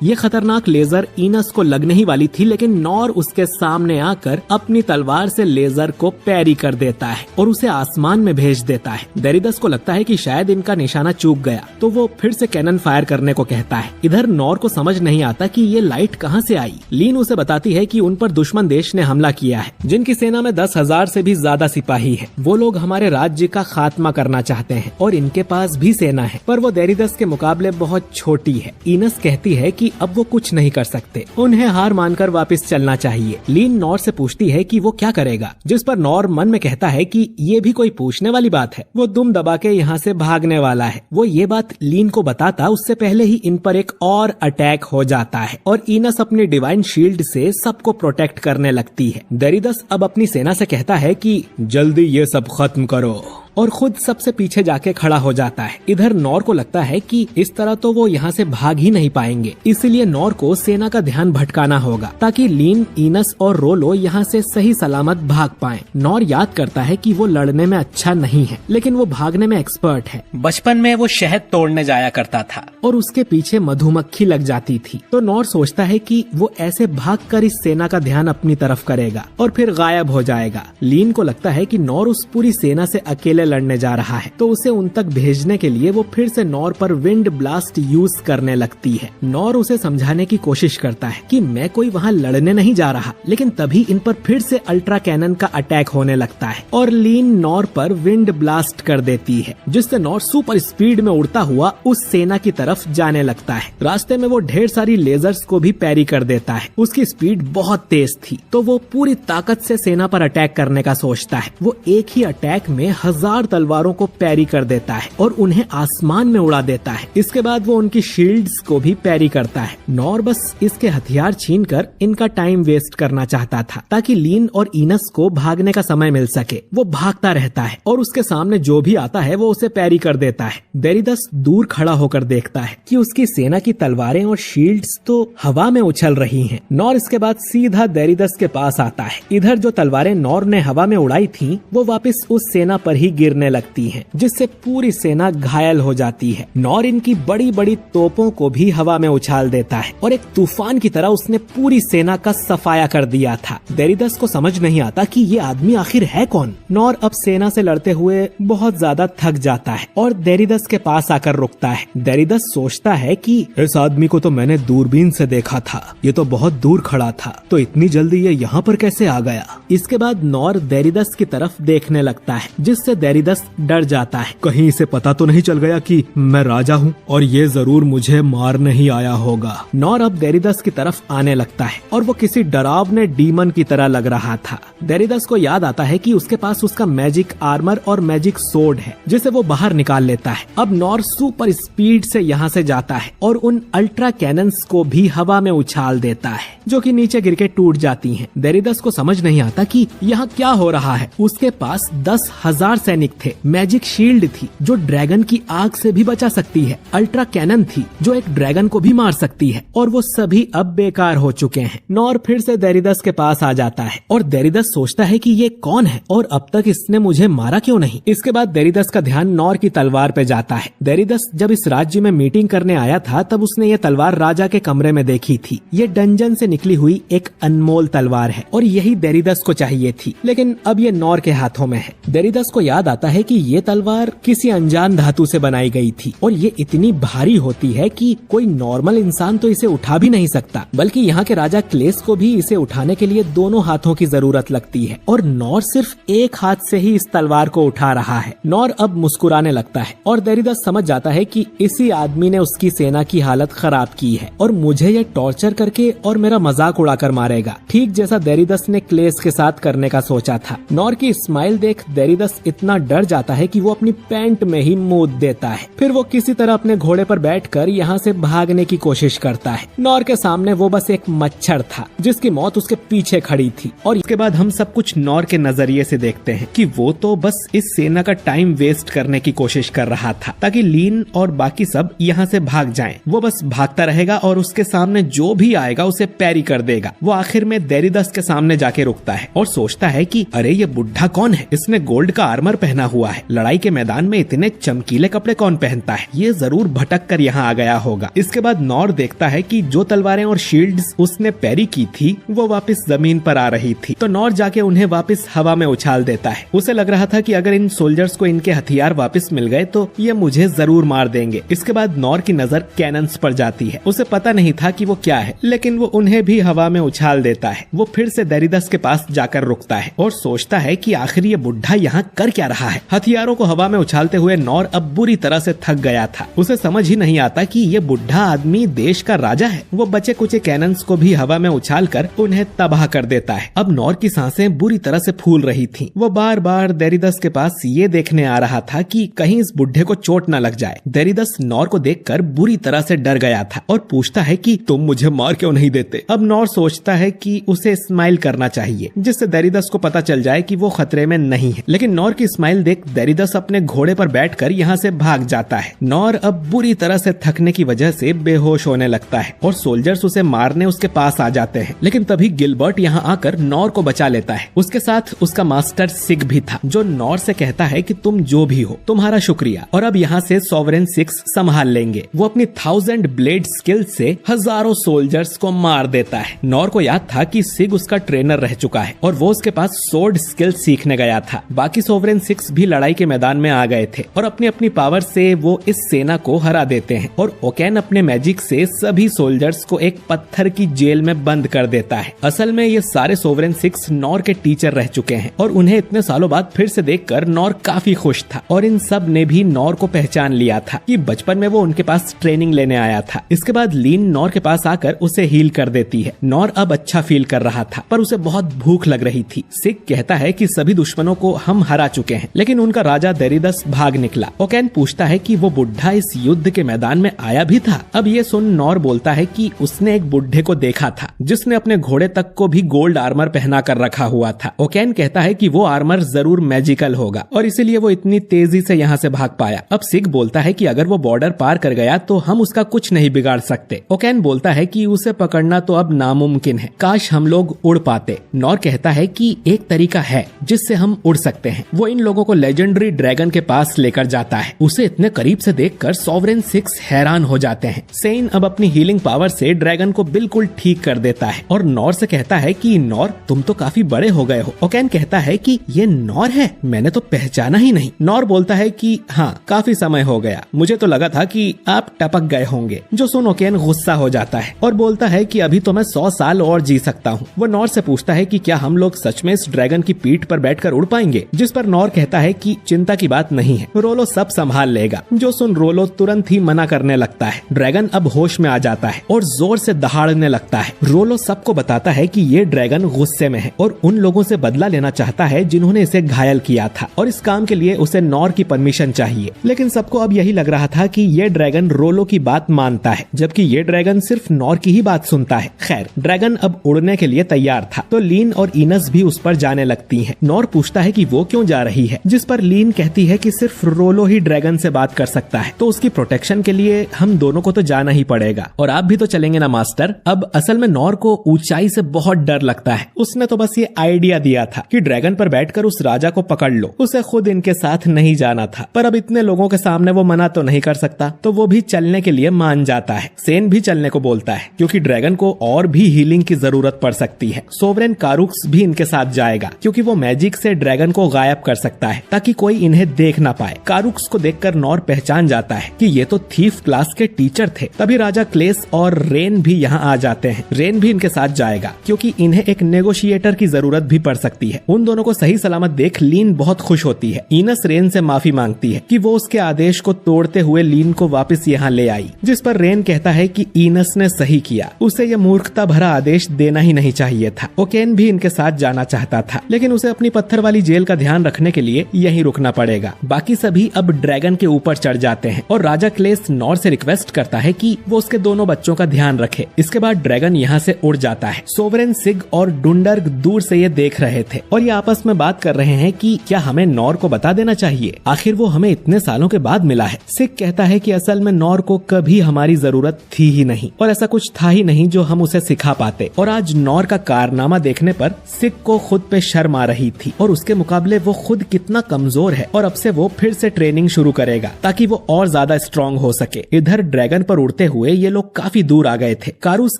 ये खतरनाक लेजर इनस को लगने ही वाली थी, लेकिन नॉर उसके सामने आकर अपनी तलवार से लेजर को पैरी कर देता है और उसे आसमान में भेज देता है। देरिदस को लगता है कि शायद इनका निशाना चूक गया, तो वो फिर से कैनन फायर करने को कहता है। इधर नॉर को समझ नहीं आता कि ये लाइट कहाँ से आई। लीन उसे बताती है कि उन पर दुश्मन देश ने हमला किया है, जिनकी सेना में 10,000 से भी ज्यादा सिपाही है। वो लोग हमारे राज्य का खात्मा करना चाहते हैं और इनके पास भी सेना है, पर वो देरिदस के मुकाबले बहुत छोटी है। इनस कहती है कि अब वो कुछ नहीं कर सकते, उन्हें हार मानकर वापस चलना चाहिए। लीन नॉर से पूछती है कि वो क्या करेगा, जिस पर नॉर मन में कहता है कि ये भी कोई पूछने वाली बात है, वो दुम दबा के यहाँ से भागने वाला है। वो ये बात लीन को बताता उससे पहले ही इन पर एक और अटैक हो जाता है और इनस अपनी डिवाइन शील्ड से सबको प्रोटेक्ट करने लगती है। देरिदस अब अपनी सेना से कहता है कि जल्दी ये सब खत्म करो और खुद सबसे पीछे जाके खड़ा हो जाता है। इधर नॉर को लगता है कि इस तरह तो वो यहाँ से भाग ही नहीं पाएंगे, इसलिए नॉर को सेना का ध्यान भटकाना होगा ताकि लीन, इनस और रोलो यहाँ से सही सलामत भाग पाएं। नॉर याद करता है कि वो लड़ने में अच्छा नहीं है, लेकिन वो भागने में एक्सपर्ट है। बचपन में वो शहद तोड़ने जाया करता था और उसके पीछे मधुमक्खी लग जाती थी, तो नॉर सोचता है कि वो ऐसे भागकर इस सेना का ध्यान अपनी तरफ करेगा और फिर गायब हो जाएगा। लीन को लगता है कि नॉर उस पूरी सेना से अकेले लड़ने जा रहा है, तो उसे उन तक भेजने के लिए वो फिर से नॉर पर विंड ब्लास्ट यूज करने लगती है। नॉर उसे समझाने की कोशिश करता है कि मैं कोई वहाँ लड़ने नहीं जा रहा, लेकिन तभी इन पर फिर से अल्ट्रा कैनन का अटैक होने लगता है और लीन नॉर पर विंड ब्लास्ट कर देती है, जिससे नॉर सुपर स्पीड में उड़ता हुआ उस सेना की तरफ जाने लगता है। रास्ते में वो ढेर सारी लेजर्स को भी पैरी कर देता है। उसकी स्पीड बहुत तेज थी, तो वो पूरी ताकत से सेना पर अटैक करने का सोचता है। वो एक ही अटैक में 1000 तलवारों को पैरी कर देता है और उन्हें आसमान में उड़ा देता है। इसके बाद वो उनकी शील्ड्स को भी पैरी करता है। नॉर बस इसके हथियार छीनकर इनका टाइम वेस्ट करना चाहता था ताकि लीन और इनस को भागने का समय मिल सके। वो भागता रहता है और उसके सामने जो भी आता है वो उसे पैरी कर देता है। देरिदस दूर खड़ा होकर देखता है कि उसकी सेना की तलवारें और शील्ड्स तो हवा में उछल रही हैं। नॉर इसके बाद सीधा देरिदस के पास आता है। इधर जो तलवारें नॉर ने हवा में उड़ाई थी वो वापस उस सेना पर ही गिर गिरने लगती हैं, जिससे पूरी सेना घायल हो जाती है। नॉर इनकी बड़ी बड़ी तोपों को भी हवा में उछाल देता है और एक तूफान की तरह उसने पूरी सेना का सफाया कर दिया था। डेरिडस को समझ नहीं आता कि ये आदमी आखिर है कौन। नॉर अब सेना से लड़ते हुए बहुत ज्यादा थक जाता है और डेरिडस के पास आकर रुकता है। डेरिडस सोचता है कि इस आदमी को तो मैंने दूरबीन से देखा था, ये तो बहुत दूर खड़ा था, तो इतनी जल्दी ये यहाँ पर कैसे आ गया। इसके बाद नॉर डेरिडस की तरफ देखने लगता है, जिससे डेरिडस डर जाता है। कहीं इसे पता तो नहीं चल गया कि मैं राजा हूँ और ये जरूर मुझे मार नहीं आया होगा। नॉर अब डेरिडस की तरफ आने लगता है और वो किसी डरावने डीमन की तरह लग रहा था। डेरिडस को याद आता है कि उसके पास उसका मैजिक आर्मर और मैजिक सोर्ड है, जिसे वो बाहर निकाल लेता है। अब नॉर सुपर स्पीड से यहाँ से जाता है और उन अल्ट्रा कैनन्स को भी हवा में उछाल देता है, जो कि नीचे गिर के टूट जाती हैं। डेरिडस को समझ नहीं आता कि यहाँ क्या हो रहा है। उसके पास 10,000 सैनिक थे, मैजिक शील्ड थी जो ड्रैगन की आग से भी बचा सकती है, अल्ट्रा कैनन थी जो एक ड्रैगन को भी मार सकती है, और वो सभी अब बेकार हो चुके हैं। नॉर फिर से डेरिडस के पास आ जाता है और डेरिडस सोचता है कि ये कौन है और अब तक इसने मुझे मारा क्यों नहीं। इसके बाद डेरिडस का ध्यान नॉर की तलवार पे जाता है। डेरिडस जब इस राज्य में मीटिंग करने आया था तब उसने ये तलवार राजा के कमरे में देखी थी। ये डंजन से निकली हुई एक अनमोल तलवार है और यही डेरिडस को चाहिए थी, लेकिन अब ये नॉर के हाथों में है। डेरिडस को याद आता है कि ये तलवार किसी अनजान धातु से बनाई गई थी और ये इतनी भारी होती है कि कोई नॉर्मल इंसान तो इसे उठा भी नहीं सकता, बल्कि यहाँ के राजा क्लेस को भी इसे उठाने के लिए दोनों हाथों की जरूरत लगती है, और नॉर सिर्फ एक हाथ से ही इस तलवार को उठा रहा है। नॉर अब मुस्कुराने लगता है और डेरिडस समझ जाता है कि इसी आदमी ने उसकी सेना की हालत खराब की है और मुझे ये टॉर्चर करके और मेरा मजाक उड़ाकर मारेगा, ठीक जैसा डेरिडस ने क्लेस के साथ करने का सोचा था। नॉर की स्माइल देख डेरिडस इतना डर जाता है कि वो अपनी पैंट में ही मूत देता है। फिर वो किसी तरह अपने घोड़े पर बैठकर यहाँ से भागने की कोशिश करता है। नॉर के सामने वो बस एक मच्छर था जिसकी मौत उसके पीछे खड़ी थी, और इसके बाद हम सब कुछ नॉर के नजरिए से देखते हैं कि वो तो बस इस सेना का टाइम वेस्ट करने की कोशिश कर रहा था ताकि लीन और बाकी सब यहाँ से भाग जाएं। वो बस भागता रहेगा और उसके सामने जो भी आएगा उसे पैरी कर देगा। वो आखिर में डेरिडस के सामने जाके रुकता है और सोचता है कि अरे ये बुढ़ा कौन है, इसने गोल्ड का आर्मर पहना हुआ है, लड़ाई के मैदान में इतने चमकीले कपड़े कौन पहनता है, ये जरूर भटक कर यहाँ आ गया होगा। इसके बाद नॉर देखता है कि जो तलवारें और शील्ड्स उसने पैरी की थी वो वापस जमीन पर आ रही थी, तो नॉर जाके उन्हें वापस हवा में उछाल देता है। उसे लग रहा था कि अगर इन सोल्जर्स को इनके हथियार वापस मिल गए तो ये मुझे जरूर मार देंगे। इसके बाद नॉर की नजर कैनन्स पर जाती है। उसे पता नहीं था कि वो क्या है, लेकिन वो उन्हें भी हवा में उछाल देता है। वो फिर से डेरिडस के पास जाकर रुकता है और सोचता है कि आखिर ये बुढ़ा यहाँ कर क्या रहा है। हथियारों को हवा में उछालते हुए नॉर अब बुरी तरह से थक गया था। उसे समझ ही नहीं आता कि ये बुढ़ा आदमी देश का राजा है। वो बचे कुचे कैनन्स को भी हवा में उछालकर उन्हें तबाह कर देता है। अब नॉर की सांसें बुरी तरह से फूल रही थीं। वो बार बार डेरिडस के पास ये देखने आ रहा था कि कहीं इस बुढ़े को चोट न लग जाए। डेरिडस नॉर को देखकर बुरी तरह से डर गया था और पूछता है कि तुम मुझे मार क्यों नहीं देते। अब नॉर सोचता है कि उसे स्माइल करना चाहिए जिससे डेरिडस को पता चल जाए कि वो खतरे में नहीं है, लेकिन नॉर की स्माइल देख डेरिडस अपने घोड़े पर बैठकर यहाँ से भाग जाता है। नॉर अब बुरी तरह से थकने की वजह से बेहोश होने लगता है और सोल्जर्स उसे मारने उसके पास आ जाते हैं, लेकिन तभी गिलबर्ट यहाँ आकर नॉर को बचा लेता है। उसके साथ उसका मास्टर सिग भी था जो नॉर से कहता है कि तुम जो भी हो तुम्हारा शुक्रिया, और अब यहाँ से सॉवरेन 6 संभाल लेंगे। वो अपनी 1000 ब्लेड स्किल से हजारों सोल्जर्स को मार देता है। नॉर को याद था कि सिग उसका ट्रेनर रह चुका है और वो उसके पास सोर्ड स्किल सीखने गया था। बाकी सॉवरेन 6 भी लड़ाई के मैदान में आ गए थे और अपनी अपनी पावर से वो इस सेना को हरा देते हैं, और ओकेन अपने मैजिक से सभी सोल्जर्स को एक पत्थर की जेल में बंद कर देता है। असल में ये सारे सॉवरेन 6 नॉर के टीचर रह चुके हैं और उन्हें इतने सालों बाद फिर से देखकर नॉर काफी खुश था, और इन सब ने भी नॉर को पहचान लिया था कि बचपन में वो उनके पास ट्रेनिंग लेने आया था। इसके बाद लीन नॉर के पास आकर उसे हील कर देती है। नॉर अब अच्छा फील कर रहा था पर उसे बहुत भूख लग रही थी। सिग कहता है कि सभी दुश्मनों को हम हरा चुके हैं, लेकिन उनका राजा डेरिडस भाग निकला। ओकेन पूछता है कि वो बुढ़ा इस युद्ध के मैदान में आया भी था। अब ये सुन नॉर बोलता है कि उसने एक बुढ़े को देखा था जिसने अपने घोड़े तक को भी गोल्ड आर्मर पहना कर रखा हुआ था। ओकेन कहता है कि वो आर्मर जरूर मैजिकल होगा और इसीलिए वो इतनी तेजी से यहाँ से भाग पाया। अब सिग बोलता है कि अगर वो बॉर्डर पार कर गया तो हम उसका कुछ नहीं बिगाड़ सकते। ओकेन बोलता है कि उसे पकड़ना तो अब नामुमकिन है, काश हम लोग उड़ पाते। नॉर कहता है कि एक तरीका है जिससे हम उड़ सकते हैं, वो इन लोगों को लेजेंडरी ड्रैगन के पास लेकर जाता है। उसे इतने करीब से देखकर सॉवरेन 6 हैरान हो जाते हैं। सेन अब अपनी हीलिंग पावर से ड्रैगन को बिल्कुल ठीक कर देता है और नॉर से कहता है कि नॉर तुम तो काफी बड़े हो गए हो। ओकेन कहता है कि ये नॉर है, मैंने तो पहचाना ही नहीं। नॉर बोलता है कि हाँ काफी समय हो गया, मुझे तो लगा था कि आप टपक गए होंगे। जो सुन ओकेन गुस्सा हो जाता है और बोलता है कि अभी तो मैं 100 साल और जी सकता हूँ। वो नॉर से पूछता है कि क्या हम लोग सच में इस ड्रैगन की पीठ पर बैठकर उड़ पाएंगे, जिस पर नॉर कहता है कि चिंता की बात नहीं है, रोलो सब संभाल लेगा। जो सुन रोलो तुरंत ही मना करने लगता है। ड्रैगन अब होश में आ जाता है और जोर से दहाड़ने लगता है। रोलो सबको बताता है कि ये ड्रैगन गुस्से में है और उन लोगों से बदला लेना चाहता है जिन्होंने इसे घायल किया था, और इस काम के लिए उसे नॉर की परमिशन चाहिए। लेकिन सबको अब यही लग रहा था कि ये ड्रैगन रोलो की बात मानता है, जबकि ये ड्रैगन सिर्फ नॉर की ही बात सुनता है। खैर ड्रैगन अब उड़ने के लिए तैयार था तो लीन और इनस भी उस पर जाने लगती हैं। नॉर पूछता है कि वो क्यों जा रही है, जिस पर लीन कहती है कि सिर्फ रोलो ही ड्रैगन से बात कर सकता है, तो उसकी प्रोटेक्शन के लिए हम दोनों को तो जाना ही पड़ेगा। और आप भी तो चलेंगे ना मास्टर। अब असल में नॉर को ऊंचाई से बहुत डर लगता है। उसने तो बस ये आइडिया दिया था कि ड्रैगन पर बैठकर उस राजा को पकड़ लो, उसे खुद इनके साथ नहीं जाना था। पर अब इतने लोगों के सामने वो मना तो नहीं कर सकता, तो वो भी चलने के लिए मान जाता है। सेन भी चलने को बोलता है क्योंकि ड्रैगन को और भी हीलिंग की जरूरत पड़ सकती है। सोवरेन कारुक्स भी इनके साथ जाएगा क्योंकि वो मैजिक से ड्रैगन को गायब कर सकता है ताकि कोई इन्हें देख ना पाए। कारुक्स को देखकर नॉर पहचान जाता है कि ये तो थीफ क्लास के टीचर थे। तभी राजा क्लेस और रेन भी यहाँ आ जाते हैं। रेन भी इनके साथ जाएगा क्योंकि इन्हें एक नेगोशिएटर की जरूरत भी पड़ सकती है। उन दोनों को सही सलामत देख लीन बहुत खुश होती है। इनस रेन से माफी मांगती है कि वो उसके आदेश को तोड़ते हुए लीन को वापस यहाँ ले आई, जिस पर रेन कहता है कि इनस ने सही किया, उसे यह मूर्खता भरा आदेश देना ही नहीं चाहिए था। ओकेन भी इनके साथ जाना चाहता था लेकिन उसे अपनी पत्थर वाली जेल का ध्यान रखने के लिए यहीं रुकना पड़ेगा। बाकी सभी अब ड्रैगन के ऊपर चढ़ जाते हैं और राजा क्लेस नॉर से रिक्वेस्ट करता है कि वो उसके दोनों बच्चों का ध्यान रखे। इसके बाद ड्रैगन यहाँ से उड़ जाता है। सोवरेन, सिग और डुंडर्ग दूर से ये देख रहे थे और ये आपस में बात कर रहे हैं कि क्या हमें नॉर को बता देना चाहिए, आखिर वो हमें इतने सालों के बाद मिला है। सिग कहता है कि असल में नॉर को कभी हमारी जरूरत थी ही नहीं और ऐसा कुछ था ही नहीं जो हम उसे सिखा पाते, और आज नॉर का कारनामा देखने पर सिग को खुद पे शर्म आ रही थी और उसके मुकाबले वो खुद कितना कमजोर है और अब से वो फिर से ट्रेनिंग शुरू करेगा ताकि वो और ज्यादा स्ट्रॉन्ग हो सके। इधर ड्रैगन पर उड़ते हुए ये लोग काफी दूर आ गए थे। कारूस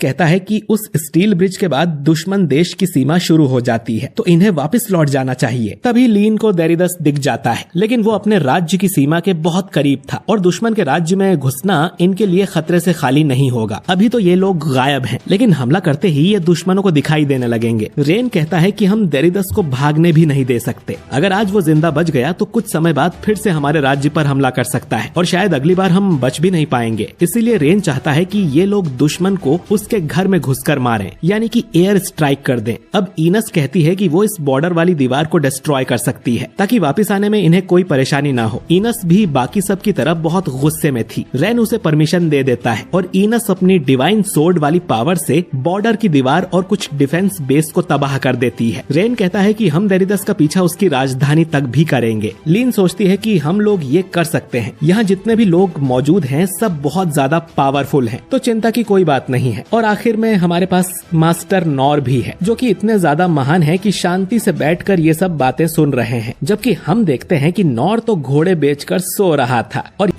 कहता है कि उस स्टील ब्रिज के बाद दुश्मन देश की सीमा शुरू हो जाती है तो इन्हें वापस लौट जाना चाहिए। तभी लीन को देरिदस दिख जाता है लेकिन वो अपने राज्य की सीमा के बहुत करीब था और दुश्मन के राज्य में घुसना इनके लिए खतरे से खाली नहीं होगा। अभी तो ये लोग गायब हैं लेकिन हमला करते ही ये दुश्मनों को दिखाई देने लगेंगे। रेन कहता है कि हम देरिदस को भागने भी नहीं दे सकते। अगर आज वो जिंदा बच गया तो कुछ समय बाद फिर से हमारे राज्य पर हमला कर सकता है और शायद अगली बार हम बच भी नहीं पाएंगे। इसीलिए रेन चाहता है कि ये लोग दुश्मन को उसके घर में घुसकर मारें, यानी कि एयर स्ट्राइक कर दें। अब इनस कहती है कि वो इस बॉर्डर वाली दीवार को डिस्ट्रॉय कर सकती है ताकि वापस आने में इन्हें कोई परेशानी ना हो। इनस भी बाकी सब की तरफ बहुत गुस्से में थी। रेन उसे परमिशन दे देता है और इनस अपनी डिवाइन सोर्ड वाली पावर से बॉर्डर की दीवार और कुछ डिफेंस बेस को तबाह कर देती है। रेन कहता है कि हम देरिदस का पीछा उसकी राजधानी तक भी करेंगे। लीन सोचती है कि हम लोग ये कर सकते हैं, यहाँ जितने भी लोग मौजूद हैं सब बहुत ज्यादा पावरफुल हैं, तो चिंता की कोई बात नहीं है। और आखिर में हमारे पास मास्टर नॉर भी है जो कि इतने ज्यादा महान है कि शांति से बैठकर ये सब बातें सुन रहे हैं, जबकि हम देखते हैं कि नॉर तो घोड़े बेचकर सो रहा था और